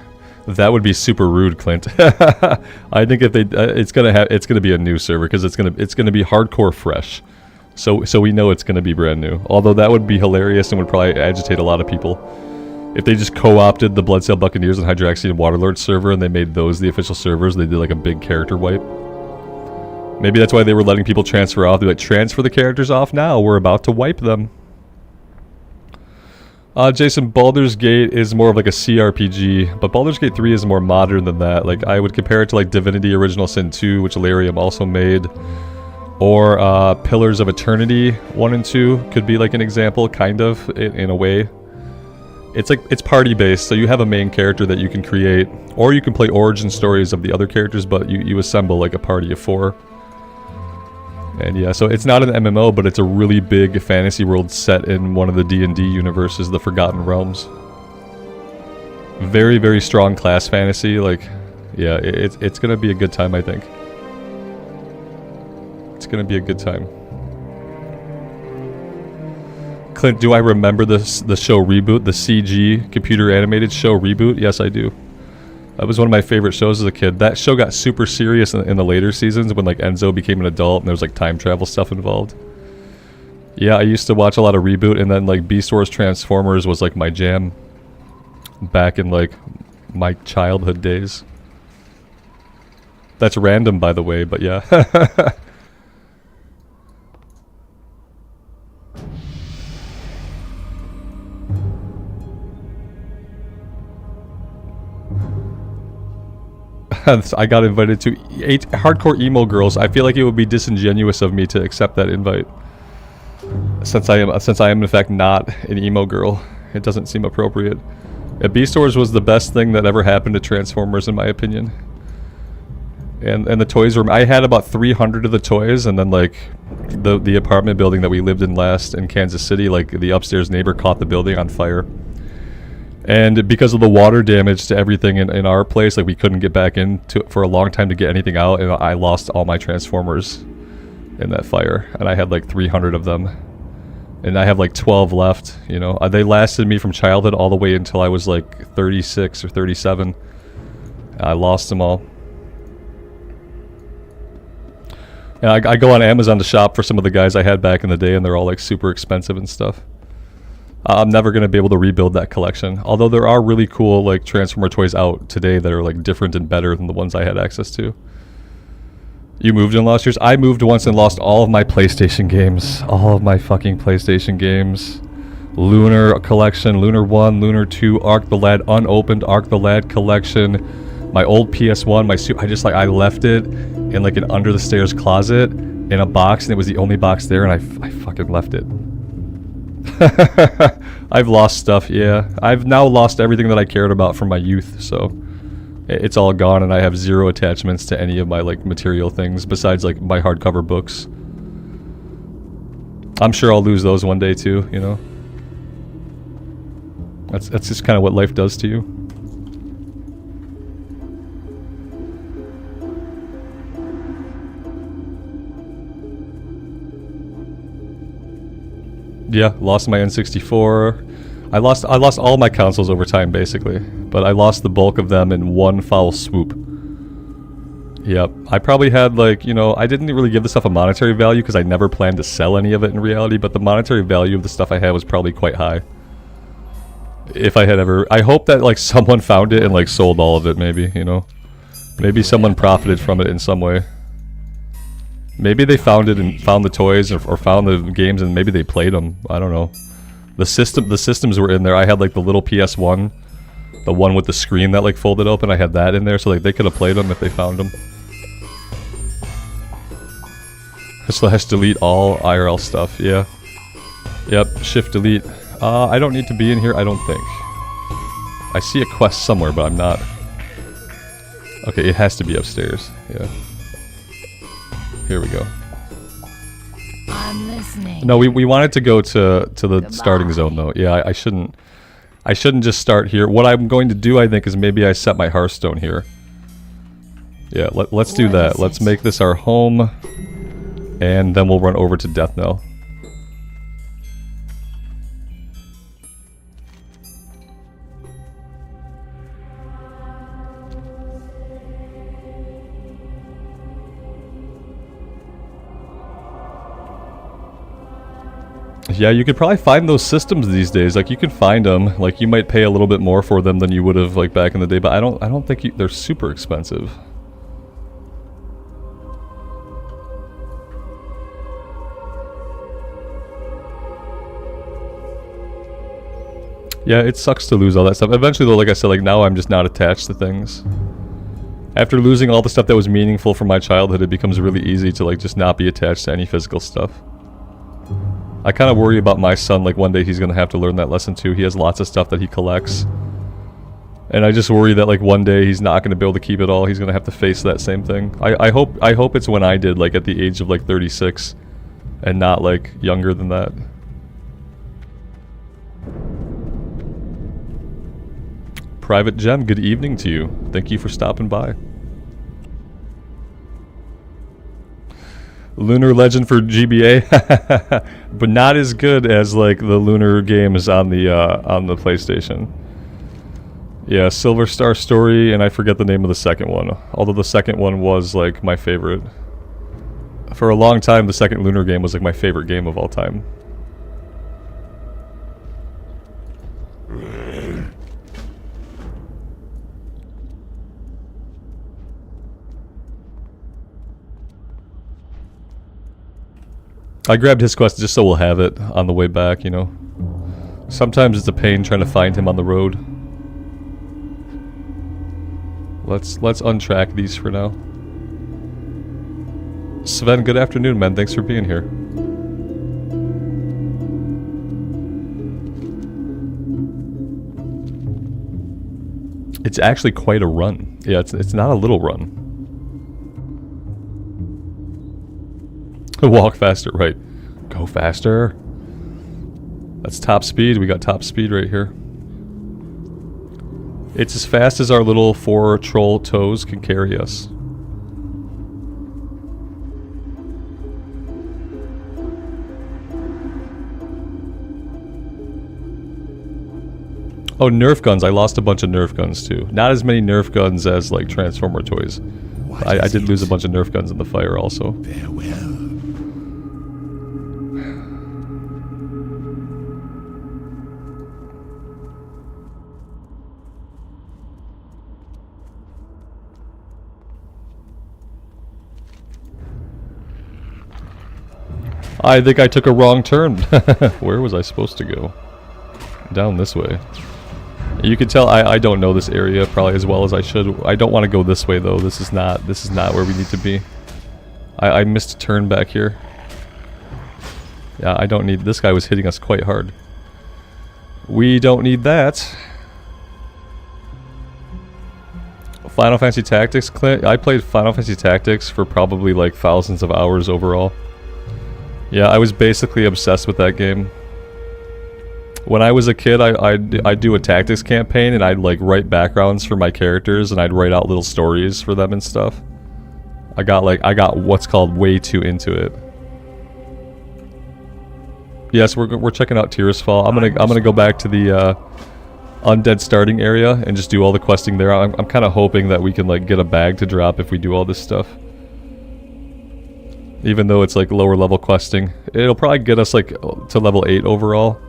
That would be super rude, Clint. I think if they, it's gonna be a new server because it's gonna be hardcore fresh. So we know it's gonna be brand new. Although that would be hilarious and would probably agitate a lot of people. If they just co-opted the Bloodsail Buccaneers and Hydraxian Waterlord server and they made those the official servers, they did like a big character wipe. Maybe that's why they were letting people transfer off. They're like, transfer the characters off now, we're about to wipe them. Jason, Baldur's Gate is more of like a CRPG, but Baldur's Gate 3 is more modern than that. Like, I would compare it to like Divinity Original Sin 2, which Larium also made. Or Pillars of Eternity 1 and 2 could be like an example, kind of, in a way. It's like, it's party based, so you have a main character that you can create, or you can play origin stories of the other characters, but you assemble like a party of 4. And yeah, so it's not an MMO, but it's a really big fantasy world set in one of the D&D universes, the Forgotten Realms. Very, very strong class fantasy, like, yeah, it's gonna be a good time, I think. It's gonna be a good time. Clint, do I remember the show Reboot, the CG computer animated show Reboot? Yes, I do. That was one of my favorite shows as a kid. That show got super serious in the later seasons when like Enzo became an adult and there was like time travel stuff involved. Yeah, I used to watch a lot of Reboot, and then like Beast Wars Transformers was like my jam back in like my childhood days. That's random, by the way, but yeah. I got invited to 8 hardcore emo girls. I feel like it would be disingenuous of me to accept that invite, since I am in fact not an emo girl. It doesn't seem appropriate. Beast Wars was the best thing that ever happened to Transformers, in my opinion. And the toys were, I had about 300 of the toys, and then like the apartment building that we lived in last in Kansas City, like the upstairs neighbor caught the building on fire. And because of the water damage to everything in our place, like we couldn't get back in for a long time to get anything out, and I lost all my Transformers in that fire. And I had like 300 of them. And I have like 12 left, you know. They lasted me from childhood all the way until I was like 36 or 37. I lost them all. And I go on Amazon to shop for some of the guys I had back in the day, and they're all like super expensive and stuff. I'm never going to be able to rebuild that collection. Although there are really cool like Transformer toys out today that are like different and better than the ones I had access to. You moved and lost yours? I moved once and lost all of my PlayStation games. All of my fucking PlayStation games. Lunar collection, Lunar 1, Lunar 2, Arc the Lad unopened, Arc the Lad collection. My old PS1, I left it in like an under the stairs closet in a box, and it was the only box there, and I fucking left it. I've lost stuff, yeah. I've now lost everything that I cared about from my youth, so it's all gone, and I have zero attachments to any of my like material things besides like my hardcover books. I'm sure I'll lose those one day too, you know. That's just kind of what life does to you. Yeah, lost my N64. I lost all my consoles over time, basically. But I lost the bulk of them in one foul swoop. Yep. I probably had, like, you know, I didn't really give the stuff a monetary value because I never planned to sell any of it in reality, but the monetary value of the stuff I had was probably quite high. If I had ever... I hope that, like, someone found it and, like, sold all of it, maybe, you know? Maybe someone profited from it in some way. Maybe they found it and found the toys or found the games and maybe they played them. I don't know. The systems were in there. I had like the little PS1, the one with the screen that like folded open. I had that in there, so like they could have played them if they found them. / delete all IRL stuff. Yeah. Yep. Shift delete. I don't need to be in here. I don't think. I see a quest somewhere, but I'm not. Okay, it has to be upstairs. Yeah. Here we go. I'm listening. No, we wanted to go to the starting zone though. Yeah, I shouldn't just start here. What I'm going to do, I think, is maybe I set my Hearthstone here. Yeah, let's do that. Let's make this our home, and then we'll run over to Death Knell. Yeah, you could probably find those systems these days. Like, you can find them. Like, you might pay a little bit more for them than you would have, like, back in the day. But I don't think they're super expensive. Yeah, it sucks to lose all that stuff. Eventually, though, like I said, like, now I'm just not attached to things. After losing all the stuff that was meaningful from my childhood, it becomes really easy to, like, just not be attached to any physical stuff. I kind of worry about my son, like one day he's going to have to learn that lesson too. He has lots of stuff that he collects. And I just worry that like one day he's not going to be able to keep it all. He's going to have to face that same thing. I hope it's when I did, like at the age of like 36 and not like younger than that. Private Gem, good evening to you. Thank you for stopping by. Lunar Legend for GBA, but not as good as like the Lunar games on the PlayStation. Yeah, Silver Star Story, and I forget the name of the second one. Although the second one was like my favorite. For a long time, the second Lunar game was like my favorite game of all time. I grabbed his quest just so we'll have it on the way back, you know. Sometimes it's a pain trying to find him on the road. Let's untrack these for now. Sven, good afternoon, man. Thanks for being here. It's actually quite a run. Yeah, it's not a little run. Walk faster, right. Go faster. That's top speed. We got top speed right here. It's as fast as our little 4 troll toes can carry us. Oh, Nerf guns. I lost a bunch of Nerf guns too. Not as many Nerf guns as like Transformer toys. I did lose a bunch of Nerf guns in the fire also. Farewell. I think I took a wrong turn. Where was I supposed to go? Down this way. You can tell I don't know this area probably as well as I should. I don't want to go this way though. This is not where we need to be. I missed a turn back here. Yeah, I don't need... This guy was hitting us quite hard. We don't need that. Final Fantasy Tactics, Clint. I played Final Fantasy Tactics for probably like thousands of hours overall. Yeah, I was basically obsessed with that game. When I was a kid, I'd do a tactics campaign and I'd like write backgrounds for my characters and I'd write out little stories for them and stuff. I got what's called way too into it. Yes, we're checking out Tirisfal. I'm gonna go back to the Undead starting area and just do all the questing there. I'm kind of hoping that we can like get a bag to drop if we do all this stuff. Even though it's like lower level questing, it'll probably get us like to level 8 overall.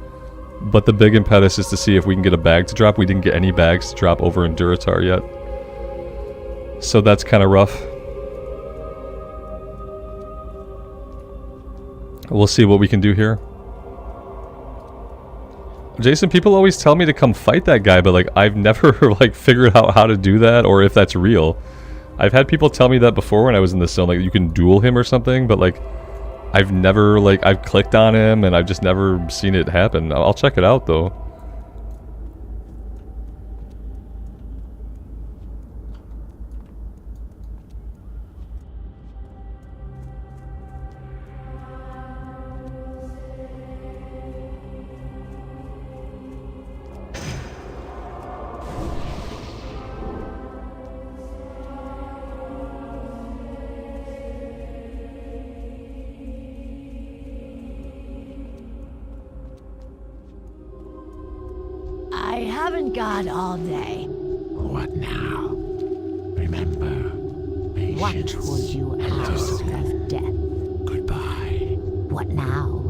But the big impetus is to see if we can get a bag to drop. We didn't get any bags to drop over in Durotar yet. So that's kind of rough. We'll see what we can do here. Jason, people always tell me to come fight that guy, but like I've never like figured out how to do that or if that's real. I've had people tell me that before when I was in this zone, like you can duel him or something, but like I've never, like, I've clicked on him and I've just never seen it happen. I'll check it out though. I haven't got all day. What now? Remember, What patience would you and ask discipline. of death? Goodbye. What now?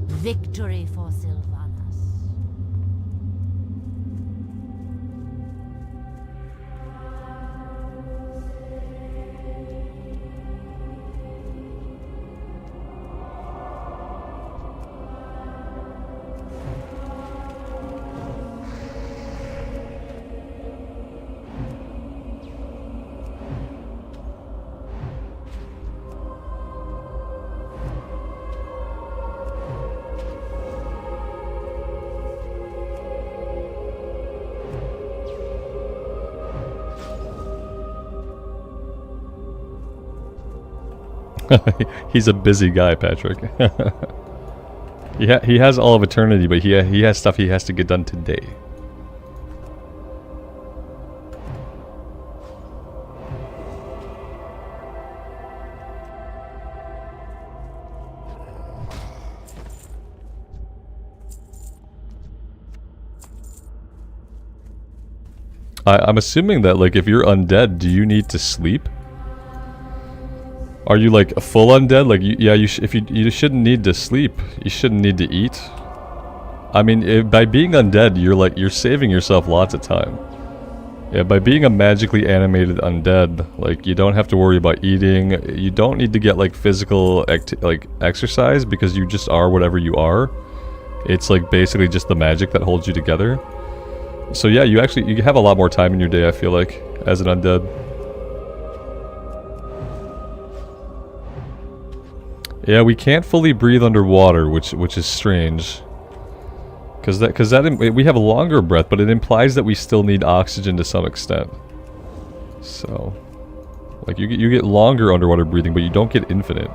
Victory for Sylvanas. He's a busy guy, Patrick. He has all of eternity, but he has stuff he has to get done today. I'm assuming that, like, if you're undead, do you need to sleep? Are you like a full undead? Like, you shouldn't need to sleep. You shouldn't need to eat. I mean, by being undead, you're saving yourself lots of time. Yeah, by being a magically animated undead, like, you don't have to worry about eating. You don't need to get like physical exercise because you just are whatever you are. It's like basically just the magic that holds you together. So yeah, you have a lot more time in your day, I feel like, as an undead. Yeah, we can't fully breathe underwater, which is strange. Cause we have a longer breath, but it implies that we still need oxygen to some extent. So Like, you get longer underwater breathing, but you don't get infinite.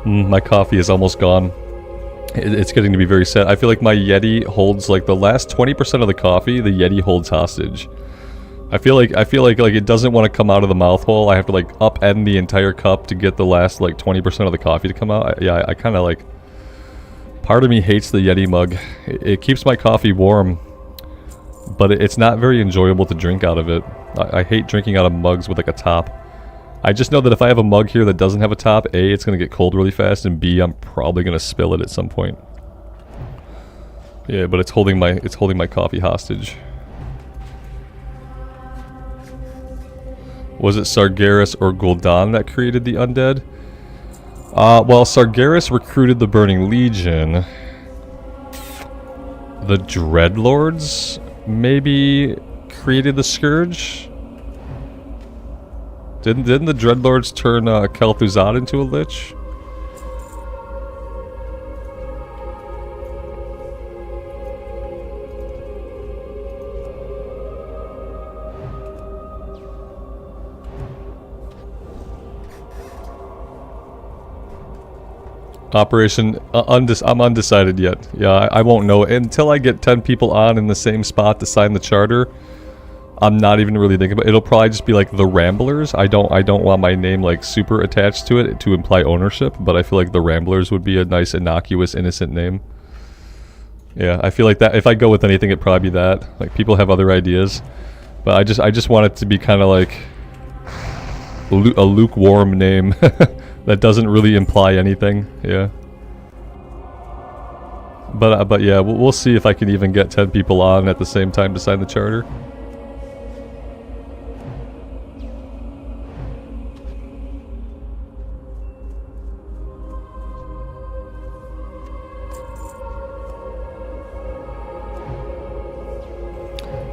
My coffee is almost gone. It's getting to be very sad. I feel like my Yeti holds like the last 20% of the coffee. The Yeti holds hostage. I feel like it doesn't want to come out of the mouth hole. I have to like upend the entire cup to get the last like 20% of the coffee to come out. I kind of like. Part of me hates the Yeti mug. It keeps my coffee warm, but it's not very enjoyable to drink out of it. I hate drinking out of mugs with like a top. I just know that if I have a mug here that doesn't have a top, A, it's going to get cold really fast, and B, I'm probably going to spill it at some point. Yeah, but it's holding my coffee hostage. Was it Sargeras or Gul'dan that created the Undead? Well, Sargeras recruited the Burning Legion. The Dreadlords maybe created the Scourge? Didn't the Dreadlords turn Kel'Thuzad into a Lich? Operation, I'm undecided yet. Yeah, I won't know until I get 10 people on in the same spot to sign the charter. I'm not even really thinking about it. It'll probably just be like the Ramblers. I don't want my name like super attached to it to imply ownership, but I feel like the Ramblers would be a nice, innocuous, innocent name. Yeah, I feel like that if I go with anything, it'd probably be that. Like, people have other ideas, but I just want it to be kind of like a lukewarm name that doesn't really imply anything. Yeah. But yeah, we'll see if I can even get 10 people on at the same time to sign the charter.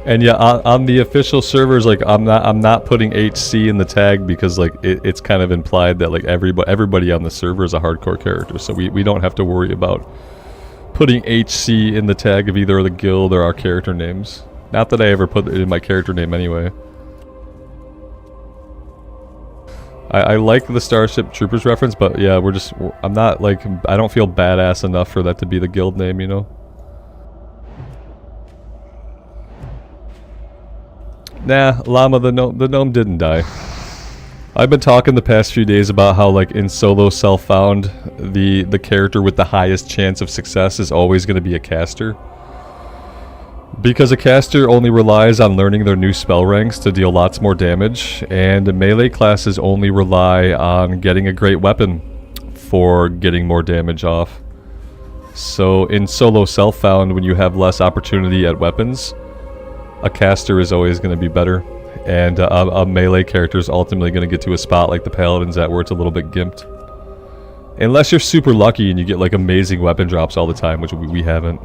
And yeah, on the official servers, like I'm not putting HC in the tag because like it's kind of implied that like everybody on the server is a hardcore character, so we don't have to worry about putting HC in the tag of either the guild or our character names. Not that I ever put it in my character name anyway. I like the Starship Troopers reference, but yeah, I'm not like, I don't feel badass enough for that to be the guild name, you know? Nah, Llama the gnome didn't die. I've been talking the past few days about how like in solo self-found, the character with the highest chance of success is always going to be a caster. Because a caster only relies on learning their new spell ranks to deal lots more damage, and melee classes only rely on getting a great weapon for getting more damage off. So in solo self-found, when you have less opportunity at weapons, a caster is always going to be better, and a melee character is ultimately going to get to a spot like the Paladin's at where it's a little bit gimped. Unless you're super lucky and you get like amazing weapon drops all the time, which we haven't.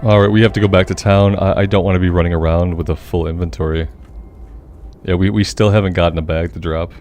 Alright, we have to go back to town. I don't want to be running around with a full inventory. Yeah, we still haven't gotten a bag to drop.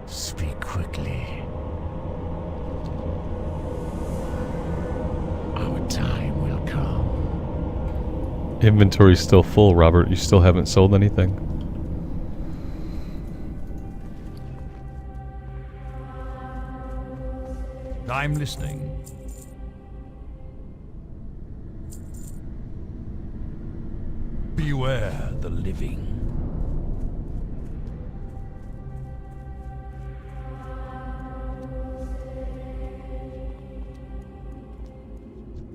Speak quickly. Our time will come. Inventory's still full, Robert. You still haven't sold anything. I'm listening. Beware the living.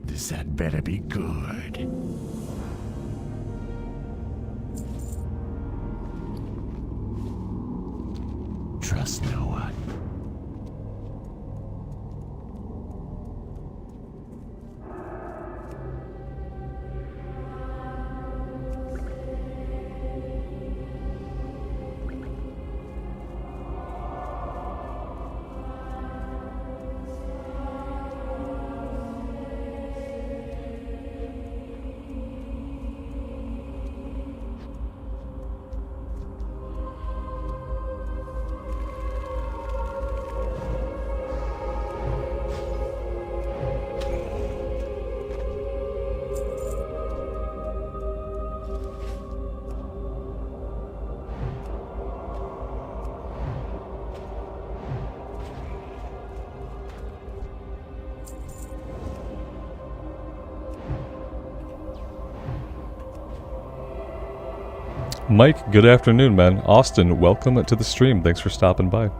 This had better be good. Trust no one. Mike, good afternoon, man. Austin, welcome to the stream. Thanks for stopping by.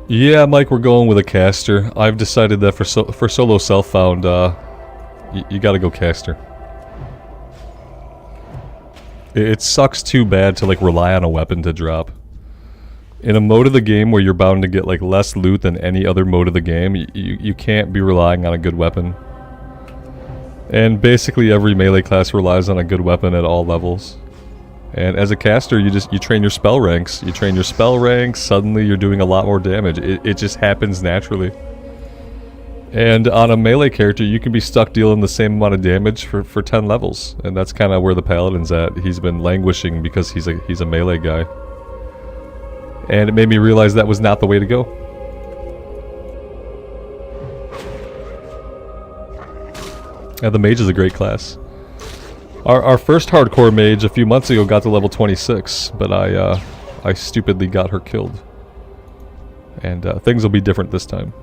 Yeah, Mike, we're going with a caster. I've decided that for solo self-found, you gotta go caster. It sucks too bad to like rely on a weapon to drop. In a mode of the game where you're bound to get like less loot than any other mode of the game, you can't be relying on a good weapon. And basically every melee class relies on a good weapon at all levels. And as a caster, you train your spell ranks. You train your spell ranks, suddenly you're doing a lot more damage. It just happens naturally. And on a melee character, you can be stuck dealing the same amount of damage for 10 levels. And that's kind of where the Paladin's at. He's been languishing because he's a melee guy. And it made me realize that was not the way to go. And the Mage is a great class. Our first hardcore mage a few months ago got to level 26, but I stupidly got her killed. And things will be different this time.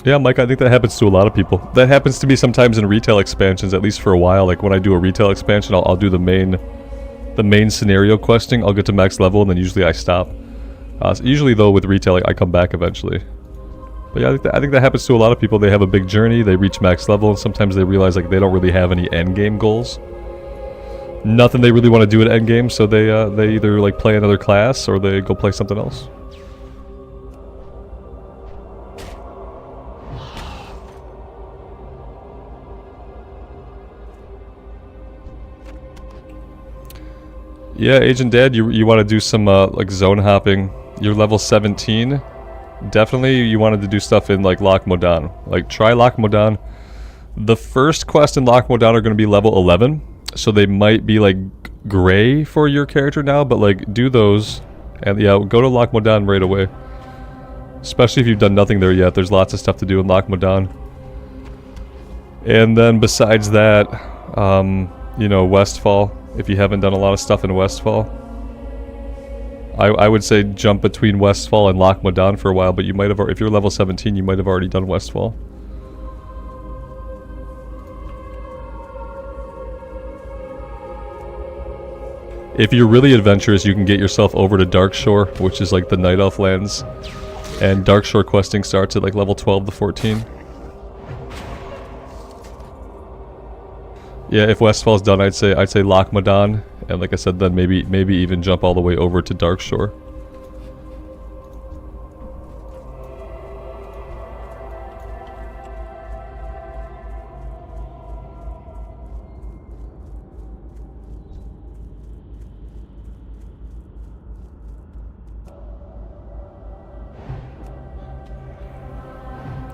Yeah, Mike, I think that happens to a lot of people. That happens to me sometimes in retail expansions, at least for a while. Like when I do a retail expansion, I'll do the main scenario questing. I'll get to max level and then usually I stop. So usually though with retail, I come back eventually. But yeah, I think that happens to a lot of people. They have a big journey, they reach max level, and sometimes they realize like they don't really have any end game goals. Nothing they really want to do at end game, so they either like play another class or they go play something else. Yeah, Agent Dad, you want to do some like zone hopping. You're level 17. Definitely you wanted to do stuff in like Loch Modan. Like try Loch Modan. The first quest in Loch Modan are going to be level 11. So they might be like gray for your character now, but like do those. And yeah, go to Loch Modan right away. Especially if you've done nothing there yet. There's lots of stuff to do in Loch Modan. And then besides that, you know, Westfall. If you haven't done a lot of stuff in Westfall. I would say jump between Westfall and Loch Modan for a while, but you might have, if you're level 17, you might have already done Westfall. If you're really adventurous, you can get yourself over to Darkshore, which is like the Night Elf lands. And Darkshore questing starts at like level 12 to 14. Yeah, if Westfall's done, I'd say Loch Modan, and like I said, then maybe even jump all the way over to Darkshore.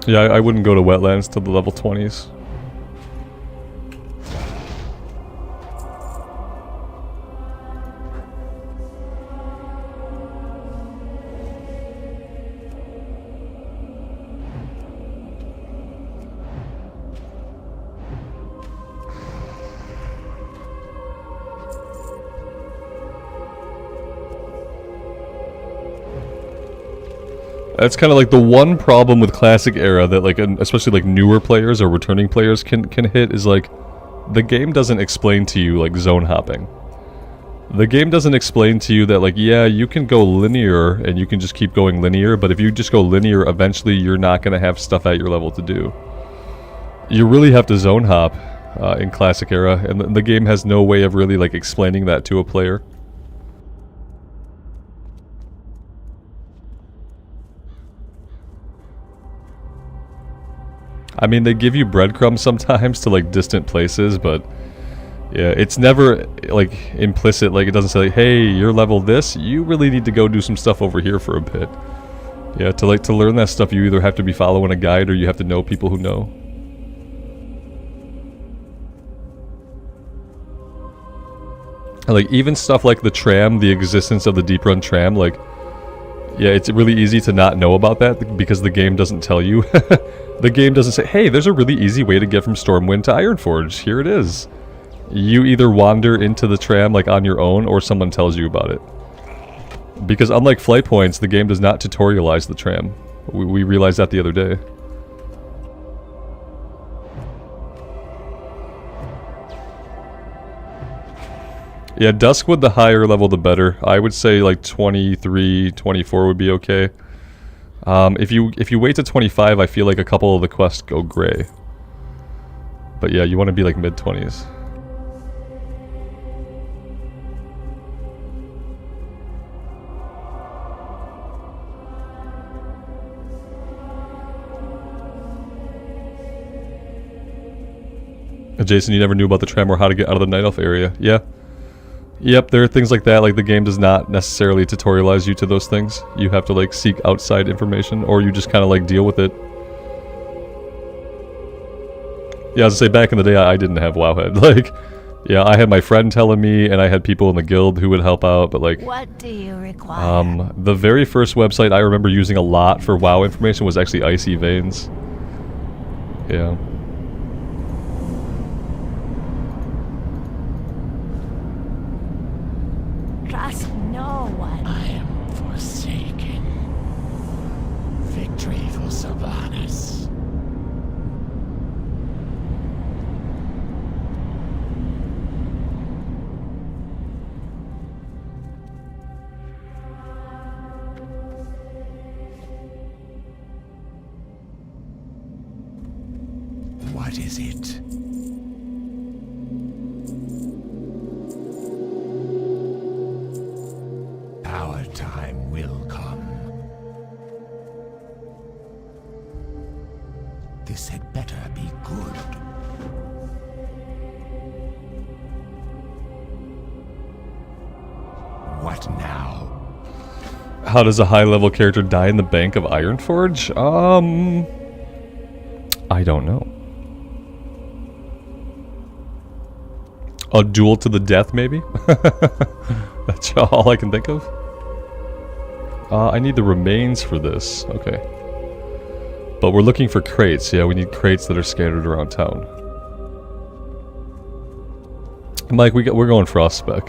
Yeah, I wouldn't go to Wetlands till the level 20s. That's kind of like the one problem with Classic Era that like, especially like newer players or returning players can hit is like, the game doesn't explain to you like zone hopping. The game doesn't explain to you that like, yeah, you can go linear and you can just keep going linear, but if you just go linear, eventually you're not going to have stuff at your level to do. You really have to zone hop in Classic Era, and the game has no way of really like explaining that to a player. I mean, they give you breadcrumbs sometimes to like distant places, but yeah, it's never like implicit. Like it doesn't say, like, "Hey, you're level this. You really need to go do some stuff over here for a bit." Yeah, to learn that stuff, you either have to be following a guide or you have to know people who know. And, like even stuff like the tram, the existence of the Deep Run tram, like yeah, it's really easy to not know about that because the game doesn't tell you. The game doesn't say, hey, there's a really easy way to get from Stormwind to Ironforge. Here it is. You either wander into the tram like on your own or someone tells you about it. Because unlike Flight Points, the game does not tutorialize the tram. We realized that the other day. Yeah, Duskwood, the higher level the better. I would say like 23, 24 would be okay. If you wait to 25, I feel like a couple of the quests go gray. But yeah, you want to be like mid-20s. Jason, you never knew about the tram or how to get out of the Night Elf area. Yeah. Yep, there are things like that, like the game does not necessarily tutorialize you to those things. You have to like seek outside information, or you just kind of like deal with it. Yeah, as I say, back in the day, I didn't have Wowhead. Like, yeah, I had my friend telling me, and I had people in the guild who would help out, but like... What do you require? The very first website I remember using a lot for WoW information was actually Icy Veins. Yeah. Trust no one. I am forsaken. Victory for Sylvanas. What is it? Our time will come. This had better be good. What now? How does a high-level character die in the Bank of Ironforge? I don't know. A duel to the death, maybe? That's all I can think of. I need the remains for this. Okay. But we're looking for crates. Yeah, we need crates that are scattered around town. Mike, we're going Frost spec.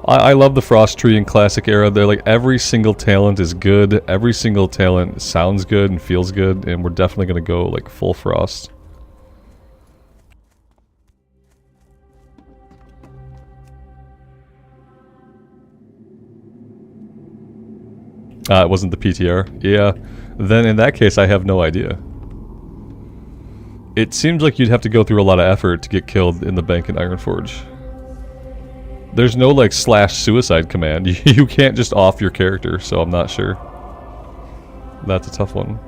I love the Frost Tree in Classic era. They're like, every single talent is good. Every single talent sounds good and feels good. And we're definitely going to go like full Frost. It wasn't the PTR. Yeah. Then in that case, I have no idea. It seems like you'd have to go through a lot of effort to get killed in the Bank in Ironforge. There's no like /suicide command. You can't just off your character, so I'm not sure. That's a tough one.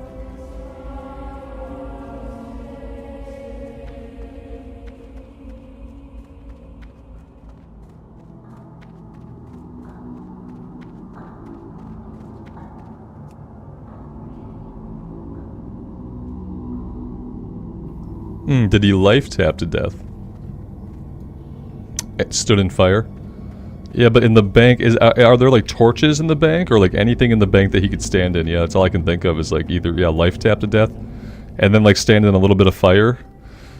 Did he life tap to death? It stood in fire. Yeah, but in the bank, are there like torches in the bank or like anything in the bank that he could stand in? Yeah, that's all I can think of is like either, yeah, life tap to death and then like stand in a little bit of fire.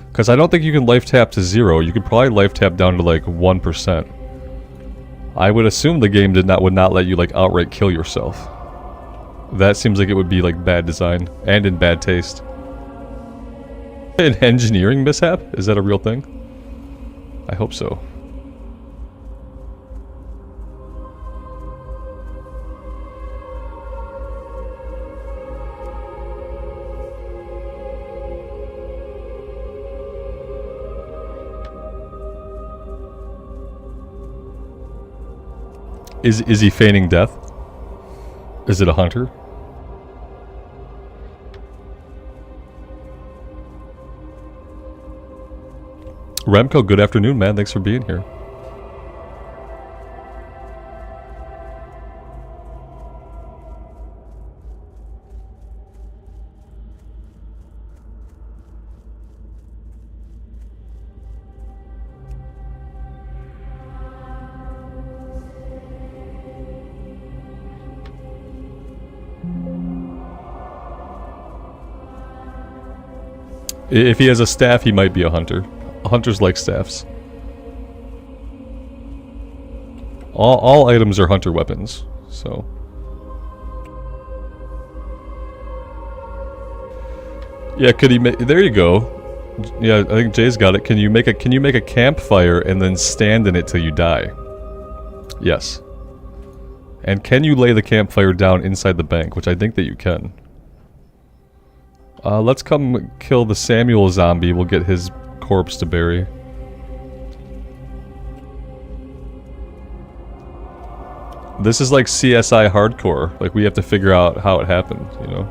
Because I don't think you can life tap to 0. You could probably life tap down to like 1%. I would assume the game would not let you like outright kill yourself. That seems like it would be like bad design and in bad taste. An engineering mishap? Is that a real thing? I hope so. Is he feigning death? Is it a hunter? Remco, good afternoon, man. Thanks for being here. If he has a staff, he might be a hunter. Hunters like staffs. All items are hunter weapons, so. Yeah, could he make? There you go. Yeah, I think Jay's got it. Can you make a campfire and then stand in it till you die? Yes. And can you lay the campfire down inside the bank, which I think that you can. Let's come kill the Samuel zombie. We'll get his corpse to bury. This is like CSI hardcore. Like, we have to figure out how it happened, you know?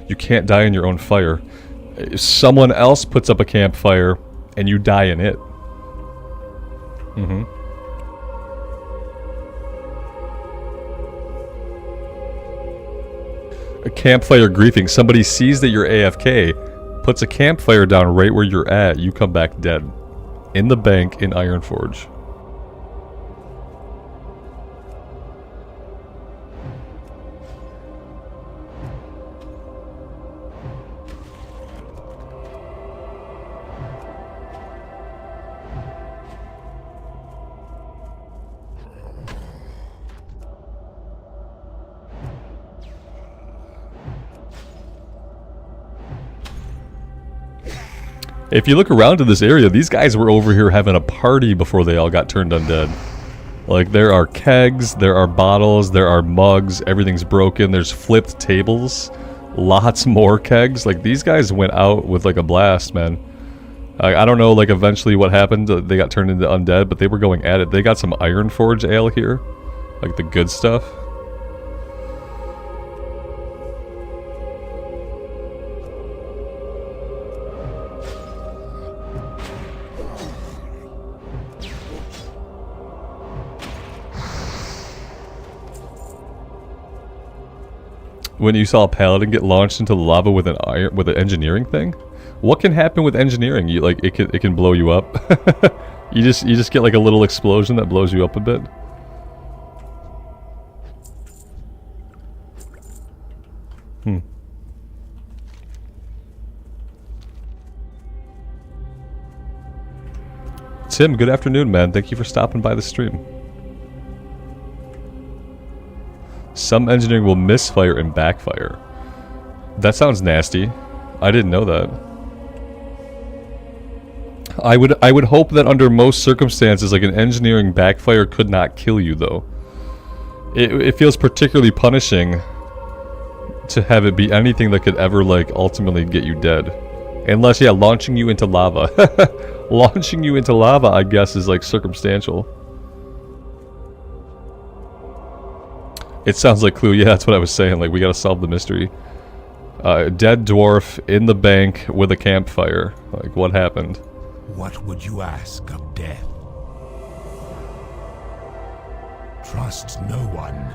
You can't die in your own fire. If someone else puts up a campfire and you die in it. A campfire griefing. Somebody sees that you're AFK, puts a campfire down right where you're at, you come back dead. In the bank in Ironforge. If you look around in this area, these guys were over here having a party before they all got turned undead. Like, there are kegs, there are bottles, there are mugs, everything's broken, there's flipped tables. lots more kegs. Like, these guys went out with like a blast, man. I don't know, like, eventually what happened. They got turned into undead, but they were going at it. They got some Iron Forge ale here. Like, the good stuff. When you saw a Paladin get launched into the lava with an engineering thing? What can happen with engineering? You like it can blow you up. you just get like a little explosion that blows you up a bit. Tim, good afternoon, man. Thank you for stopping by the stream. Some engineering will misfire and backfire. That sounds nasty. I didn't know that. I would hope that under most circumstances, like, an engineering backfire could not kill you, though. It feels particularly punishing to have it be anything that could ever, like, ultimately get you dead. Unless, yeah, launching you into lava. Launching you into lava, I guess, is, like, circumstantial. It sounds like Clue. Yeah, that's what I was saying. Like, we gotta solve the mystery. Dead dwarf in the bank with a campfire. Like, what happened? What would you ask of death? Trust no one.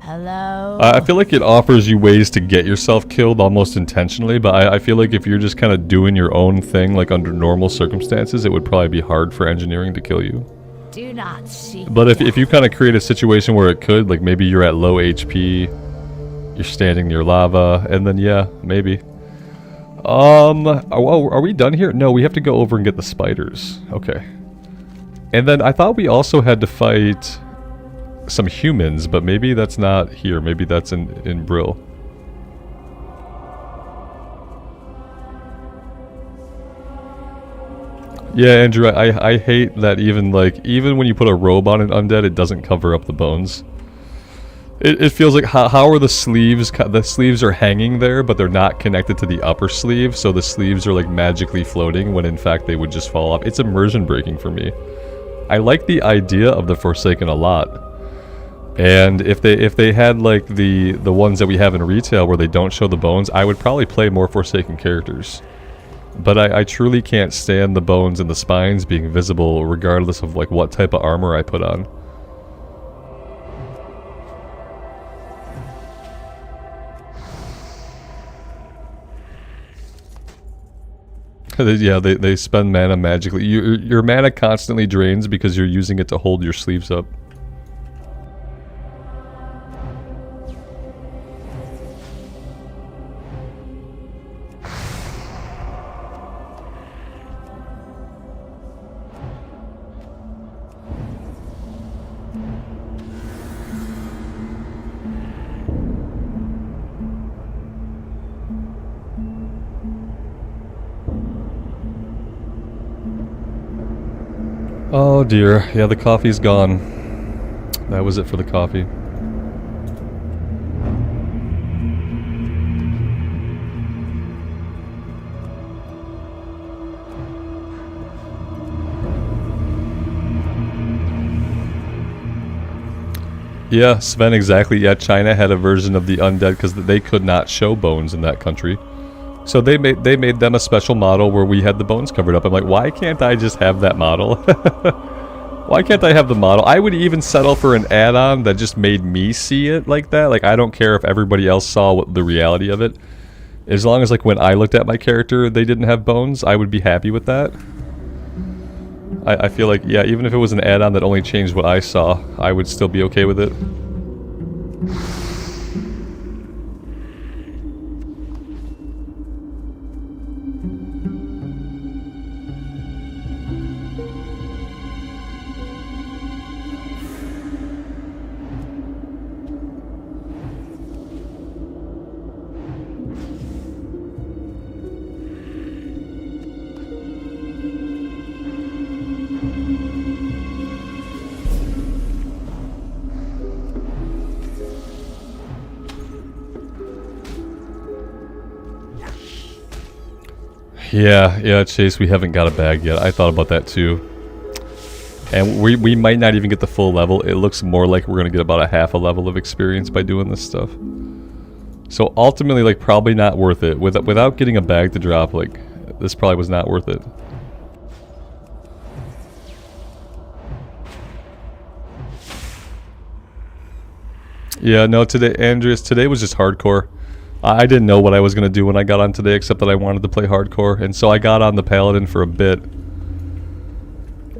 Hello? I feel like it offers you ways to get yourself killed almost intentionally, but I feel like if you're just kind of doing your own thing, like under normal circumstances, it would probably be hard for engineering to kill you. Do not seek But if you kind of create a situation where it could, like maybe you're at low HP, you're standing near lava, and then yeah, maybe. Are we done here? No, we have to go over and get the spiders. Okay. And then I thought we also had to fight some humans, but maybe that's not here. Maybe that's in Brill. Yeah, Andrew, I hate that even when you put a robe on an undead, it doesn't cover up the bones. It feels like, how are the sleeves? The sleeves are hanging there, but they're not connected to the upper sleeve, so the sleeves are like magically floating when in fact they would just fall off. It's immersion breaking for me. I like the idea of the Forsaken a lot. And if they had like the ones that we have in retail where they don't show the bones, I would probably play more Forsaken characters. But I truly can't stand the bones and the spines being visible regardless of like what type of armor I put on. Yeah, they spend mana magically. Your mana constantly drains because you're using it to hold your sleeves up. Oh dear, yeah, the coffee's gone. That was it for the coffee. Yeah, Sven, exactly. Yeah, China had a version of the undead because they could not show bones in that country. So they made them a special model where we had the bones covered up. I'm like, why can't I just have that model? Why can't I have the model? I would even settle for an add-on that just made me see it like that. Like, I don't care if everybody else saw what the reality of it. As long as, like, when I looked at my character, they didn't have bones, I would be happy with that. I feel like, yeah, even if it was an add-on that only changed what I saw, I would still be okay with it. Yeah, Chase, we haven't got a bag yet. I thought about that too. And we might not even get the full level. It looks more like we're going to get about a half a level of experience by doing this stuff. So ultimately, like, probably not worth it. Without getting a bag to drop, like, this probably was not worth it. Yeah, no, today, Andreas, today was just hardcore. I didn't know what I was going to do when I got on today, except that I wanted to play hardcore. And so I got on the Paladin for a bit.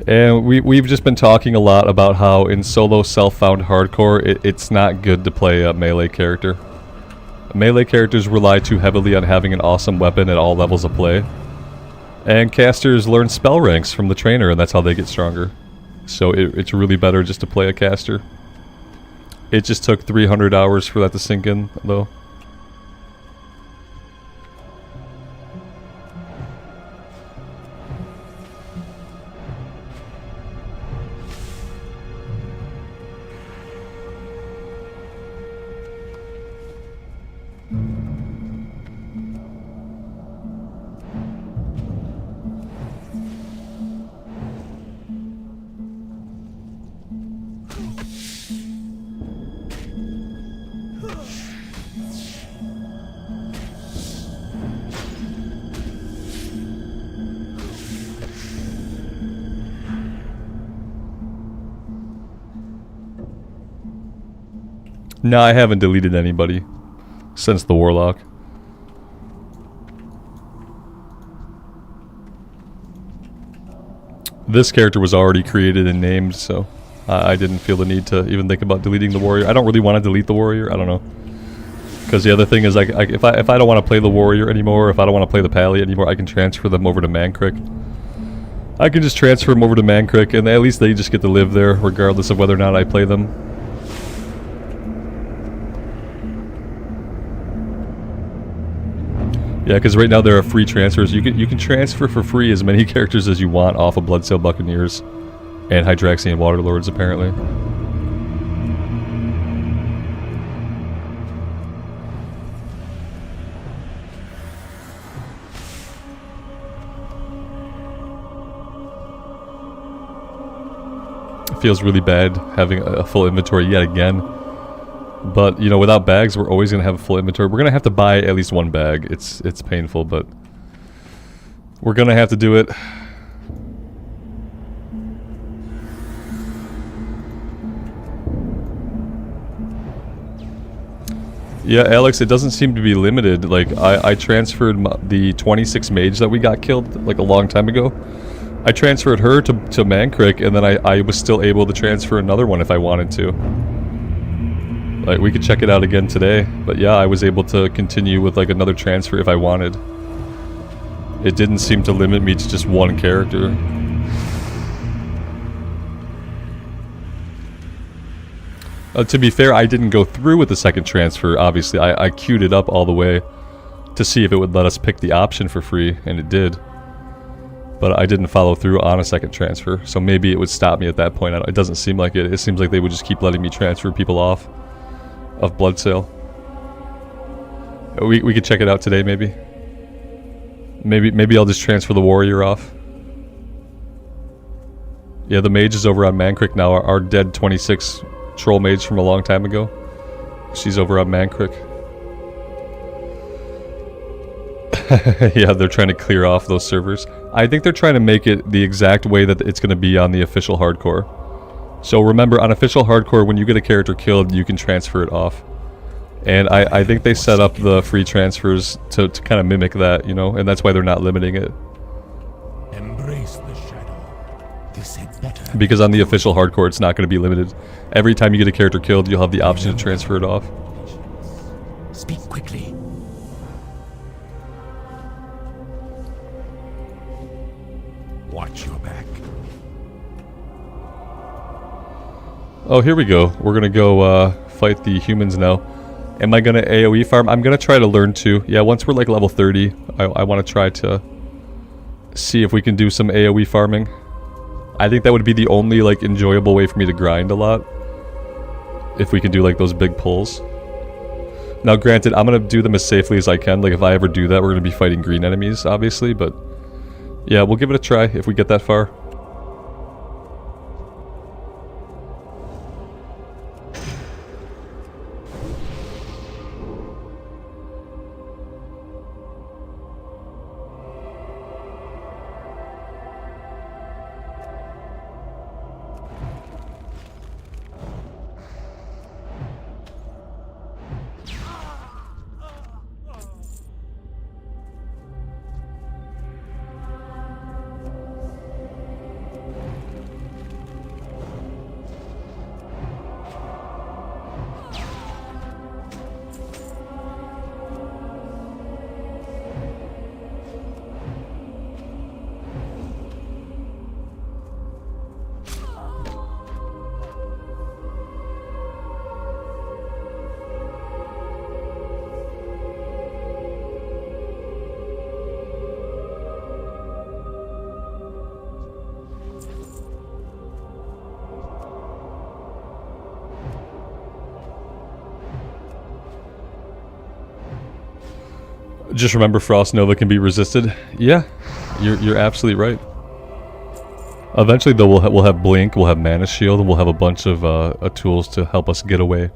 And we've just been talking a lot about how in solo self-found hardcore, it's not good to play a melee character. Melee characters rely too heavily on having an awesome weapon at all levels of play. And casters learn spell ranks from the trainer, and that's how they get stronger. So it's really better just to play a caster. It just took 300 hours for that to sink in, though. No, I haven't deleted anybody since the Warlock. This character was already created and named, so I didn't feel the need to even think about deleting the Warrior. I don't really want to delete the Warrior, I don't know. Because the other thing is, if I don't want to play the Warrior anymore, if I don't want to play the Pally anymore, I can transfer them over to Mankrik. I can just transfer them over to Mankrik, and at least they just get to live there, regardless of whether or not I play them. Yeah, because right now there are free transfers. You can transfer for free as many characters as you want off of Bloodsail Buccaneers and Hydraxian Waterlords, apparently. It feels really bad having a full inventory yet again. But, you know, without bags, we're always going to have a full inventory. We're going to have to buy at least one bag. It's painful, but we're going to have to do it. Yeah, Alex, it doesn't seem to be limited. Like, I transferred the 26 Mage that we got killed, like, a long time ago. I transferred her to Mankrik, and then I was still able to transfer another one if I wanted to. Like, we could check it out again today, but yeah, I was able to continue with, like, another transfer if I wanted. It didn't seem to limit me to just one character. To be fair, I didn't go through with the second transfer, obviously. I queued it up all the way to see if it would let us pick the option for free, and it did. But I didn't follow through on a second transfer, so maybe it would stop me at that point. It doesn't seem like it. It seems like they would just keep letting me transfer people off of Bloodsail. We could check it out today, maybe. Maybe I'll just transfer the Warrior off. Yeah, the Mage is over on Mankrik now. Our dead 26 Troll Mage from a long time ago. She's over on Mankrik. Yeah, they're trying to clear off those servers. I think they're trying to make it the exact way that it's going to be on the official hardcore. So remember, on official hardcore, when you get a character killed, you can transfer it off. And I think they set up the free transfers to kind of mimic that, you know, and that's why they're not limiting it. Embrace the shadow. This had better Because on the official hardcore, it's not going to be limited. Every time you get a character killed, you'll have the option to transfer it off. Speak quickly. Watch your back. Oh, here we go. We're going to go fight the humans now. Am I going to AoE farm? I'm going to try to learn to. Yeah, once we're like level 30, I want to try to see if we can do some AoE farming. I think that would be the only like enjoyable way for me to grind a lot. If we can do like those big pulls. Now granted, I'm going to do them as safely as I can. Like if I ever do that, we're going to be fighting green enemies, obviously. But yeah, we'll give it a try if we get that far. Just remember, Frost Nova can be resisted. Yeah, you're absolutely right. Eventually, though, we'll have Blink, we'll have Mana Shield, and we'll have a bunch of tools to help us get away.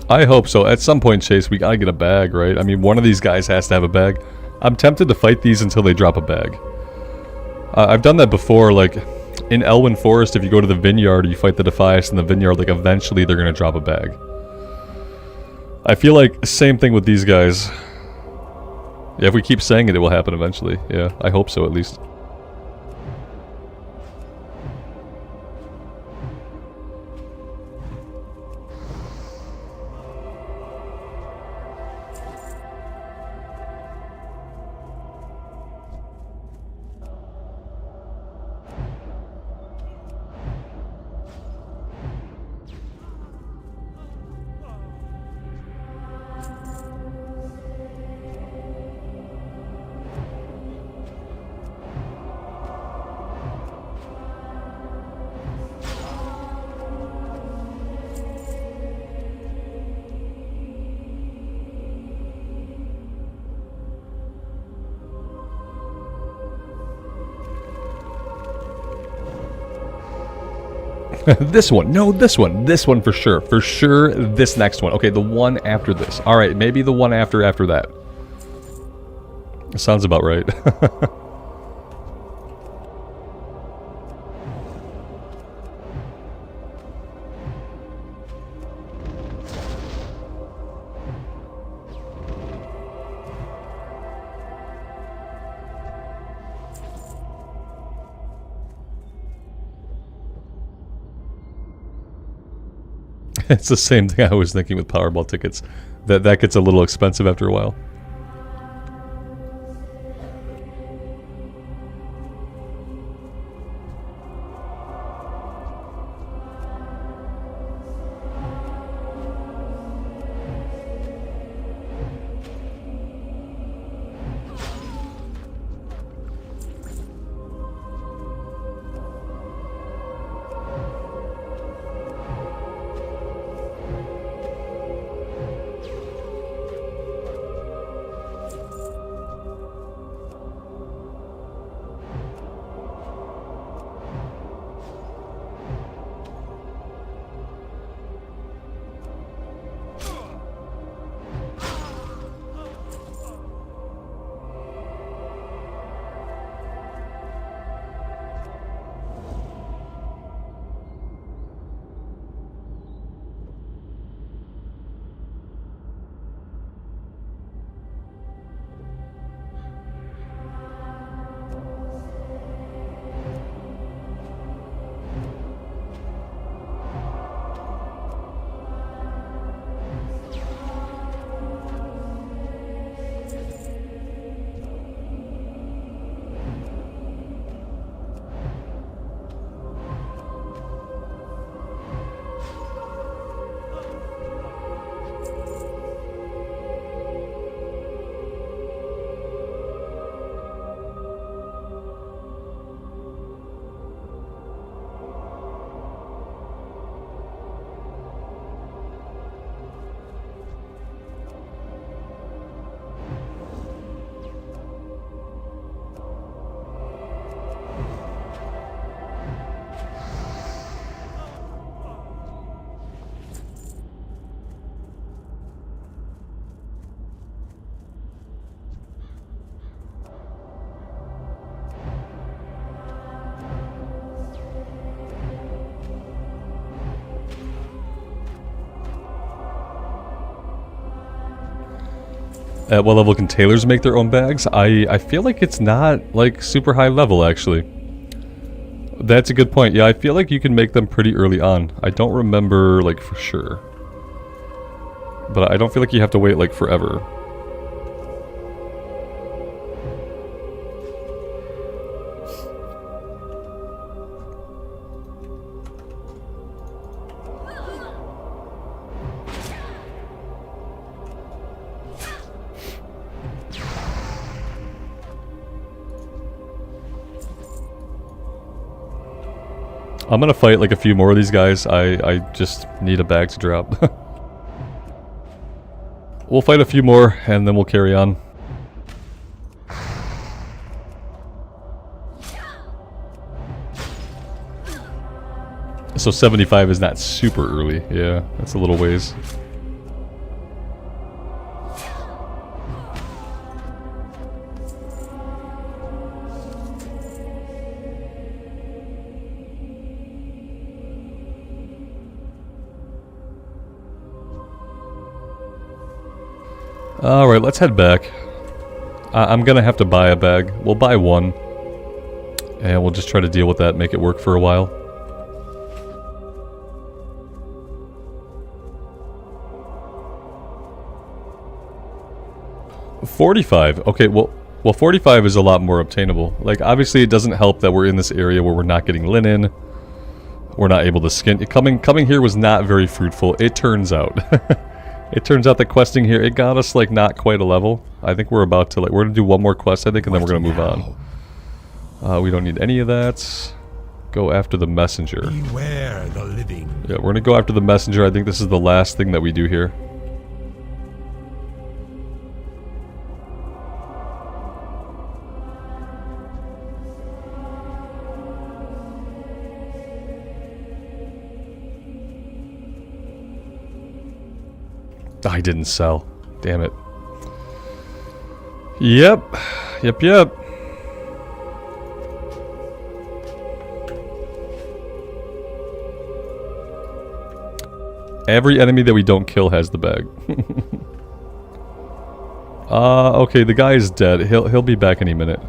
I hope so. At some point, Chase, we gotta get a bag, right? I mean, one of these guys has to have a bag. I'm tempted to fight these until they drop a bag. I've done that before, like, in Elwyn Forest, if you go to the Vineyard, you fight the Defias in the Vineyard, like, eventually they're gonna drop a bag. I feel like, same thing with these guys. Yeah, if we keep saying it, it will happen eventually. Yeah, I hope so, at least. This one. No, this one. This one for sure. For sure, this next one. Okay, the one after this. Alright, maybe the one after that. It sounds about right. It's the same thing I was thinking with Powerball tickets. That gets a little expensive after a while. At what level can tailors make their own bags? I feel like it's not, like, super high level, actually. That's a good point. Yeah, I feel like you can make them pretty early on. I don't remember, like, for sure. But I don't feel like you have to wait, like, forever. I'm gonna fight like a few more of these guys. I just need a bag to drop. We'll fight a few more and then we'll carry on. So 75 is not super early. Yeah, that's a little ways. Alright, let's head back. I'm gonna have to buy a bag. We'll buy one. And we'll just try to deal with that, make it work for a while. $45. Okay, well 45 is a lot more obtainable. Like, obviously it doesn't help that we're in this area where we're not getting linen. We're not able to skin. Coming here was not very fruitful, it turns out. It turns out that questing here, it got us, like, not quite a level. I think we're about to, like, we're gonna do one more quest, I think, and then we're gonna move on. We don't need any of that. Go after the messenger. Beware the living. Yeah, we're gonna go after the messenger. I think this is the last thing that we do here. I didn't sell. Damn it. Yep. Yep. Every enemy that we don't kill has the bag. Okay, the guy is dead. He'll be back any minute.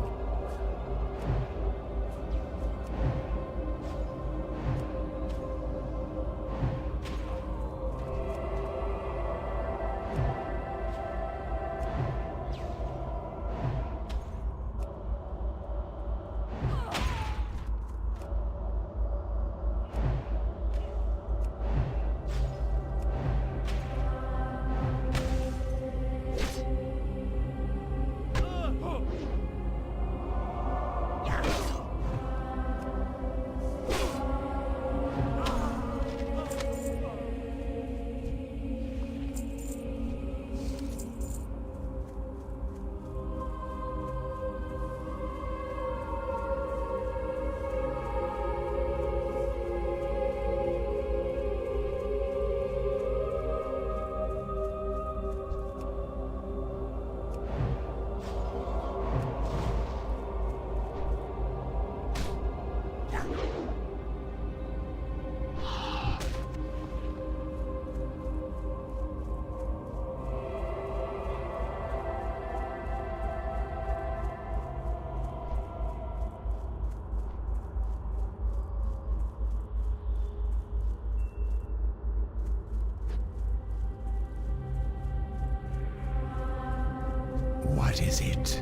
What is it?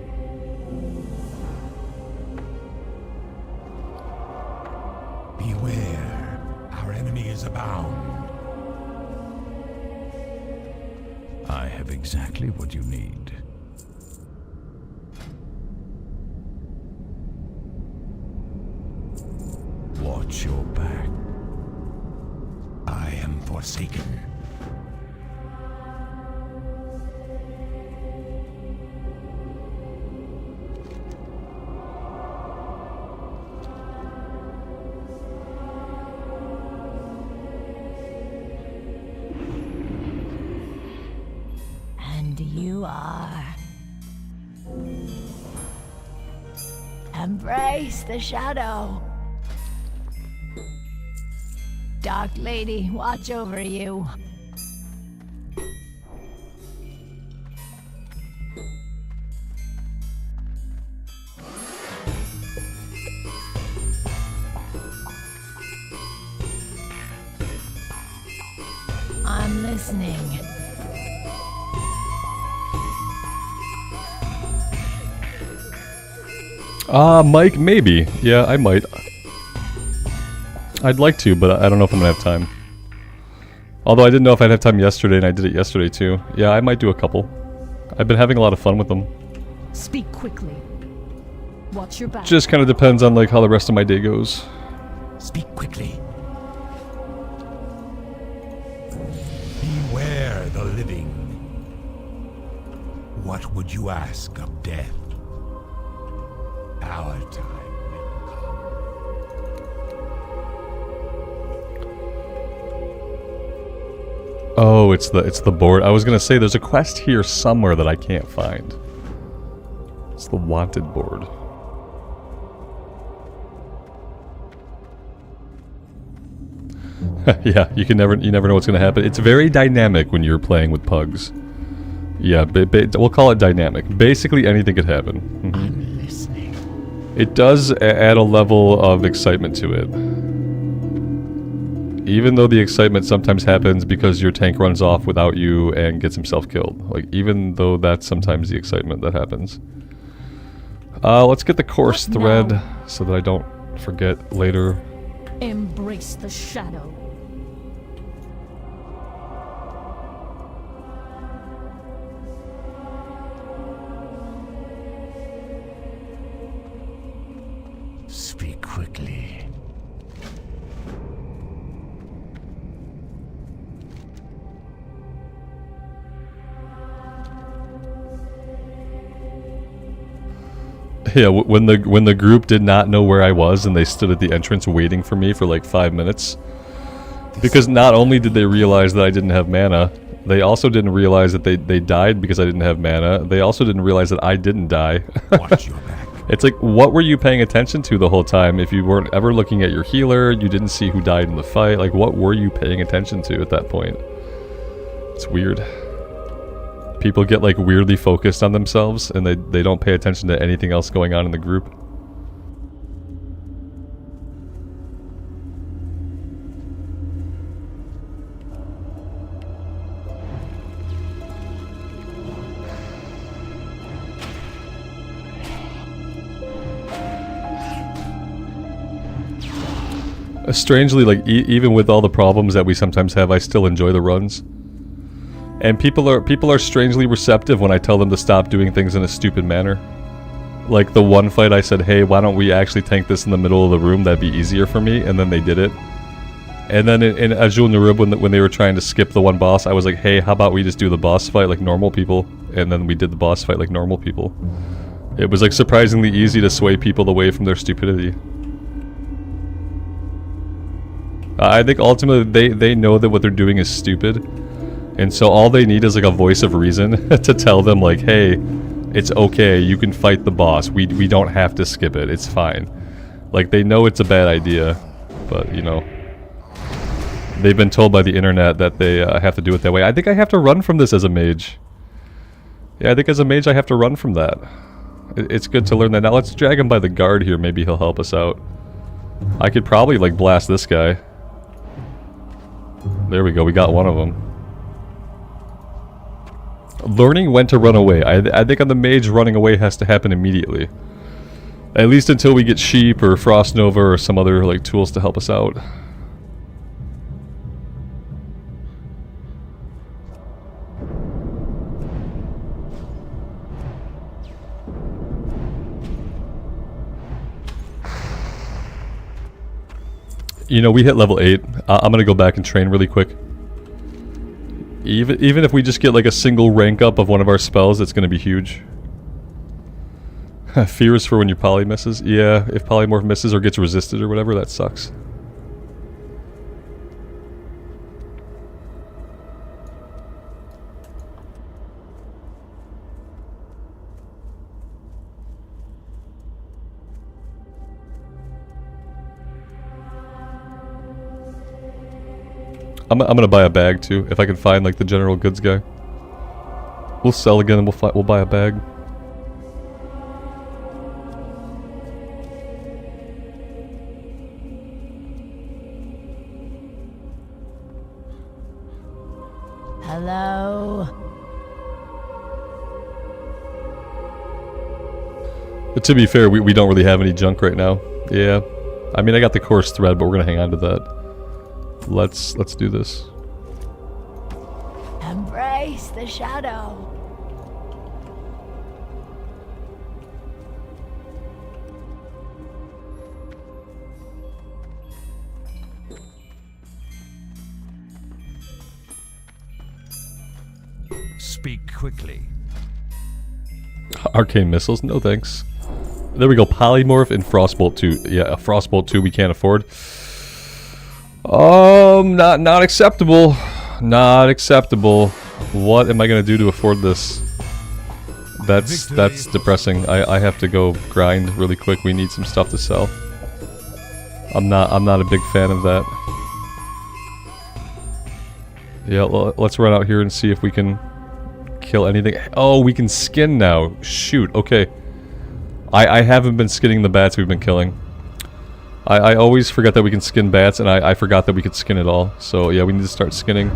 Beware, our enemy is abound. I have exactly what you need. Watch your back. I am forsaken. And you are. Embrace the shadow. Dark Lady, watch over you. I'm listening. Mike, maybe. Yeah, I might. I'd like to, but I don't know if I'm gonna have time. Although I didn't know if I'd have time yesterday, and I did it yesterday too. Yeah, I might do a couple. I've been having a lot of fun with them. Speak quickly. Watch your back. Just kind of depends on like how the rest of my day goes. Speak quickly. Beware the living. What would you ask of death? Our time will come. Oh, it's the board. I was gonna say there's a quest here somewhere that I can't find. It's the wanted board. Yeah, you never know what's gonna happen. It's very dynamic when you're playing with pugs. Yeah, we'll call it dynamic. Basically, anything could happen. Mm-hmm. I'm listening. It does add a level of excitement to it. Even though the excitement sometimes happens because your tank runs off without you and gets himself killed. Like, even though that's sometimes the excitement that happens. Let's get the course thread so that I don't forget later. Embrace the shadow. Speak quickly. Yeah, when the group did not know where I was and they stood at the entrance waiting for me for like 5 minutes. Because not only did they realize that I didn't have mana, they also didn't realize that they died because I didn't have mana. They also didn't realize that I didn't die. Watch your back. It's like, what were you paying attention to the whole time? If you weren't ever looking at your healer, you didn't see who died in the fight, like what were you paying attention to at that point? It's weird. People get like weirdly focused on themselves and they don't pay attention to anything else going on in the group. Strangely, like even with all the problems that we sometimes have, I still enjoy the runs. And people are strangely receptive when I tell them to stop doing things in a stupid manner. Like the one fight I said, hey, why don't we actually tank this in the middle of the room, that'd be easier for me, and then they did it. And then in Azul Narub, when they were trying to skip the one boss, I was like, hey, how about we just do the boss fight like normal people? And then we did the boss fight like normal people. It was like surprisingly easy to sway people away from their stupidity. I think ultimately they know that what they're doing is stupid, and so all they need is like a voice of reason to tell them like, hey, it's okay, you can fight the boss, we don't have to skip it, it's fine. Like, they know it's a bad idea, but you know, they've been told by the internet that they have to do it that way. I think I have to run from this as a mage. Yeah, I think as a mage I have to run from that. It's good to learn that. Now let's drag him by the guard here, maybe he'll help us out. I could probably like blast this guy. There we go, we got one of them. Learning when to run away. I think on the mage, running away has to happen immediately. At least until we get Sheep or Frost Nova or some other like tools to help us out. You know, we hit level 8. I'm gonna go back and train really quick. Even if we just get like a single rank up of one of our spells, it's gonna be huge. Fears for when your poly misses. Yeah, if polymorph misses or gets resisted or whatever, that sucks. I'm gonna buy a bag too, if I can find like the general goods guy. We'll sell again and we'll buy a bag. Hello? But to be fair, we don't really have any junk right now. Yeah. I mean, I got the coarse thread, but we're gonna hang on to that. Let's do this. Embrace the shadow. Speak quickly. Arcane missiles? No thanks. There we go. Polymorph and Frostbolt 2. Yeah, a Frostbolt 2 we can't afford. Not acceptable. Not acceptable. What am I gonna do to afford this? That's depressing. I have to go grind really quick. We need some stuff to sell. I'm not a big fan of that. Yeah, let's run out here and see if we can kill anything. Oh, we can skin now. Shoot, okay. I haven't been skinning the bats we've been killing. I always forget that we can skin bats, and I forgot that we could skin it all. So yeah, we need to start skinning.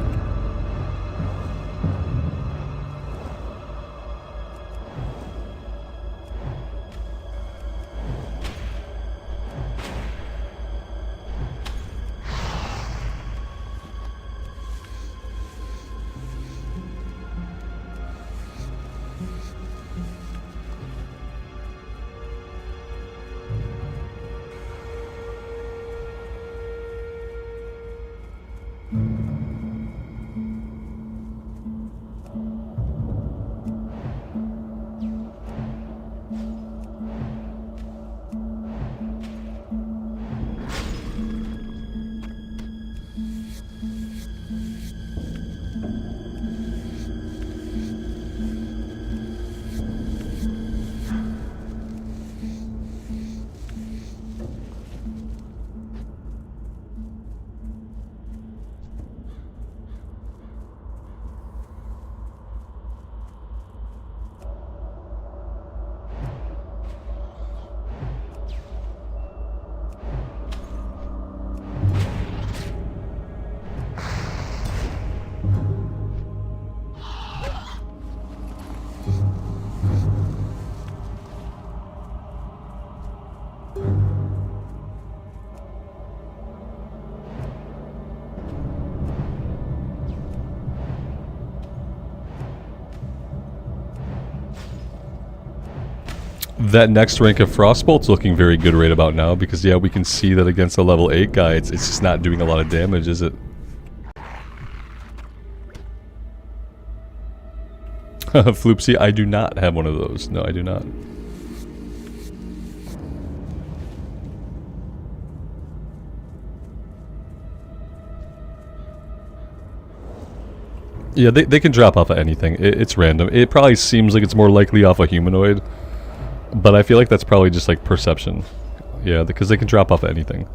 That next rank of Frostbolt's looking very good right about now, because yeah, we can see that against a level 8 guy, it's just not doing a lot of damage, is it? Floopsy, I do not have one of those. No, I do not. Yeah, they can drop off of anything. It's random. It probably seems like it's more likely off a humanoid, but I feel like that's probably just like perception. Yeah, because they can drop off of anything.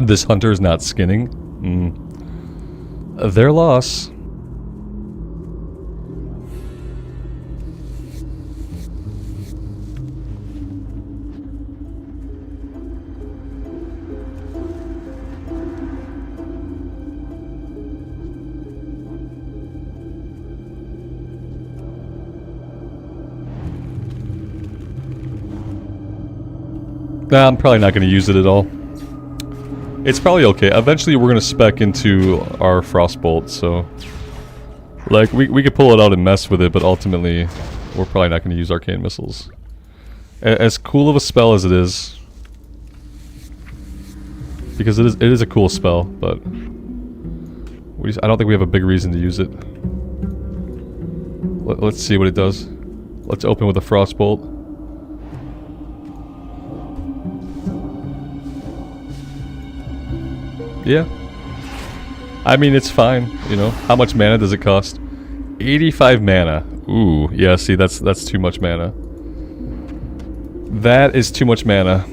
This hunter is not skinning. Their loss. Nah, I'm probably not going to use it at all. It's probably okay. Eventually we're going to spec into our Frostbolt, so... Like, we could pull it out and mess with it, but ultimately we're probably not going to use Arcane Missiles. As cool of a spell as it is... Because it is a cool spell, but... I don't think we have a big reason to use it. Let's see what it does. Let's open with a Frostbolt. Yeah. I mean, it's fine, you know. How much mana does it cost? 85 mana. Ooh, yeah, see, that's too much mana. That is too much mana.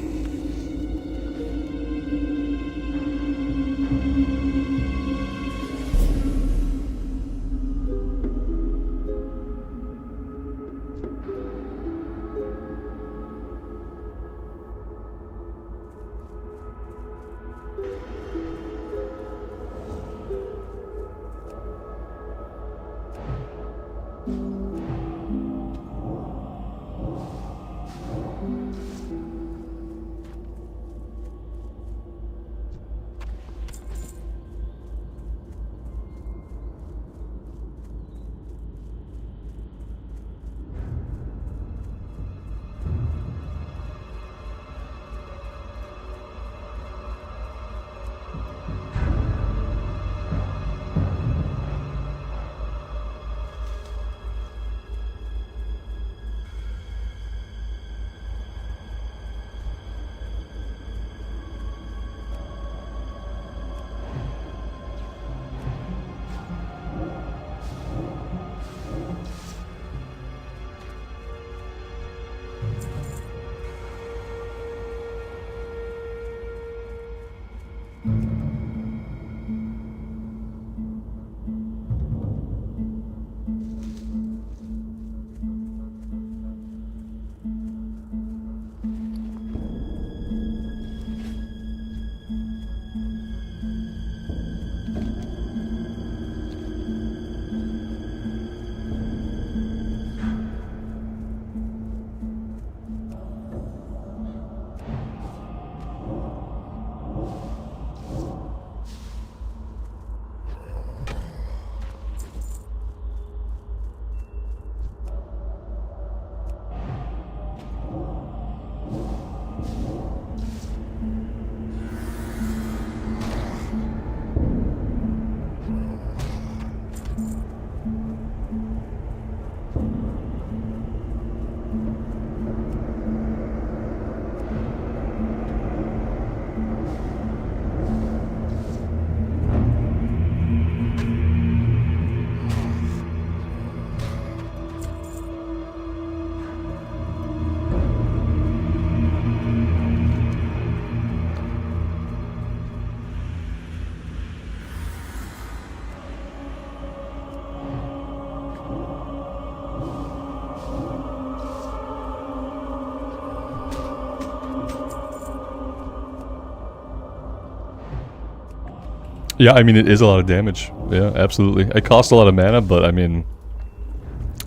Yeah, I mean, it is a lot of damage. Yeah, absolutely. It costs a lot of mana, but I mean,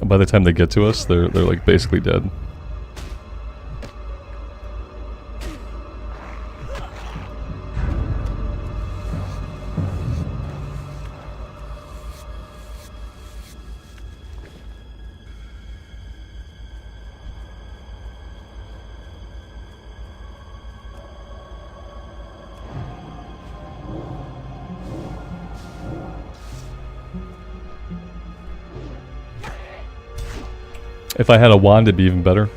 by the time they get to us, they're like basically dead. If I had a wand, it'd be even better.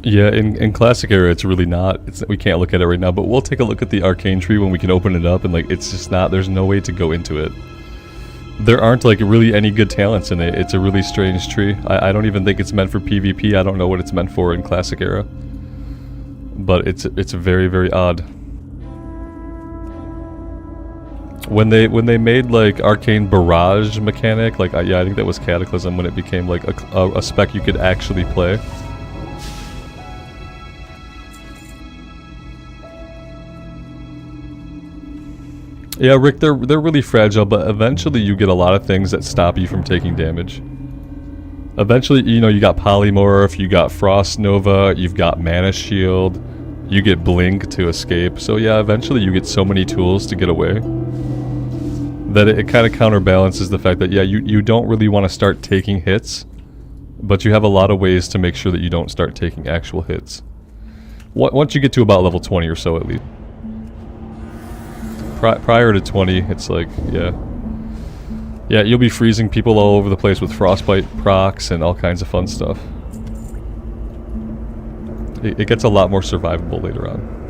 Yeah, in classic era, it's really not. We can't look at it right now, but we'll take a look at the arcane tree when we can open it up, and like it's just not. There's no way to go into it. There aren't like really any good talents in it. It's a really strange tree. I don't even think it's meant for PvP. I don't know what it's meant for in classic era, but it's very, very odd. When they made like arcane barrage mechanic, like yeah, I think that was Cataclysm when it became like a spec you could actually play. Yeah, Rick, they're really fragile, but eventually you get a lot of things that stop you from taking damage. Eventually, you know, you got Polymorph, you got Frost Nova, you've got Mana Shield, you get Blink to escape. So yeah, eventually you get so many tools to get away that it kind of counterbalances the fact that, yeah, you don't really want to start taking hits, but you have a lot of ways to make sure that you don't start taking actual hits. Once you get to about level 20 or so at least. Prior to 20, it's like, yeah. Yeah, you'll be freezing people all over the place with frostbite procs and all kinds of fun stuff. It gets a lot more survivable later on.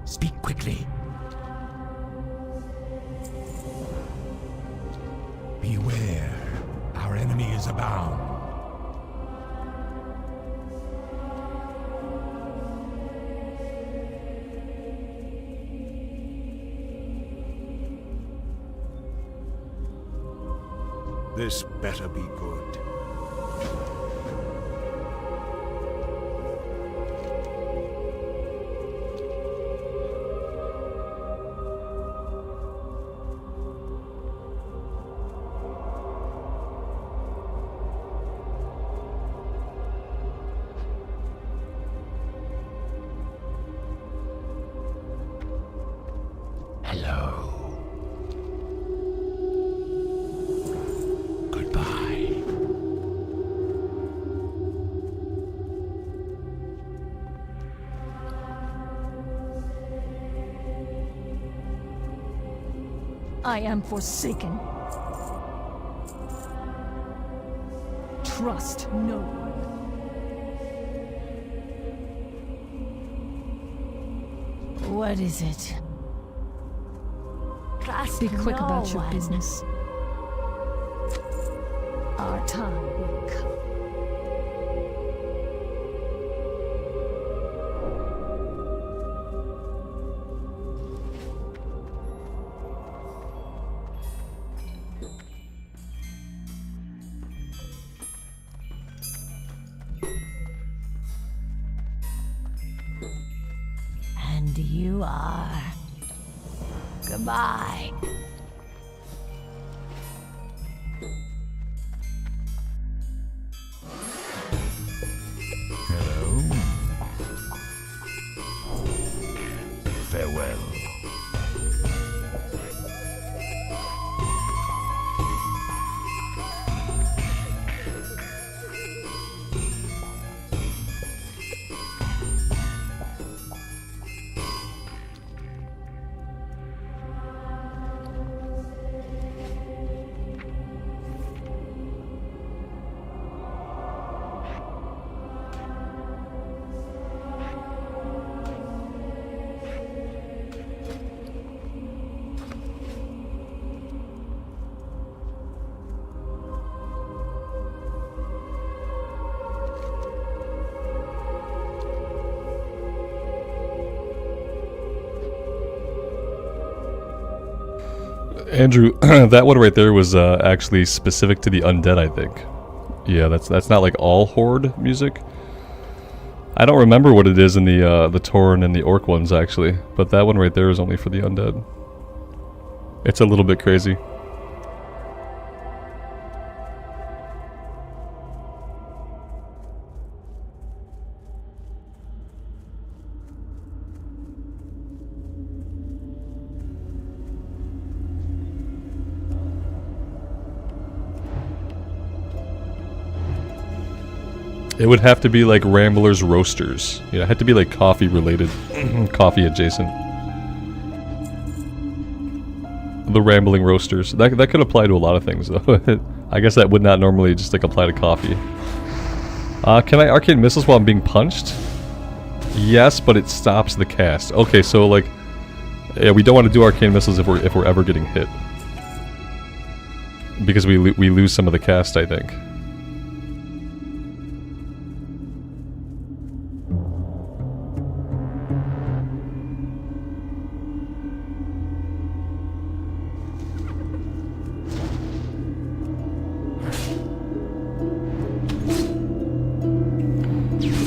Speak quickly. Beware, our enemy is abound. This better be good. Hello. Goodbye. I am forsaken. Trust no one. What is it? Trust Be quick no about your one. business. Our time will come. And you are. Goodbye. Hello. Farewell. Andrew, that one right there was actually specific to the undead, I think. Yeah, that's not like all horde music. I don't remember what it is in the Tauren and the Orc ones actually, but that one right there is only for the undead. It's a little bit crazy. It would have to be like Ramblers Roasters. Yeah, it had to be like coffee related. Coffee adjacent. The Rambling Roasters. That could apply to a lot of things though. I guess that would not normally just like apply to coffee. Can I arcane missiles while I'm being punched? Yes, but it stops the cast. Okay, so like, yeah, we don't want to do arcane missiles if we're ever getting hit. Because we lose some of the cast, I think.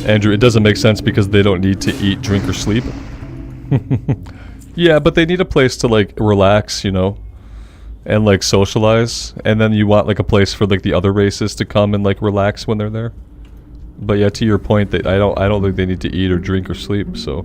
Andrew, it doesn't make sense because they don't need to eat, drink, or sleep. Yeah, but they need a place to like relax, you know, and like socialize, and then you want like a place for like the other races to come and like relax when they're there. But yeah, to your point, that I don't think they need to eat or drink or sleep, so.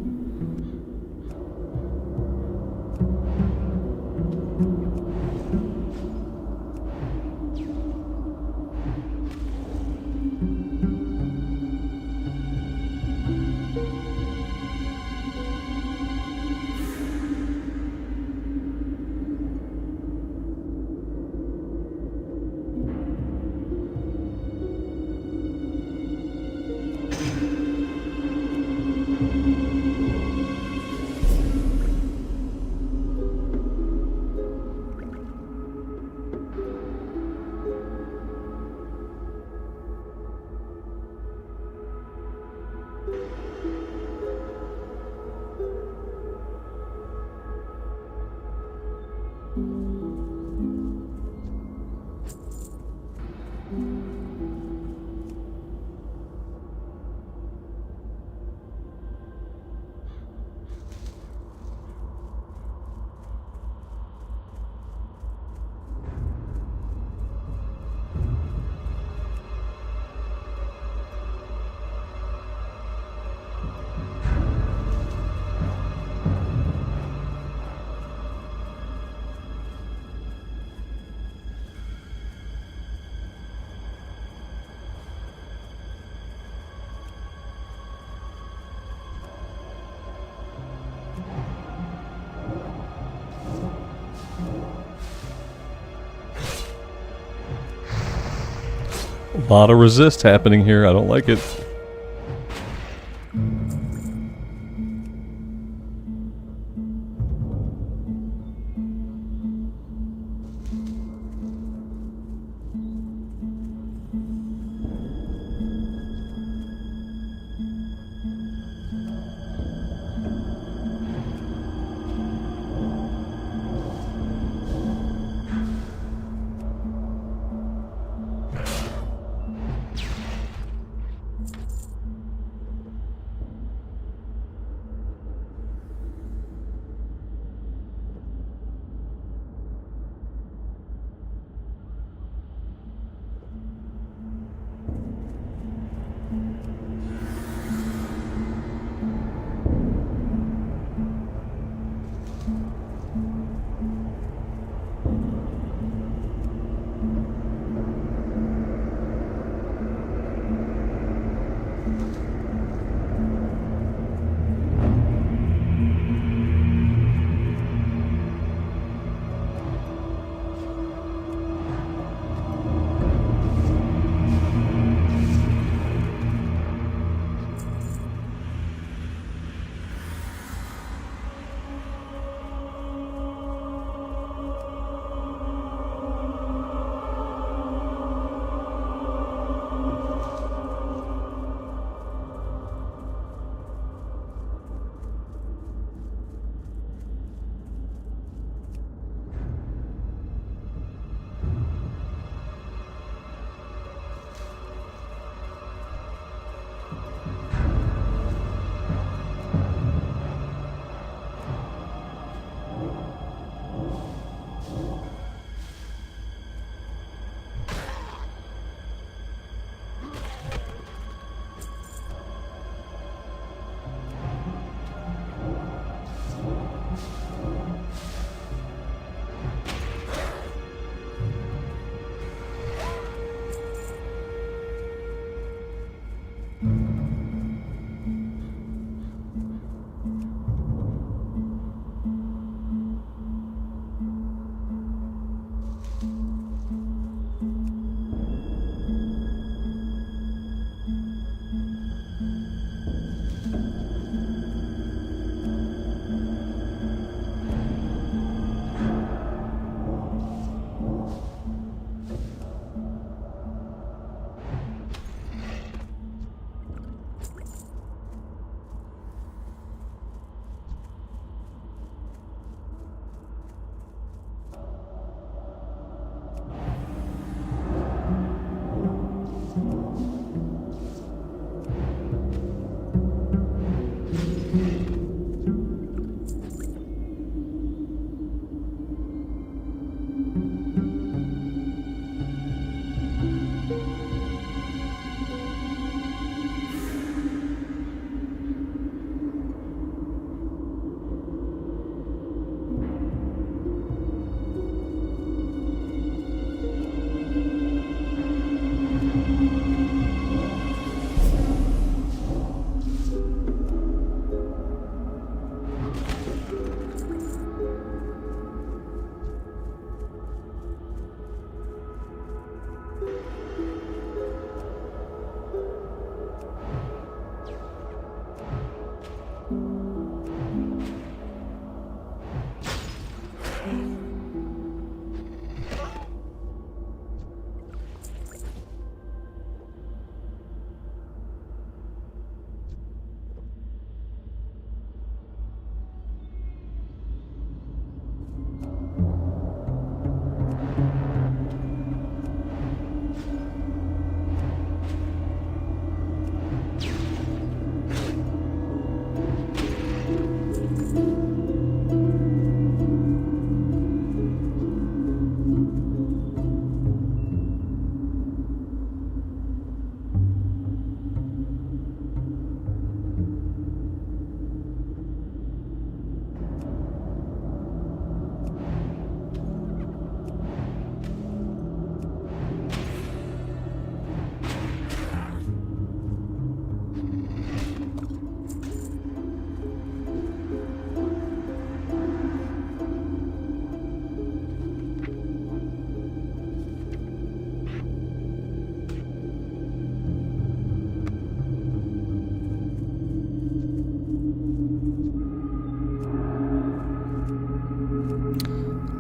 A lot of resist happening here. I don't like it.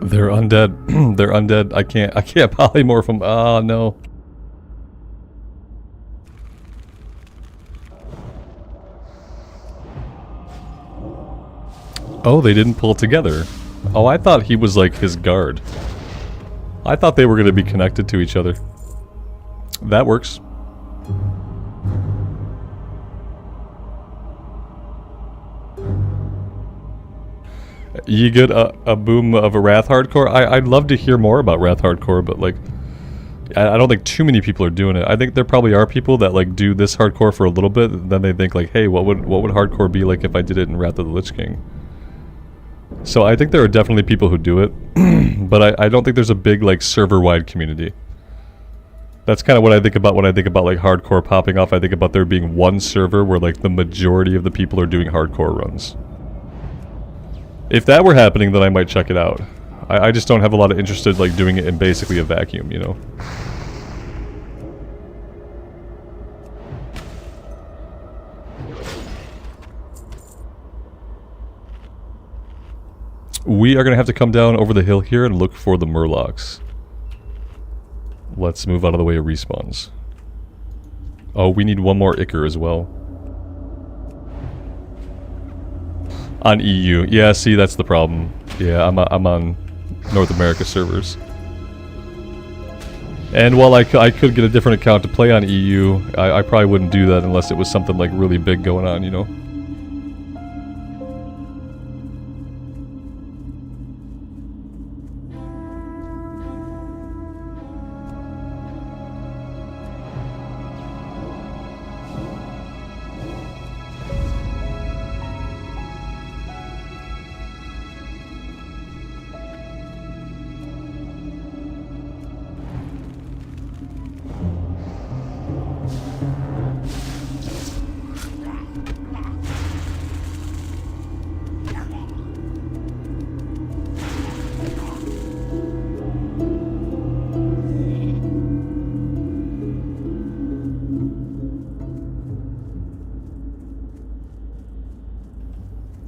They're undead. They're undead. I can't polymorph them. Oh no. Oh, they didn't pull together. Oh, I thought he was like his guard. I thought they were going to be connected to each other. That works. You get a boom of a Wrath hardcore? I'd love to hear more about Wrath hardcore, but like, I don't think too many people are doing it. I think there probably are people that like do this hardcore for a little bit, and then they think like, hey, what would hardcore be like if I did it in Wrath of the Lich King? So I think there are definitely people who do it, but I don't think there's a big like server-wide community. That's kind of what I think about when I think about like hardcore popping off. I think about there being one server where like the majority of the people are doing hardcore runs. If that were happening, then I might check it out. I just don't have a lot of interest in like doing it in basically a vacuum, you know? We are going to have to come down over the hill here and look for the Murlocs. Let's move out of the way of respawns. Oh, we need one more Ichor as well. On EU. Yeah, see, that's the problem. Yeah, I'm on North America servers. And while I could get a different account to play on EU, I probably wouldn't do that unless it was something like really big going on, you know?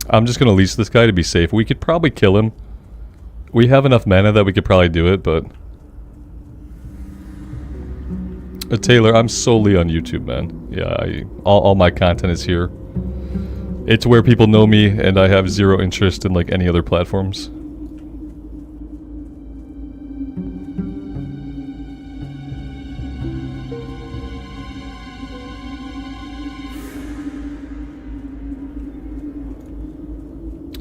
I'm just gonna lease this guy to be safe. We could probably kill him. We have enough mana that we could probably do it, but... Taylor, I'm solely on YouTube, man. Yeah, all my content is here. It's where people know me, and I have zero interest in like any other platforms.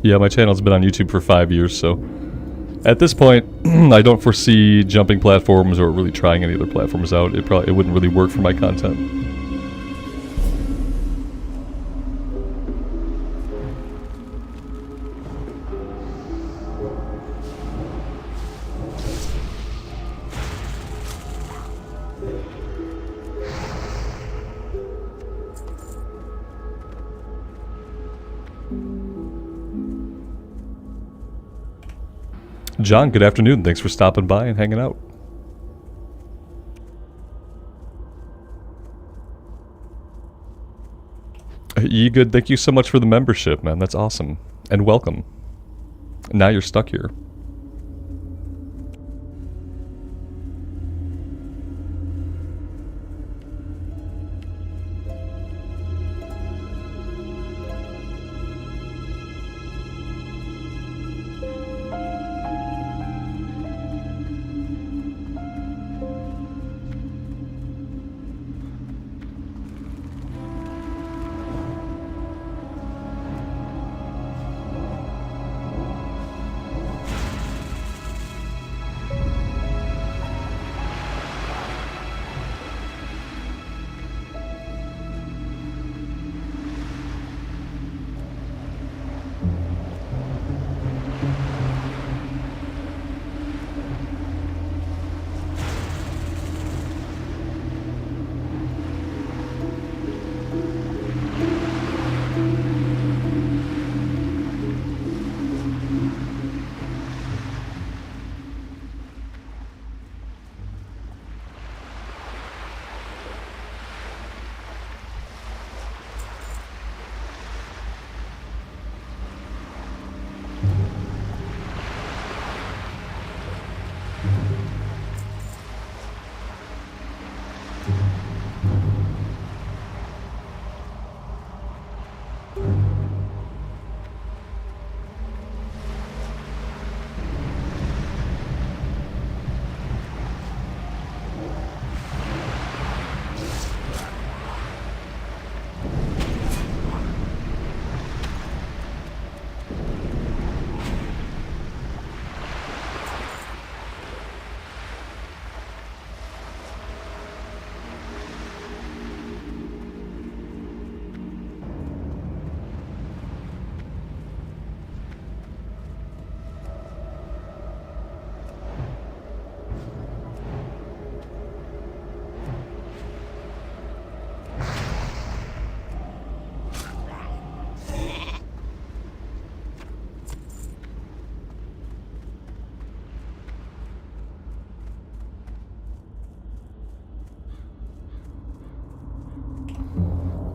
Yeah, my channel's been on YouTube for 5 years, so at this point, I don't foresee jumping platforms or really trying any other platforms out. It wouldn't really work for my content. John, good afternoon. Thanks for stopping by and hanging out. Ye good, thank you so much for the membership, man. That's awesome. And welcome. Now you're stuck here.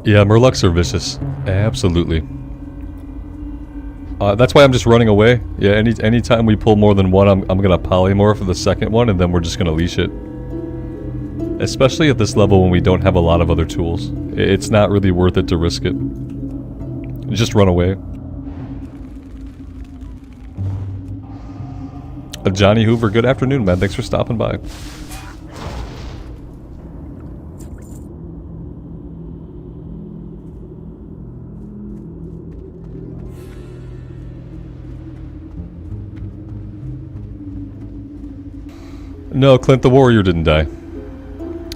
Yeah, Murlocs are vicious. Absolutely. That's why I'm just running away. Yeah, anytime we pull more than one, I'm gonna polymorph the second one, and then we're just gonna leash it. Especially at this level when we don't have a lot of other tools. It's not really worth it to risk it. Just run away. Johnny Hoover, good afternoon, man. Thanks for stopping by. No, Clint the Warrior didn't die.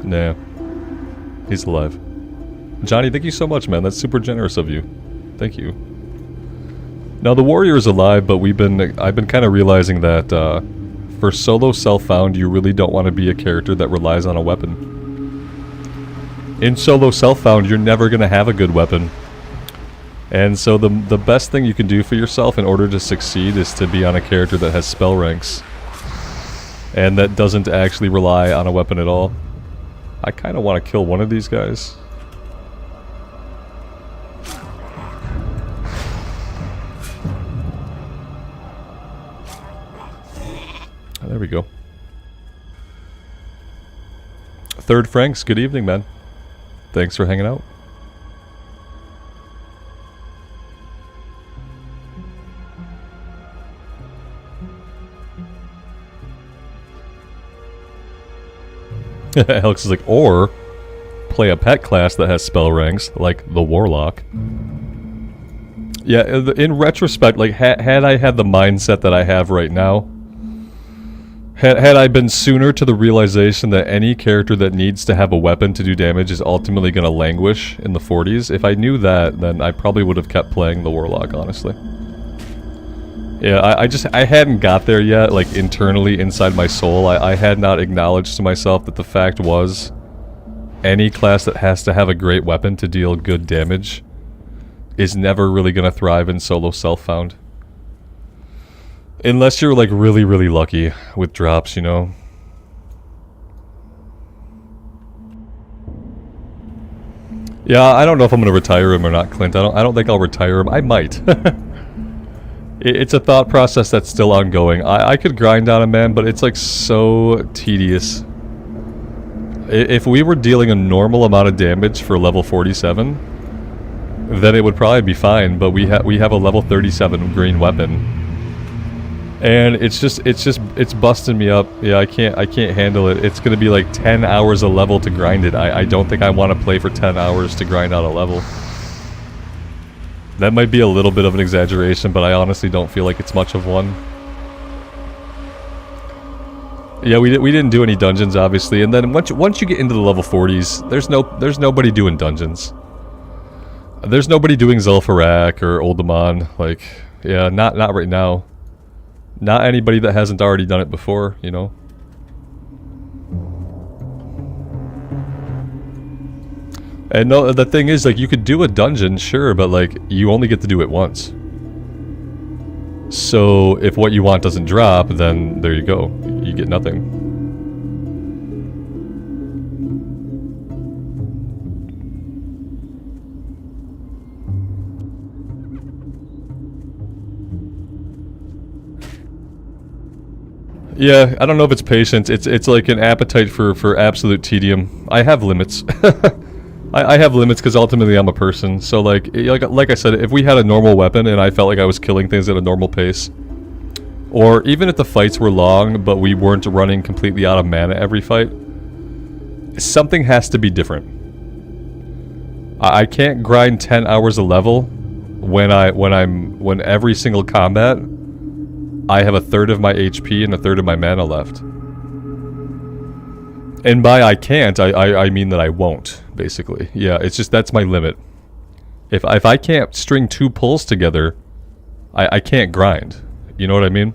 Nah. He's alive. Johnny, thank you so much, man. That's super generous of you. Thank you. Now, the Warrior is alive, but I've been kind of realizing that for solo self-found, you really don't want to be a character that relies on a weapon. In solo self-found, you're never going to have a good weapon. And so the best thing you can do for yourself in order to succeed is to be on a character that has spell ranks. And that doesn't actually rely on a weapon at all. I kind of want to kill one of these guys. There we go. Third Franks, good evening, man. Thanks for hanging out. Alex is like, or play a pet class that has spell ranks, like the Warlock. Yeah, in retrospect, like, had I had the mindset that I have right now, had I been sooner to the realization that any character that needs to have a weapon to do damage is ultimately going to languish in the 40s, if I knew that, then I probably would have kept playing the Warlock, honestly. Yeah, I hadn't got there yet, like, internally, inside my soul. I had not acknowledged to myself that the fact was, any class that has to have a great weapon to deal good damage is never really gonna thrive in solo self-found. Unless you're, like, really, really lucky with drops, you know? Yeah, I don't know if I'm gonna retire him or not, Clint. I don't think I'll retire him. I might. It's a thought process that's still ongoing. I could grind on a man, but it's like so tedious. If we were dealing a normal amount of damage for level 47, then it would probably be fine, but we have a level 37 green weapon. And it's busting me up. Yeah, I can't handle it. It's gonna be like 10 hours a level to grind it. I don't think I want to play for 10 hours to grind out a level. That might be a little bit of an exaggeration, but I honestly don't feel like it's much of one. Yeah, we didn't do any dungeons, obviously, and then once you get into the level 40s, there's nobody doing dungeons. There's nobody doing Zul'Farrak or Oldemon, like, yeah, not right now. Not anybody that hasn't already done it before, you know. And no, the thing is, like, you could do a dungeon, sure, but, like, you only get to do it once. So, if what you want doesn't drop, then there you go. You get nothing. Yeah, I don't know if it's patience. It's like an appetite for absolute tedium. I have limits. I have limits because ultimately I'm a person. So like I said, if we had a normal weapon and I felt like I was killing things at a normal pace, or even if the fights were long but we weren't running completely out of mana every fight, something has to be different. I can't grind 10 hours a level when every single combat I have a third of my HP and a third of my mana left. And by I can't, I mean that I won't, basically. Yeah, it's just, that's my limit. If I can't string 2 pulls together, I can't grind. You know what I mean?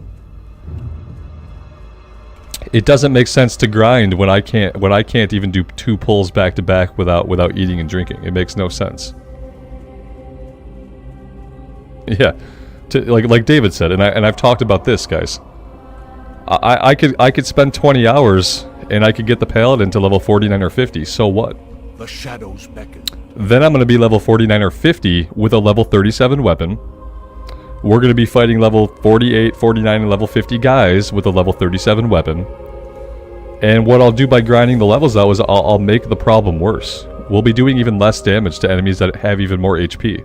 It doesn't make sense to grind when I can't even do 2 pulls back to back without eating and drinking. It makes no sense. Yeah, like David said, and I've talked about this, guys. I could spend 20 hours and I could get the Paladin to level 49 or 50. So what? The shadows beckon. Then I'm going to be level 49 or 50 with a level 37 weapon. We're going to be fighting level 48, 49, and level 50 guys with a level 37 weapon. And what I'll do by grinding the levels out is I'll make the problem worse. We'll be doing even less damage to enemies that have even more HP.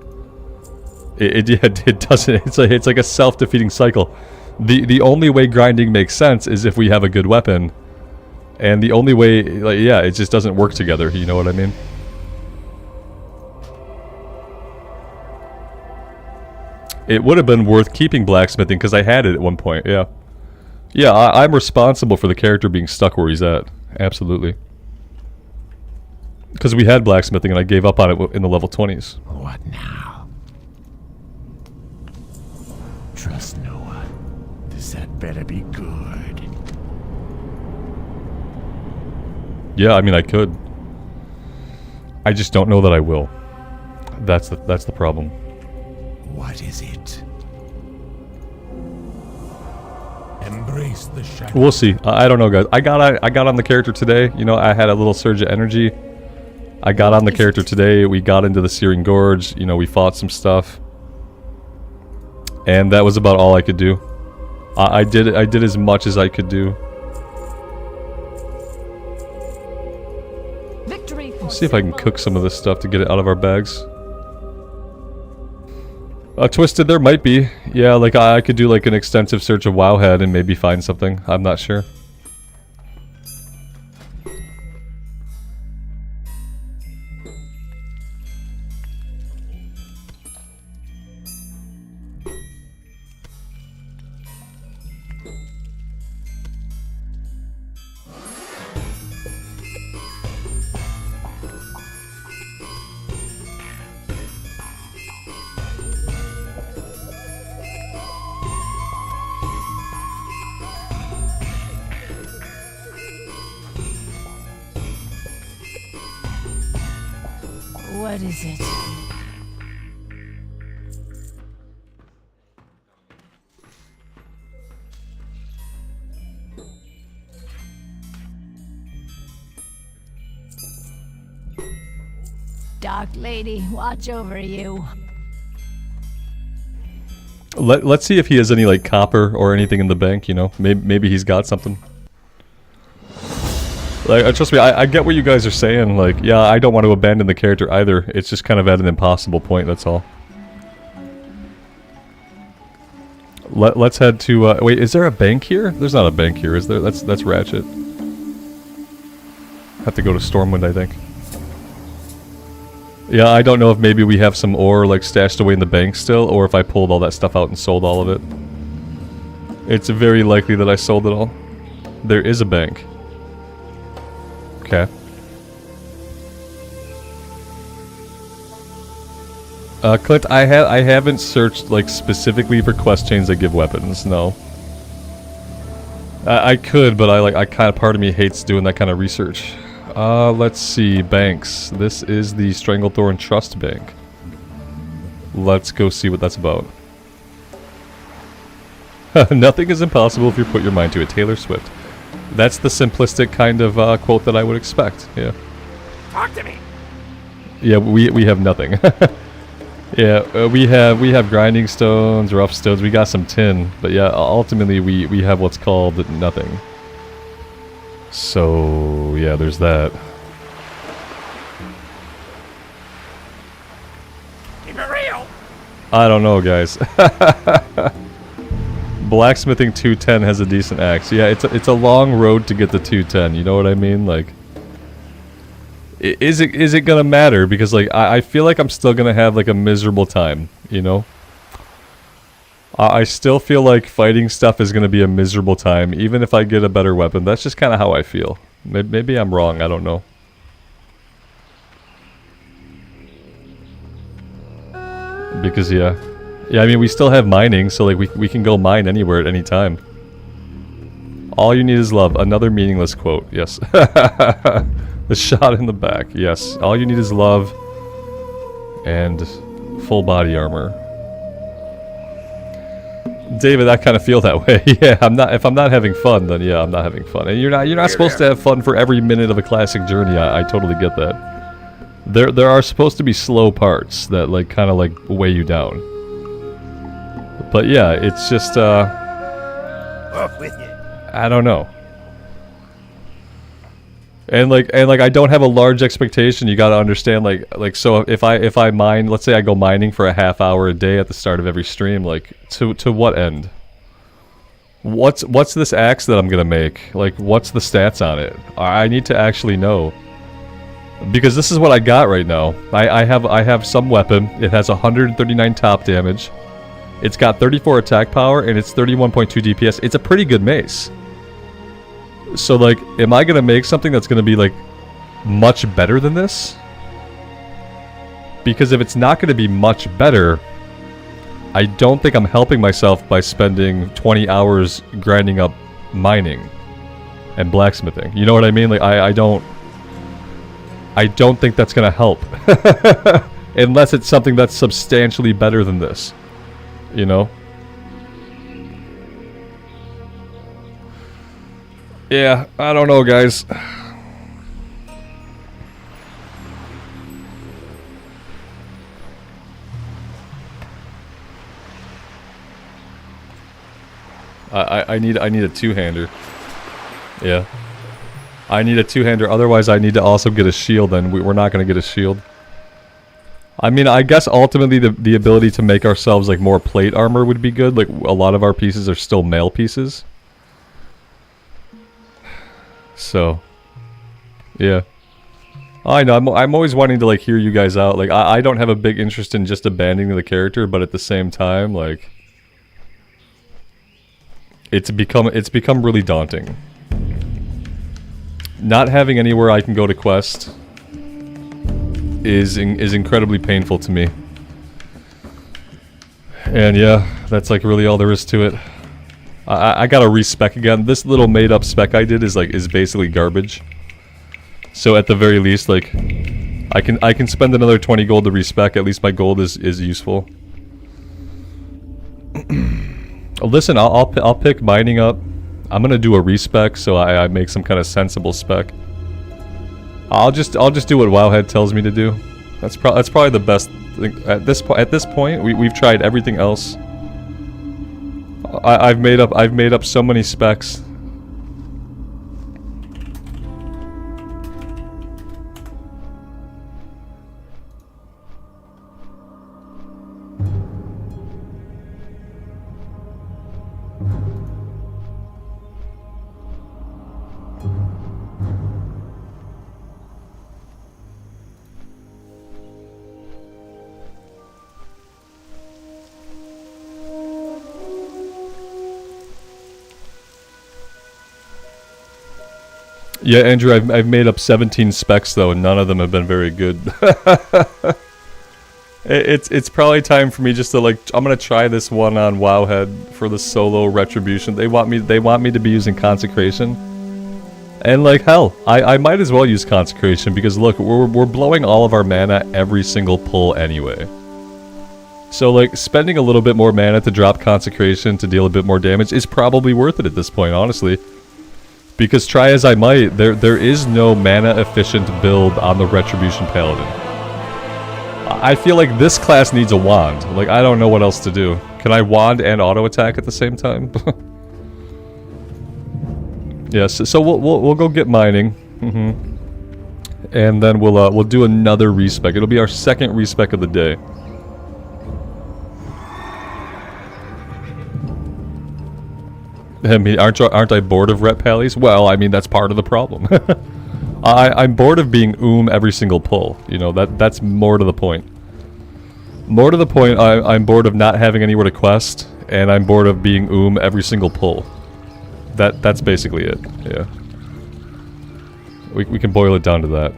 It doesn't. It's like a self-defeating cycle. The only way grinding makes sense is if we have a good weapon, and the only way, like, yeah, it just doesn't work together. You know what I mean? It would have been worth keeping blacksmithing because I had it at one point. Yeah, yeah. I'm responsible for the character being stuck where he's at. Absolutely. Because we had blacksmithing and I gave up on it in the level 20s. What now? Trust no one. This had better be good. Yeah, I mean I could. I just don't know that I will. That's the problem. What is it? Embrace the shadow. We'll see. I don't know, guys. I got on the character today. You know, I had a little surge of energy. I got on the character today. We got into the Searing Gorge. You know, we fought some stuff, and that was about all I could do. I did as much as I could do. Victory. Let's see if I can cook some of this stuff to get it out of our bags. Twisted, there might be. Yeah, like I could do like an extensive search of Wowhead and maybe find something. I'm not sure. What is it? Dark Lady, watch over you. Let's see if he has any like copper or anything in the bank, you know. Maybe he's got something. Like, trust me, I get what you guys are saying. Like, yeah, I don't want to abandon the character either. It's just kind of at an impossible point, that's all. Let's head to, wait, is there a bank here? There's not a bank here, is there? That's Ratchet. Have to go to Stormwind, I think. Yeah, I don't know if maybe we have some ore, like, stashed away in the bank still, or if I pulled all that stuff out and sold all of it. It's very likely that I sold it all. There is a bank. Okay. Clint, I haven't searched like specifically for quest chains that give weapons. No. I could, but I kind of, part of me hates doing that kind of research. Let's see, banks. This is the Stranglethorn Trust Bank. Let's go see what that's about. Nothing is impossible if you put your mind to it. Taylor Swift. That's the simplistic kind of quote that I would expect. Yeah. Talk to me. Yeah, we have nothing. Yeah, we have grinding stones, rough stones. We got some tin, but yeah, ultimately we have what's called nothing. So yeah, there's that. Keep it real. I don't know, guys. Blacksmithing 210 has a decent axe. Yeah, it's a long road to get the 210. You know what I mean? Like, is it gonna matter? Because like I feel like I'm still gonna have like a miserable time. You know. I still feel like fighting stuff is gonna be a miserable time, even if I get a better weapon. That's just kind of how I feel. Maybe I'm wrong. I don't know. Because yeah. Yeah, I mean, we still have mining, so like we can go mine anywhere at any time. All you need is love. Another meaningless quote. Yes. The shot in the back. Yes. All you need is love and full body armor. David, I kind of feel that way. Yeah, if I'm not having fun, then yeah, I'm not having fun. And you're not supposed to have fun for every minute of a classic journey. I totally get that. There are supposed to be slow parts that like kind of like weigh you down. But yeah, it's just Off with you. I don't know. And like I don't have a large expectation. You got to understand like so if I mine, let's say I go mining for a half hour a day at the start of every stream, like to what end? What's this axe that I'm going to make? Like what's the stats on it? I need to actually know. Because this is what I got right now. I have some weapon. It has 139 top damage. It's got 34 attack power and it's 31.2 DPS. It's a pretty good mace. So like, am I gonna make something that's gonna be like much better than this? Because if it's not gonna be much better, I don't think I'm helping myself by spending 20 hours grinding up mining and blacksmithing. You know what I mean? Like I don't think that's gonna help. Unless it's something that's substantially better than this. You know? Yeah, I don't know, guys. I need a two-hander. Yeah. I need a two-hander, otherwise I need to also get a shield, and we're not going to get a shield. I mean, I guess ultimately the ability to make ourselves like more plate armor would be good. Like a lot of our pieces are still mail pieces. So, yeah. I know, I'm always wanting to like hear you guys out. Like I don't have a big interest in just abandoning the character, but at the same time, like it's become really daunting. Not having anywhere I can go to quest is incredibly painful to me. And yeah, that's like really all there is to it. I gotta respec again. This little made up spec I did is basically garbage. So at the very least, like I can spend another 20 gold to respec. At least my gold is useful. Listen, I'll pick mining up. I'm gonna do a respec so I make some kind of sensible spec. I'll just do what Wowhead tells me to do. That's probably the best thing at this point. We've tried everything else. I've made up so many specs. Yeah, Andrew, I've made up 17 specs though, and none of them have been very good. It's probably time for me just to like, I'm gonna try this one on Wowhead for the solo retribution. They want me to be using consecration, and like hell, I might as well use consecration because look, we're blowing all of our mana every single pull anyway. So like spending a little bit more mana to drop consecration to deal a bit more damage is probably worth it at this point, honestly. Because try as I might, there is no mana efficient build on the Retribution Paladin. I feel like this class needs a wand. Like I don't know what else to do. Can I wand and auto attack at the same time? Yes, so we'll go get mining. And then we'll do another respec. It'll be our second respec of the day. I mean, aren't I bored of rep pallies? Well, I mean, that's part of the problem. I'm bored of being every single pull. You know, that's more to the point. More to the point, I'm bored of not having anywhere to quest, and I'm bored of being every single pull. That's basically it, yeah. We can boil it down to that.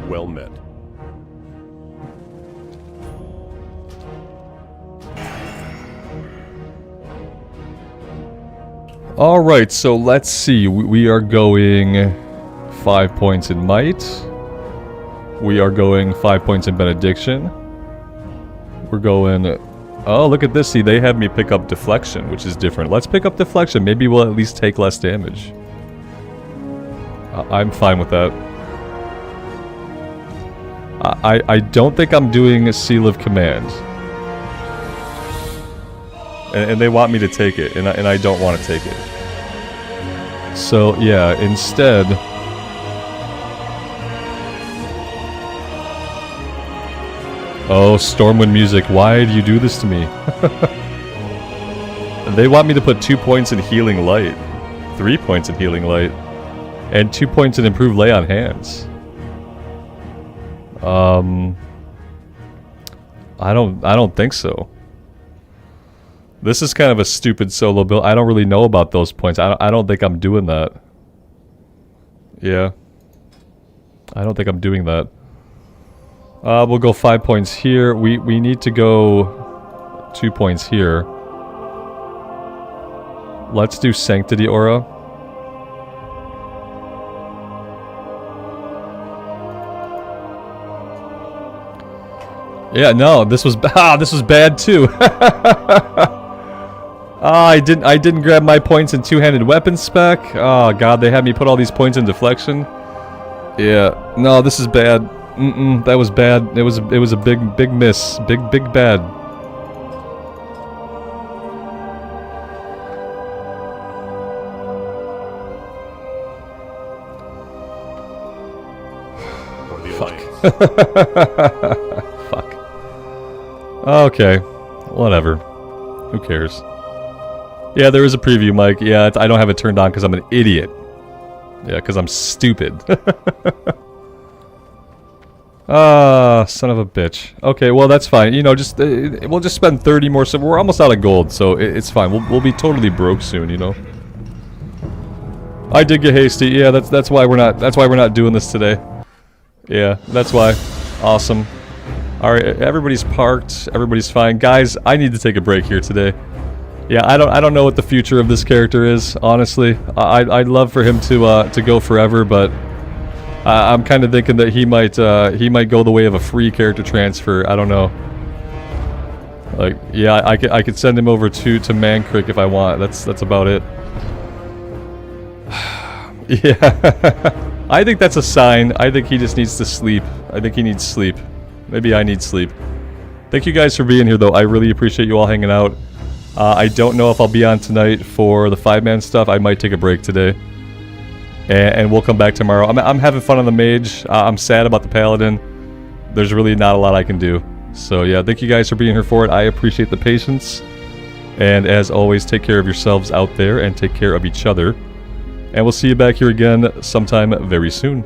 Well met. Alright, so let's see. We are going 5 points in Might. We are going 5 points in Benediction. We're going... Oh, look at this. See, they have me pick up Deflection, which is different. Let's pick up Deflection. Maybe we'll at least take less damage. I'm fine with that. I don't think I'm doing a Seal of Command. And they want me to take it, and I don't want to take it. So, yeah, instead... Oh, Stormwind music, why do you do this to me? They want me to put 2 points in Healing Light. 3 points in Healing Light. And 2 points in Improved Lay on Hands. I don't think so. This is kind of a stupid solo build. I don't really know about those points. I don't think I'm doing that. Yeah. I don't think I'm doing that. We'll go 5 points here. We need to go 2 points here. Let's do Sanctity Aura. Yeah, no, this was this was bad too. I didn't grab my points in two-handed weapon spec. Oh god, they had me put all these points in deflection. Yeah, no, this is bad. That was bad. It was a big miss. Big bad. Fuck. Fuck. Okay. Whatever. Who cares? Yeah, there is a preview, Mike. Yeah, I don't have it turned on because I'm an idiot. Yeah, because I'm stupid. Ah, son of a bitch. Okay, well that's fine. You know, just we'll just spend 30 more. So we're almost out of gold, so it's fine. We'll be totally broke soon. You know. I did get hasty. Yeah, that's why we're not doing this today. Yeah, that's why. Awesome. All right, everybody's parked. Everybody's fine, guys. I need to take a break here today. Yeah, I don't know what the future of this character is. Honestly, I'd love for him to go forever, but I'm kind of thinking that he might go the way of a free character transfer. I don't know. Like, yeah, I could send him over to Mankrik if I want. That's about it. Yeah. I think that's a sign. I think he just needs to sleep. I think he needs sleep. Maybe I need sleep. Thank you guys for being here, though. I really appreciate you all hanging out. I don't know if I'll be on tonight for the 5-man stuff. I might take a break today. And we'll come back tomorrow. I'm having fun on the Mage. I'm sad about the Paladin. There's really not a lot I can do. So yeah, thank you guys for being here for it. I appreciate the patience. And as always, take care of yourselves out there and take care of each other. And we'll see you back here again sometime very soon.